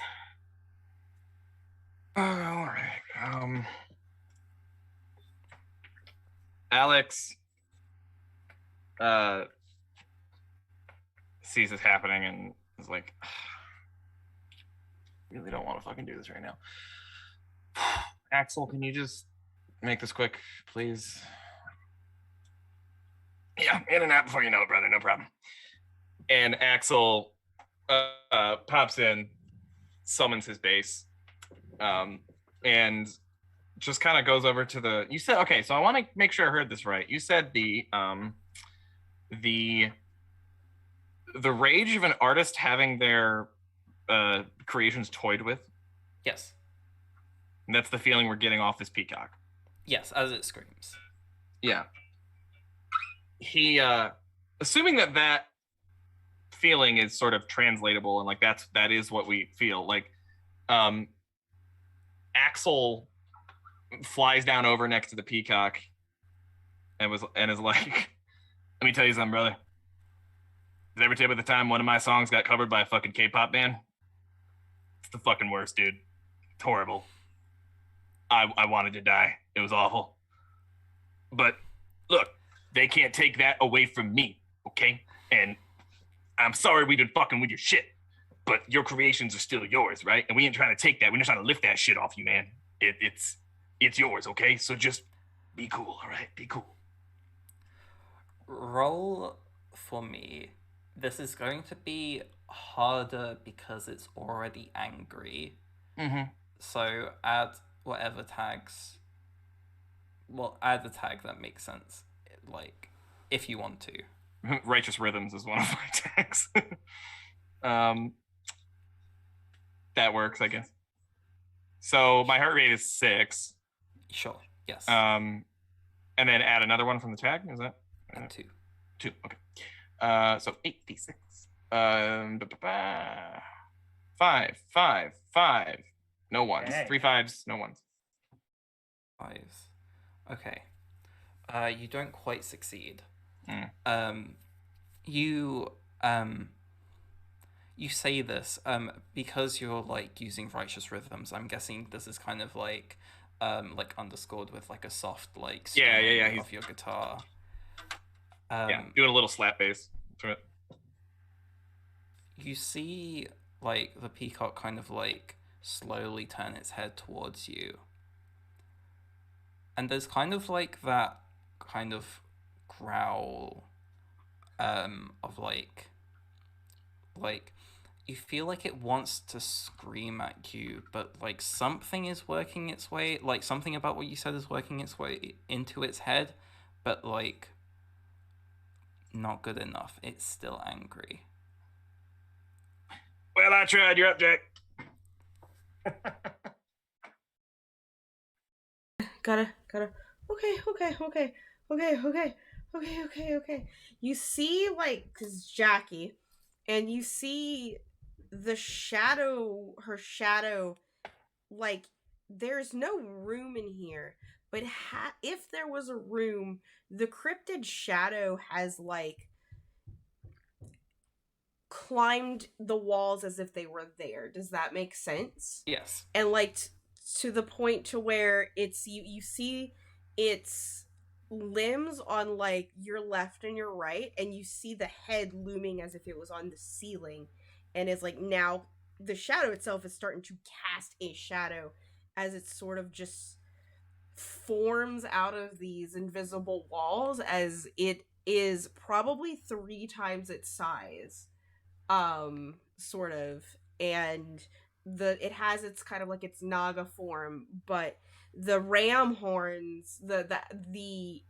All right. Alex sees this happening and is like, really don't want to fucking do this right now. Axel, can you just make this quick, please? Yeah, in and out before you know it, brother. No problem. And Axel pops in, summons his base, and just kind of goes over to the. You said okay, so I want to make sure I heard this right. You said the rage of an artist having their creations toyed with. Yes. And that's the feeling we're getting off this peacock. Yes, as it screams. Yeah. He assuming that feeling is sort of translatable and like that is what we feel like. Axel flies down over next to the peacock and is like, let me tell you something, brother. Did I ever tell you about the time one of my songs got covered by a fucking K-pop band? It's the fucking worst, dude. It's horrible. I wanted to die. It was awful. But look, they can't take that away from me, okay? And I'm sorry we've been fucking with your shit, but your creations are still yours, right? And we ain't trying to take that. We're just trying to lift that shit off you, man. It's yours, okay? So just be cool, all right? Be cool. Roll for me. This is going to be harder because it's already angry. Mm-hmm. So add whatever tags. Well, add the tag that makes sense. Like, if you want to. Righteous Rhythms is one of my tags. That works, I guess. So my heart rate is 6. Sure. Yes. And then add another one from the tag. Is that 2? 2. Okay. So 8d6. 5. No ones. Dang. 3 5s. No ones. 5s. Okay. You don't quite succeed. Mm. You say this because you're like using righteous rhythms. I'm guessing this is kind of like underscored with like a soft like Yeah. off your guitar. Doing a little slap bass to it. You see like the peacock kind of like slowly turn its head towards you. And there's kind of like that kind of growl of like you feel like it wants to scream at you, but like something is working its way, like something about what you said is working its way into its head, but like not good enough. It's still angry. Well, I tried. You're up, Jack. Gotta. Okay. You see, like, cause Jackie, and you see her shadow, like, there's no room in here, but if there was a room, the cryptid shadow has, like, climbed the walls as if they were there. Does that make sense? Yes. And, like, to the point to where it's, you see its limbs on like your left and your right, and you see the head looming as if it was on the ceiling, and it's like now the shadow itself is starting to cast a shadow as it sort of just forms out of these invisible walls, as it is probably 3 times its size, sort of, and it has its kind of like its naga form, but the ram horns, the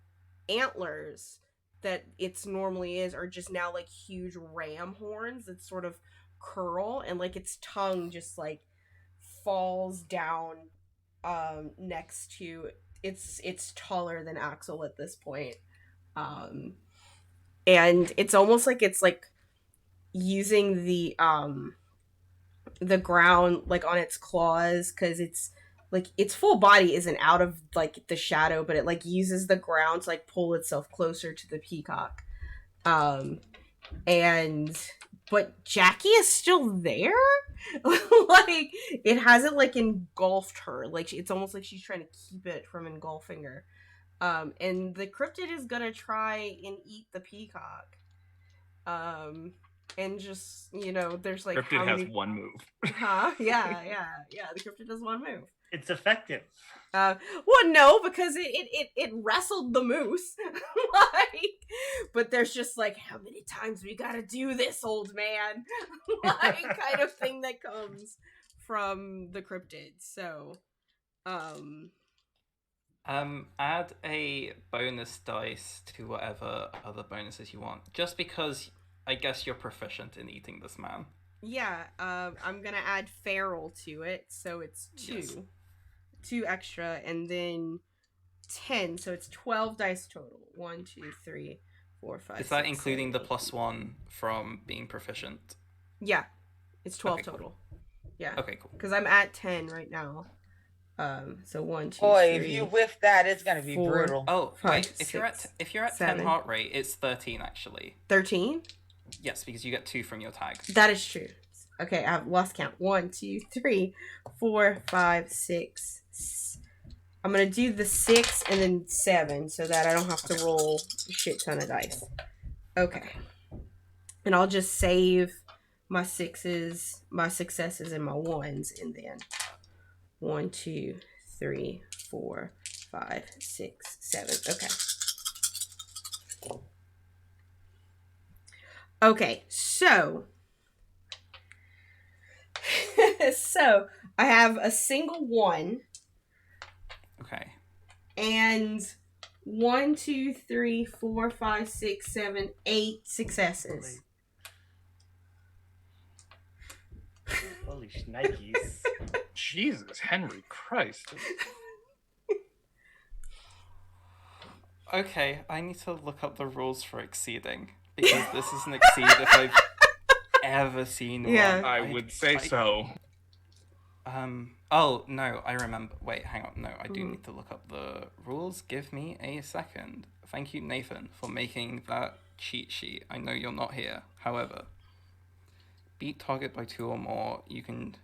antlers that it's normally are just now like huge ram horns that sort of curl, and like its tongue just like falls down next to it's taller than Axel at this point. And it's almost like it's like using the ground like on its claws, because it's like its full body isn't out of like the shadow, but it like uses the ground to like pull itself closer to the peacock. But Jackie is still there. Like it hasn't like engulfed her. Like it's almost like she's trying to keep it from engulfing her. And the cryptid is gonna try and eat the peacock. And just there's like Cryptid how has many... one move. Huh? Yeah. The cryptid does one move. It's effective. Well, no, because it wrestled the moose. But there's just like, how many times we gotta do this, old man? Like, kind of thing that comes from the cryptid. So, add a bonus dice to whatever other bonuses you want, just because I guess you're proficient in eating this man. yeah, I'm gonna add feral to it, so it's 2. Yes. 2 extra, and then 10, so it's 12 dice total. 1, 2, 3, 4, 5. Is that 6, including 7, the 8. +1 from being proficient? Yeah, it's 12 Okay, cool. total. Yeah. Okay, cool. Because I'm at 10 right now. So 1, 2, Boy, 3, if you whiff that, it's gonna be 4. brutal. Oh, 5, wait, if you're at 7. 10 heart rate, it's 13 actually. 13? Yes, because you get 2 from your tag. That is true. Okay, I've lost count. 1, 2, 3, 4, 5, 6. I'm gonna do the 6 and then 7 so that I don't have to roll a shit ton of dice. Okay. And I'll just save my 6s, my successes, and my 1s, and then 1, 2, 3, 4, 5, 6, 7. Okay, so so I have a single 1. Okay. And 1, 2, 3, 4, 5, 6, 7, 8 successes. Holy shnikes. Jesus, Henry Christ. Okay, I need to look up the rules for exceeding, because this is an exceed if I've ever seen one. Yeah. I would say so. Oh, no, I remember. Wait, hang on. No, I do need to look up the rules. Give me a second. Thank you, Nathan, for making that cheat sheet. I know you're not here. However, beat target by 2 or more. You can...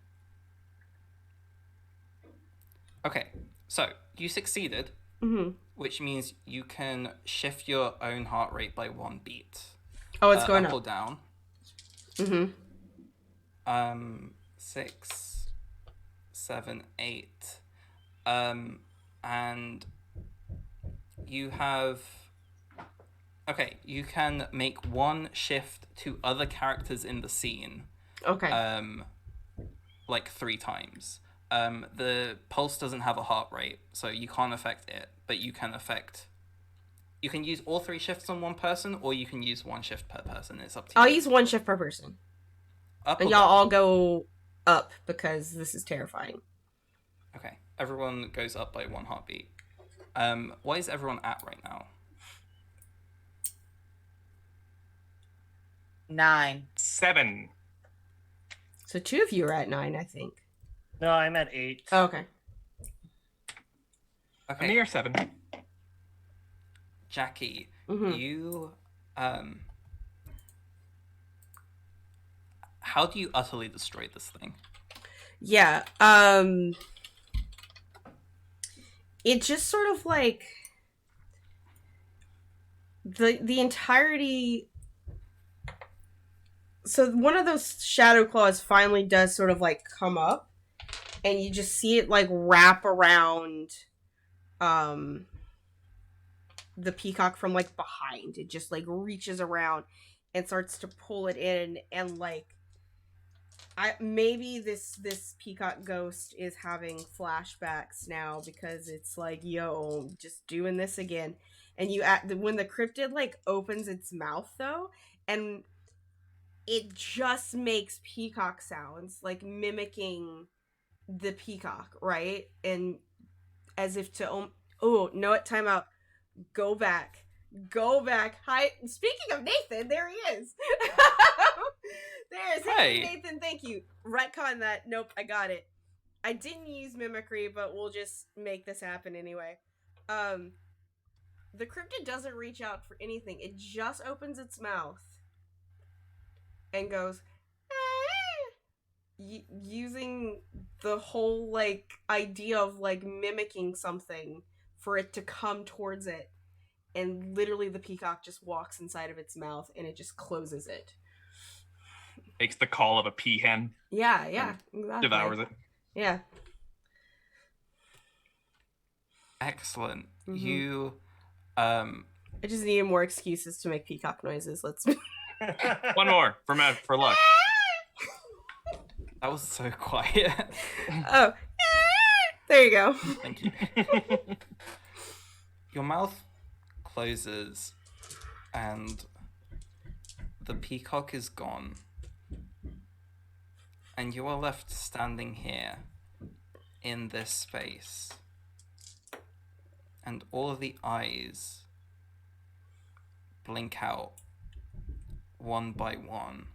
Okay, so you succeeded, which means you can shift your own heart rate by 1 beat. Oh, it's going up up. or down. 6, 7, 8. And you have... Okay, you can make 1 shift to other characters in the scene. Okay. Like 3 times. The pulse doesn't have a heart rate, so you can't affect it, but you can affect... You can use all 3 shifts on one person, or you can use 1 shift per person. It's up to you. I'll use 1 shift per person. Up And or y'all down? all go up because this is terrifying. Okay, everyone goes up by 1 heartbeat. What is everyone at right now? 9. 7. So 2 of you are at 9, I think. No, I'm at 8. Oh, okay. Okay, I'm near 7. Jackie, Mhm. you... How do you utterly destroy this thing? Yeah. It just sort of like the entirety. So one of those shadow claws finally does sort of like come up, and you just see it like wrap around the peacock from like behind. It just like reaches around and starts to pull it in, and like maybe this peacock ghost is having flashbacks now because it's like, yo, just doing this again. And when the cryptid like opens its mouth though, and it just makes peacock sounds, like mimicking the peacock, right? And as if to oh no, it time out. Go back. Hi. Speaking of Nathan, there he is. There is. Hey, Nathan, thank you. Retcon that. Nope, I got it. I didn't use mimicry, but we'll just make this happen anyway. The cryptid doesn't reach out for anything. It just opens its mouth and goes, using the whole like idea of like mimicking something for it to come towards it, and literally the peacock just walks inside of its mouth and it just closes it. Makes the call of a peahen. Yeah, exactly. Devours it. Yeah. Excellent. Mhm. You I just needed more excuses to make peacock noises. Let's. One more for luck. that was so quiet. Oh, there you go. Thank you. Your mouth closes and the peacock is gone. And you are left standing here in this space. And all of the eyes blink out one by one.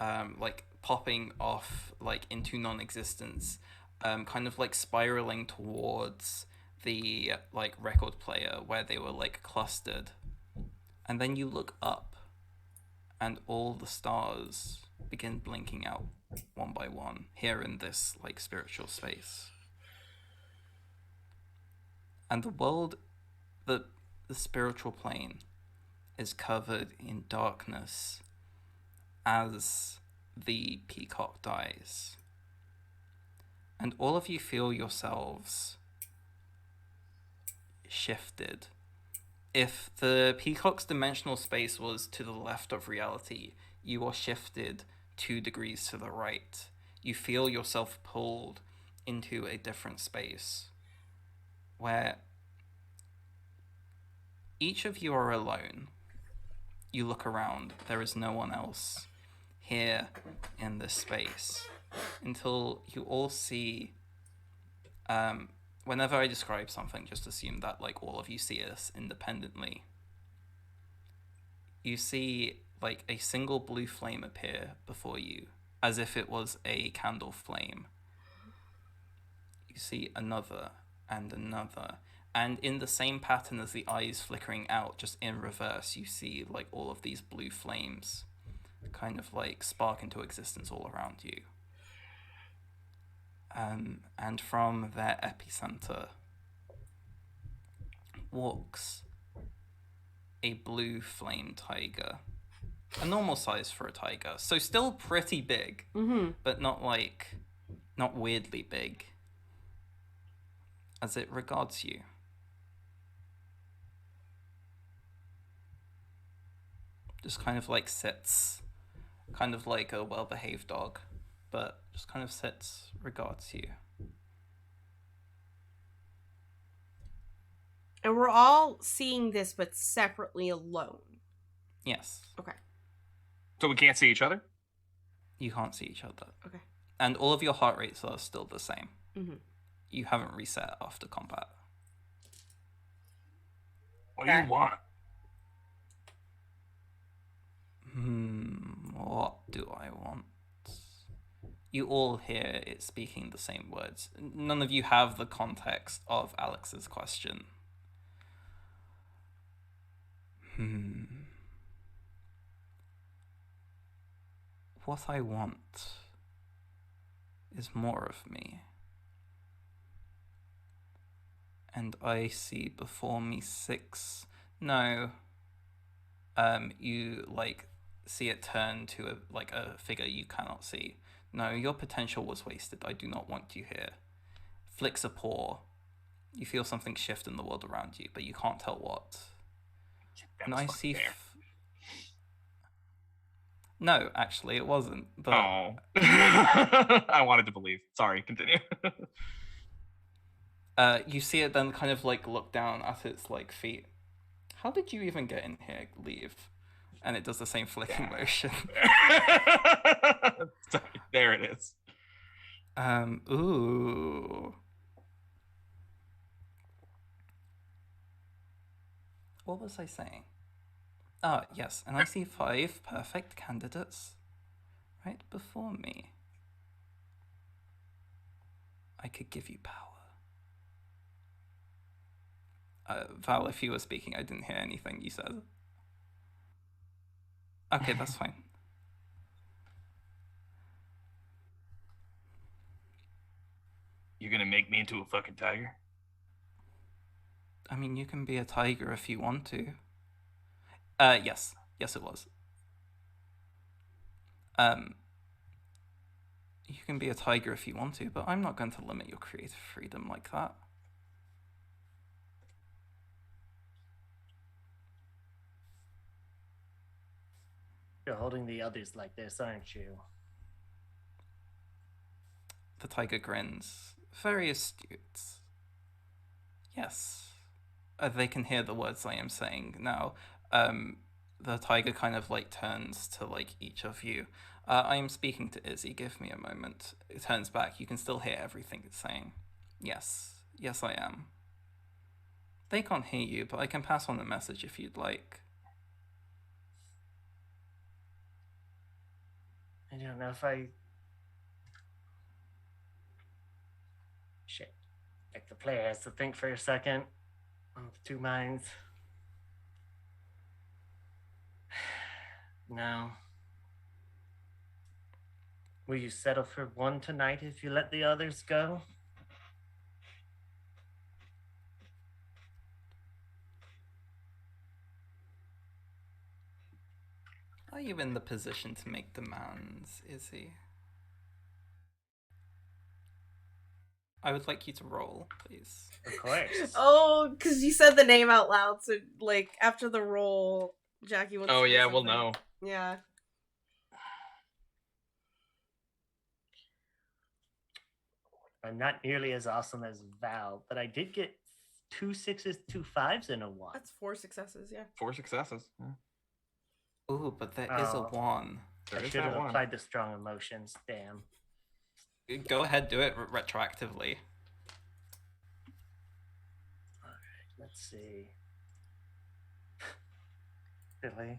Like popping off like into non-existence. Kind of like spiraling towards the like record player where they were like clustered. And then you look up and all the stars begin blinking out one by one here in this like spiritual space. And the world, the spiritual plane is covered in darkness as the peacock dies. And all of you feel yourselves shifted. If the peacock's dimensional space was to the left of reality, you are shifted 2 degrees to the right. You feel yourself pulled into a different space where each of you are alone. You look around, there is no one else here in this space until you all see, whenever I describe something, just assume that like all of you see this independently. You see like a single blue flame appear before you, as if it was a candle flame. You see another and another, and in the same pattern as the eyes flickering out, just in reverse, you see like all of these blue flames kind of like spark into existence all around you. And from their epicenter walks a blue flame tiger. A normal size for a tiger. So still pretty big, but not weirdly big. As it regards you. Just kind of like sits, kind of like a well-behaved dog, but just kind of sits, regards you. And we're all seeing this, but separately alone. Yes. Okay. So we can't see each other? You can't see each other. Okay. And all of your heart rates are still the same. Mm-hmm. You haven't reset after combat. What do you want? What do I want? You all hear it speaking the same words. None of you have the context of Alex's question. What I want is more of me. And I see before me 6... No. You, like, see it turn to a figure you cannot see. No, your potential was wasted. I do not want you here. Flicks a paw. You feel something shift in the world around you, but you can't tell what. And I see... No, actually, it wasn't. But... Oh. I wanted to believe. Sorry, continue. You see it then kind of, like, look down at its, like, feet. How did you even get in here? Leave. And it does the same flicking motion. There it is. Ooh. What was I saying? Ah, yes, and I see 5 perfect candidates right before me. I could give you power. Val, if you were speaking, I didn't hear anything you said. Okay, that's fine. You're gonna make me into a fucking tiger? I mean, you can be a tiger if you want to. Yes. Yes, it was. You can be a tiger if you want to, but I'm not going to limit your creative freedom like that. You're holding the others like this, aren't you? The tiger grins. Very astute. Yes. They can hear the words I am saying now. The tiger kind of like turns to like each of you. I am speaking to Izzy. Give me a moment. It turns back. You can still hear everything it's saying. Yes. Yes, I am. They can't hear you, but I can pass on the message if you'd like. I don't know if I... Shit. Like the player has to think for a second. Of two minds. No. Will you settle for one tonight if you let the others go? Are you in the position to make demands, Izzy? I would like you to roll, please. Of course. Oh, because you said the name out loud, so like after the roll, Jackie wants. Oh to say yeah, we'll something. know. Yeah. I'm not nearly as awesome as Val, but I did get 2 6s, 2 5s, and a 1. That's 4 successes. Yeah. 4 successes. Yeah. Ooh, but there is a Oh. 1. There I is should have that one. applied the strong emotions. Damn. Go ahead, do it retroactively. Let's see. Really?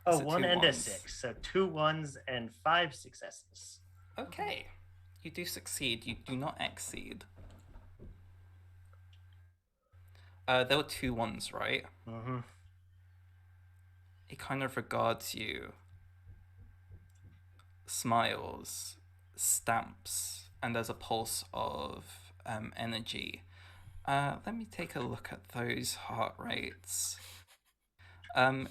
Is Oh, it 1 2 and a ones? 6. So 2 1s and 5 successes. Okay. You do succeed. You do not exceed. There were 2 1s, right? Mm-hmm. He kind of regards you, smiles, stamps, and there's a pulse of energy. Let me take a look at those heart rates.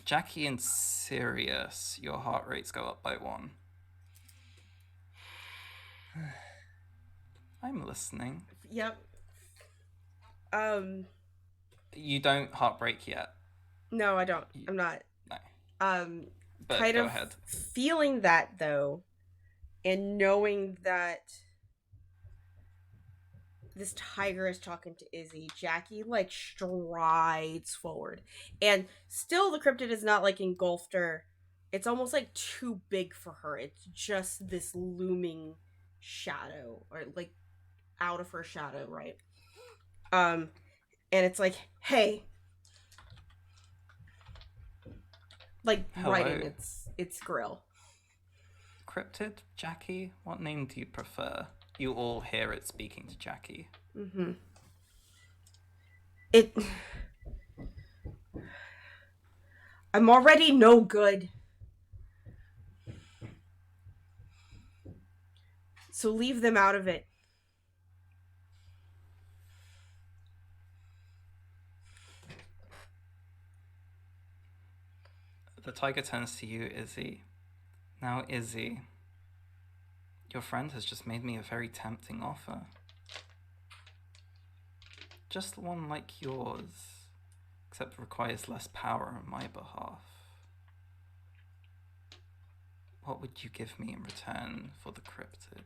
Jackie and Sirius, your heart rates go up by 1. I'm listening. Yep. You don't heartbreak yet. No, I don't. I'm not. No. But Kind go of ahead. feeling that though, and knowing that this tiger is talking to Izzy, Jackie like strides forward, and still the cryptid is not like engulfed her. It's almost like too big for her. It's just this looming shadow, or like out of her shadow, right? And it's like, hey, like right in Hello. its grill. Cryptid, Jackie, what name do you prefer? You all hear it speaking to Jackie. Mm-hmm. I'm already no good. So leave them out of it. The tiger turns to you, Izzy. Now, Izzy, your friend has just made me a very tempting offer. Just one like yours, except requires less power on my behalf. What would you give me in return for the cryptid?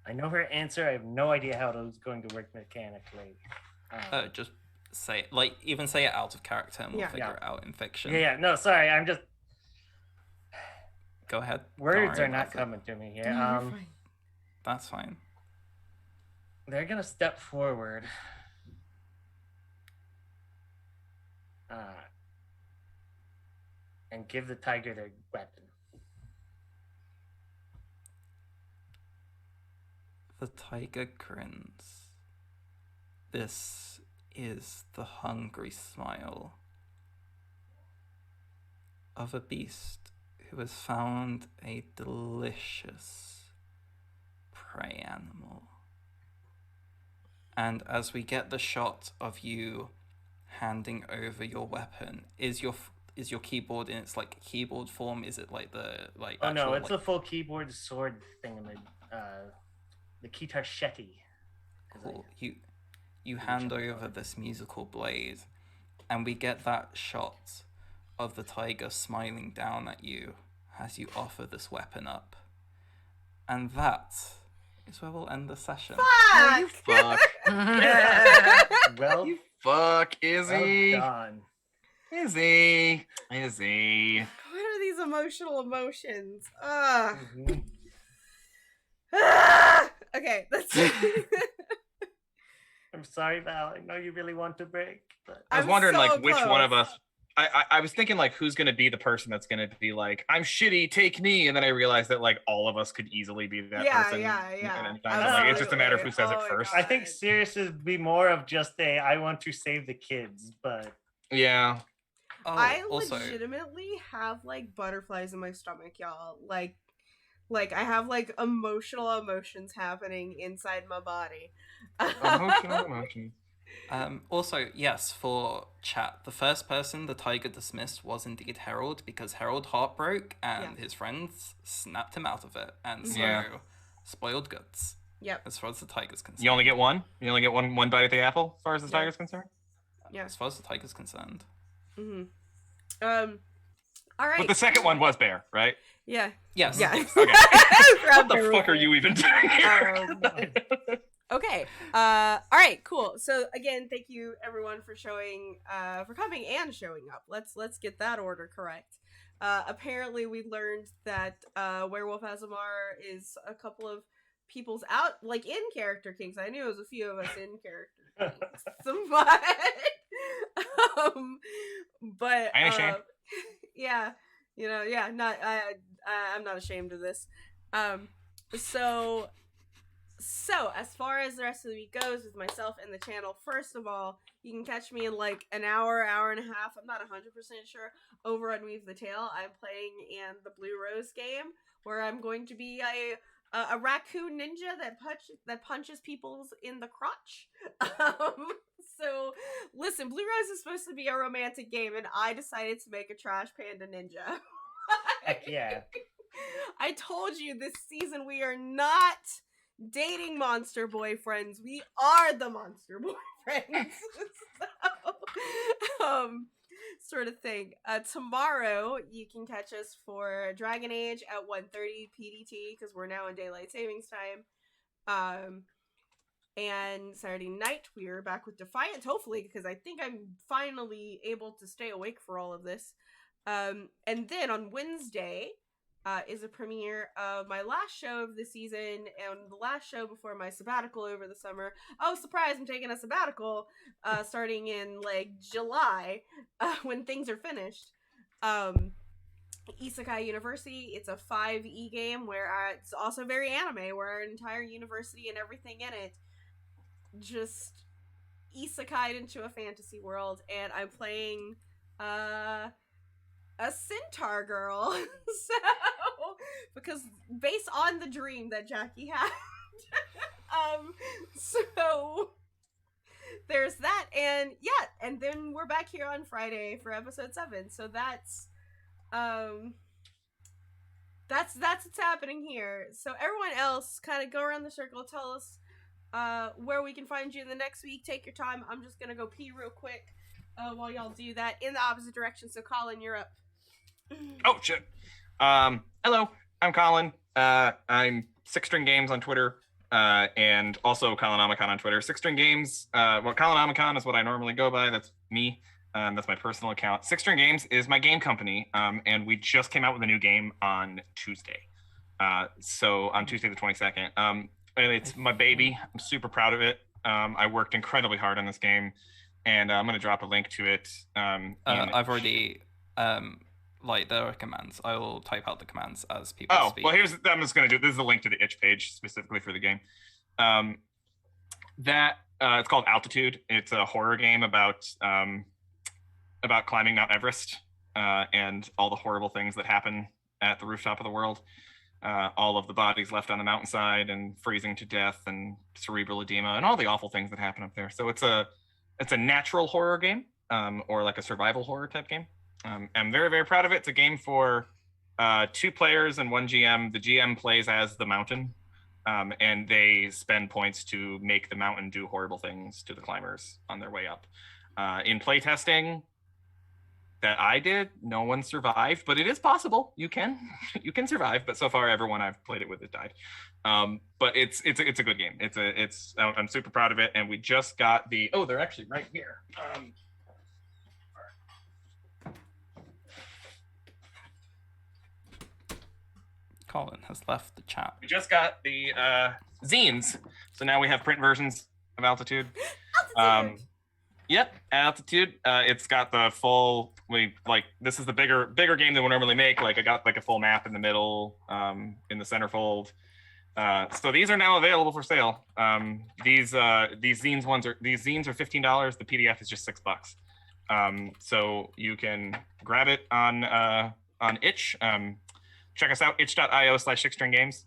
I know her answer. I have no idea how it is going to work mechanically. Just say it, like, even say it out of character and we'll Yeah. figure it out in fiction. Yeah, no, sorry. I'm just... Go ahead. Don't Words worry are not about it. coming to me here. No, you're fine. That's fine. They're going to step forward. And give the tiger their weapon. The tiger grins. This is the hungry smile of a beast who has found a delicious prey animal. And as we get the shot of you handing over your weapon, is your keyboard in its like keyboard form? Is it like the like? Oh actual, no, it's like... a full keyboard sword thing in the Kitar Shetty. Cool. You hand over this musical blade, and we get that shot of the tiger smiling down at you as you offer this weapon up. And that is where we'll end the session. You fuck. Well, You fuck, Izzy. well done. Izzy. What are these emotional emotions? Ugh. Mhm. Okay, that's. I'm sorry, Val. I know you really want to break, but I was I'm wondering, so like, which one of close. us. I was thinking, like, who's gonna be the person that's gonna be like, I'm shitty, take me, and then I realized that like all of us could easily be that Yeah, person. yeah. And anytime. Absolutely. Like, it's just a matter of who says Oh it my first. God. I think Sirius would be more of just a I want to save the kids, but Yeah. Oh, I also, legitimately have like butterflies in my stomach, y'all. Like I have like emotional emotions happening inside my body. Emotions. also, yes, for chat, the first person the tiger dismissed was indeed Harold, because Harold heartbroke and his friends snapped him out of it, and so Yeah. spoiled goods. Yep. As far as the tiger's concerned. You only get one. You only get one bite at the apple, as far as the Yeah. tiger's concerned. Yeah. As far as the tiger's concerned. Mm-hmm. All right. But the second one was bear, right? Yeah. Yes. Yeah. Okay. Grab What the fuck are you even doing here? Okay. All right. Cool. So again, thank you everyone for coming and showing up. Let's get that order correct. Apparently, we learned that Werewolf Azamar is a couple of people's out, like in character kinks. I knew it was a few of us in character kinks, but I ain't ashamed. yeah, not I'm not ashamed of this. So as far as the rest of the week goes with myself and the channel, first of all, you can catch me in like an hour and a half. I'm not 100% sure. Over on Weave the Tail, I'm playing in the Blue Rose game, where I'm going to be a raccoon ninja that punches people in the crotch. So listen, Blue Rose is supposed to be a romantic game, and I decided to make a trash panda ninja. heck yeah. I told you this season we are not dating monster boyfriends. We are the monster boyfriends. So, sort of thing. Tomorrow you can catch us for Dragon Age at 1:30 PDT, because we're now in daylight savings time. And Saturday night we are back with Defiant, hopefully, because I think I'm finally able to stay awake for all of this. And then on Wednesday is a premiere of my last show of the season and the last show before my sabbatical over the summer. Oh, surprise, I'm taking a sabbatical starting in like July when things are finished. Isekai University, it's a 5e game where it's also very anime, where our entire university and everything in it just isekai'd into a fantasy world, and I'm playing a centaur girl. So, because based on the dream that Jackie had. So there's that, and yeah, and then we're back here on Friday for episode 7. So that's what's happening here. So everyone else, kind of go around the circle, tell us where we can find you in the next week. Take your time. I'm just gonna go pee real quick while y'all do that in the opposite direction. So Colin, you're up. Oh shit. Hello, I'm Colin. I'm Six String Games on Twitter, and also Colin Omicon on Twitter. Six String Games. Well, Colin Omicon is what I normally go by. That's me. That's my personal account. Six String Games is my game company, and we just came out with a new game on Tuesday. So on Tuesday the 22nd. And it's my baby. I'm super proud of it. I worked incredibly hard on this game, and I'm going to drop a link to it. I've already like there are commands. I will type out the commands as people speak. Well, I'm just going to do this is a link to the itch page specifically for the game. That it's called Altitude. It's a horror game about climbing Mount Everest and all the horrible things that happen at the rooftop of the world. All of the bodies left on the mountainside and freezing to death and cerebral edema and all the awful things that happen up there. So it's a natural horror game or like a survival horror type game. I'm very, very proud of it. It's a game for 2 players and 1 GM. The GM plays as the mountain, and they spend points to make the mountain do horrible things to the climbers on their way up. In playtesting that I did, no one survived, but it is possible. You can survive, but so far everyone I've played it with has died. But it's a good game. I'm super proud of it, and we just got they're actually right here. Colin has left the chat. We just got the zines, so now we have print versions of Altitude. Yep, Altitude. It's got the full. This is the bigger game than we normally make. Like I got like a full map in the middle, in the centerfold. So these are now available for sale. These zines are $15. The PDF is just $6. So you can grab it on itch. Check us out, itch.io/sixstringgames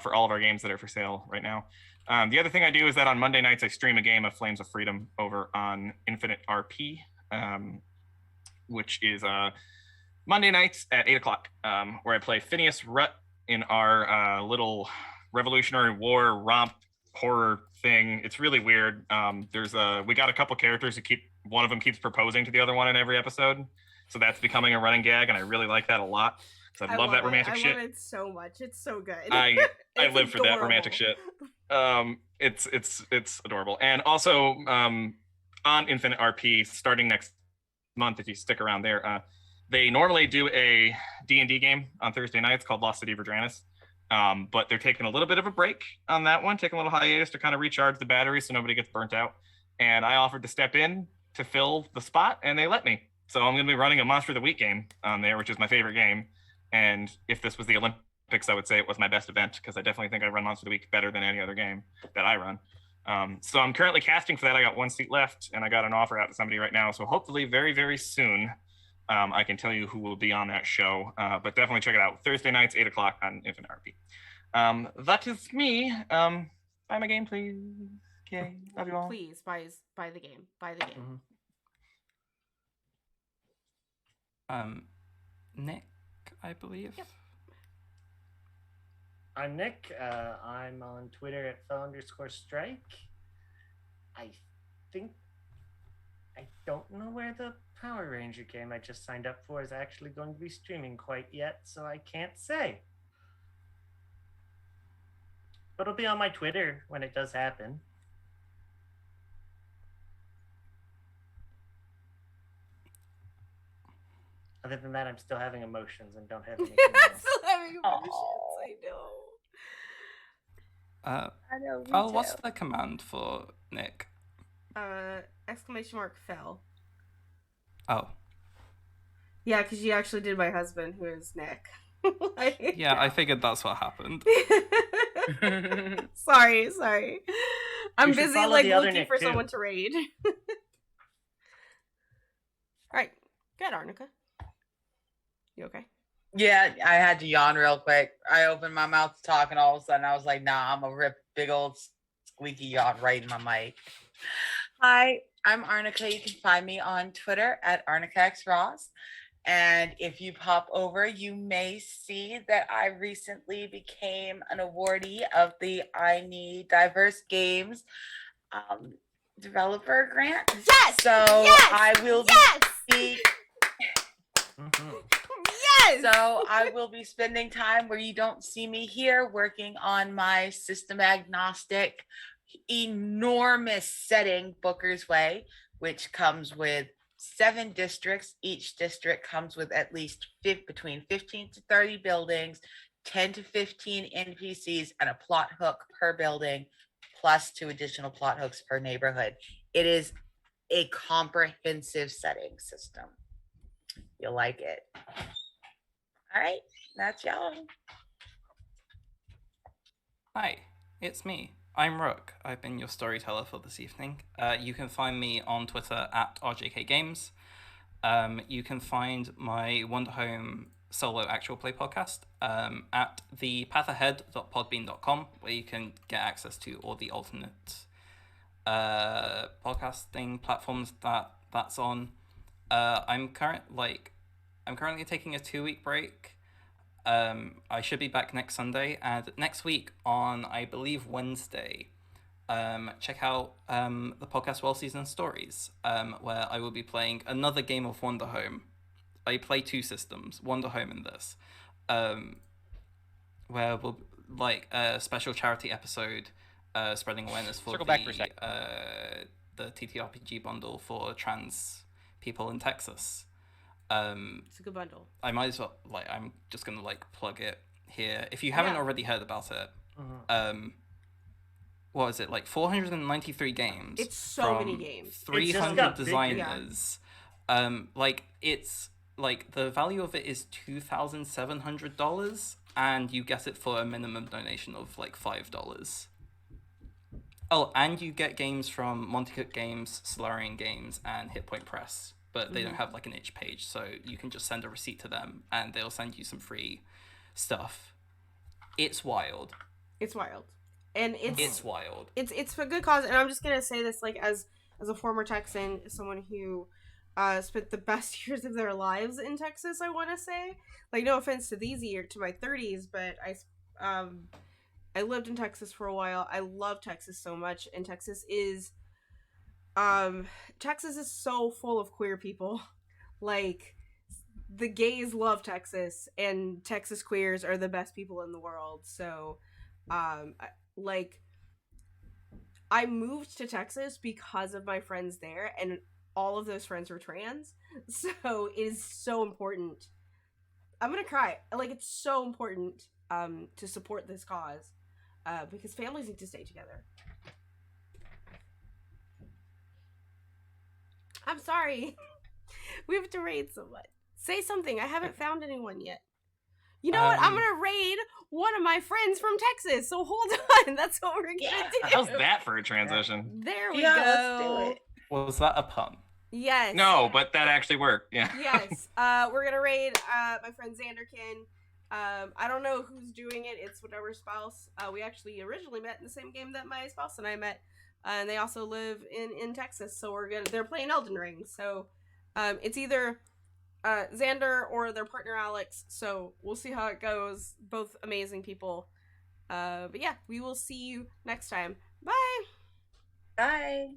for all of our games that are for sale right now. The other thing I do is that on Monday nights, I stream a game of Flames of Freedom over on Infinite RP, which is Monday nights at 8 o'clock, where I play Phineas Rutt in our little Revolutionary War romp horror thing. It's really weird. We got a couple characters one of them keeps proposing to the other one in every episode. So that's becoming a running gag, and I really like that a lot. So I love that romantic shit. I love it so much. It's so good. I live for that romantic shit. It's adorable. And also on Infinite RP, starting next month, if you stick around there, they normally do a D&D game on Thursday nights called Lost City Valdrianth. But they're taking a little bit of a break on that one, taking a little hiatus to kind of recharge the battery so nobody gets burnt out. And I offered to step in to fill the spot, and they let me. So I'm going to be running a Monster of the Week game on there, which is my favorite game. And if this was the Olympics, I would say it was my best event, because I definitely think I run Monster of the Week better than any other game that I run. So I'm currently casting for that. I got 1 seat left, and I got an offer out to somebody right now. So hopefully very, very soon, I can tell you who will be on that show. But definitely check it out. Thursday nights, 8 o'clock on Infinite RP. That is me. Buy my game, please. Okay, love you all. Please buy the game. Buy the game. Nick, I believe. Yep. I'm Nick. I'm on Twitter at @fell_strike. I don't know where the Power Ranger game I just signed up for is actually going to be streaming quite yet, so I can't say. But it'll be on my Twitter when it does happen. Other than that, I'm still having emotions and don't have anything else. Still having emotions, I know. Val, what's the command for Nick? !fell. Oh. Yeah, because you actually did my husband, who is Nick. Yeah, I figured that's what happened. Sorry. I'm should busy follow the other looking Nick, for too. someone to raid. Alright, good, Arnica. You okay? Yeah, I had to yawn real quick. I opened my mouth to talk, and all of a sudden I was like, nah, I'm gonna rip big old squeaky yawn right in my mic. Hi, I'm Arnica. You can find me on Twitter at ArnicaXRoss. And if you pop over, you may see that I recently became an awardee of the I Need Diverse Games developer grant. Yes! So yes! I will be... Yes! So I will be spending time where you don't see me here working on my system agnostic, enormous setting, Booker's Way, which comes with 7 districts. Each district comes with at least between 15 to 30 buildings, 10 to 15 NPCs, and a plot hook per building, plus 2 additional plot hooks per neighborhood. It is a comprehensive setting system. You'll like it. All right, that's y'all. Hi, it's me. I'm Rook. I've been your storyteller for this evening. You can find me on Twitter at RJKGames. You can find my Wonder Home solo actual play podcast at thepathead.podbean.com, where you can get access to all the alternate podcasting platforms that's on. I'm currently taking a 2-week break. I should be back next Sunday, and next week on, I believe, Wednesday, check out the podcast Well Seasoned Stories, where I will be playing another game of Wonder Home. I play 2 systems, Wonder Home and this, where we'll a special charity episode, spreading awareness for Circle back for a sec. The TTRPG bundle for trans people in Texas. It's a good bundle. I might as well I'm just gonna plug it here. If you haven't already heard about it, what is it, 493 games? It's so many games. 300 designers. It's the value of it is $2,700, and you get it for a minimum donation of $5. Oh, and you get games from Monty Cook Games, Solarian Games, and Hit Point Press, but they don't have an itch page, so you can just send a receipt to them, and they'll send you some free stuff. It's wild. It's wild, and it's wild. It's for good cause, and I'm just gonna say this as a former Texan, someone who spent the best years of their lives in Texas. I want to say, no offense to these years, to my 30s, but I lived in Texas for a while. I love Texas so much, and Texas is so full of queer people. The gays love Texas, and Texas queers are the best people in the world. So, I moved to Texas because of my friends there, and all of those friends were trans. So it is so important. I'm gonna cry. It's so important to support this cause, because families need to stay together. I'm sorry. We have to raid someone. Say something. I haven't found anyone yet. You know what? I'm gonna raid one of my friends from Texas. So hold on. That's what we're gonna do. How's that for a transition? There we Yeah, go. let's do it. Was that a pun? Yes. No, but that actually worked. Yeah. Yes. We're gonna raid my friend Xanderkin. I don't know who's doing it. It's whatever spouse. We actually originally met in the same game that my spouse and I met. And they also live in Texas, so they're playing Elden Ring. So it's either Xander or their partner Alex. So we'll see how it goes. Both amazing people. But yeah, we will see you next time. Bye. Bye.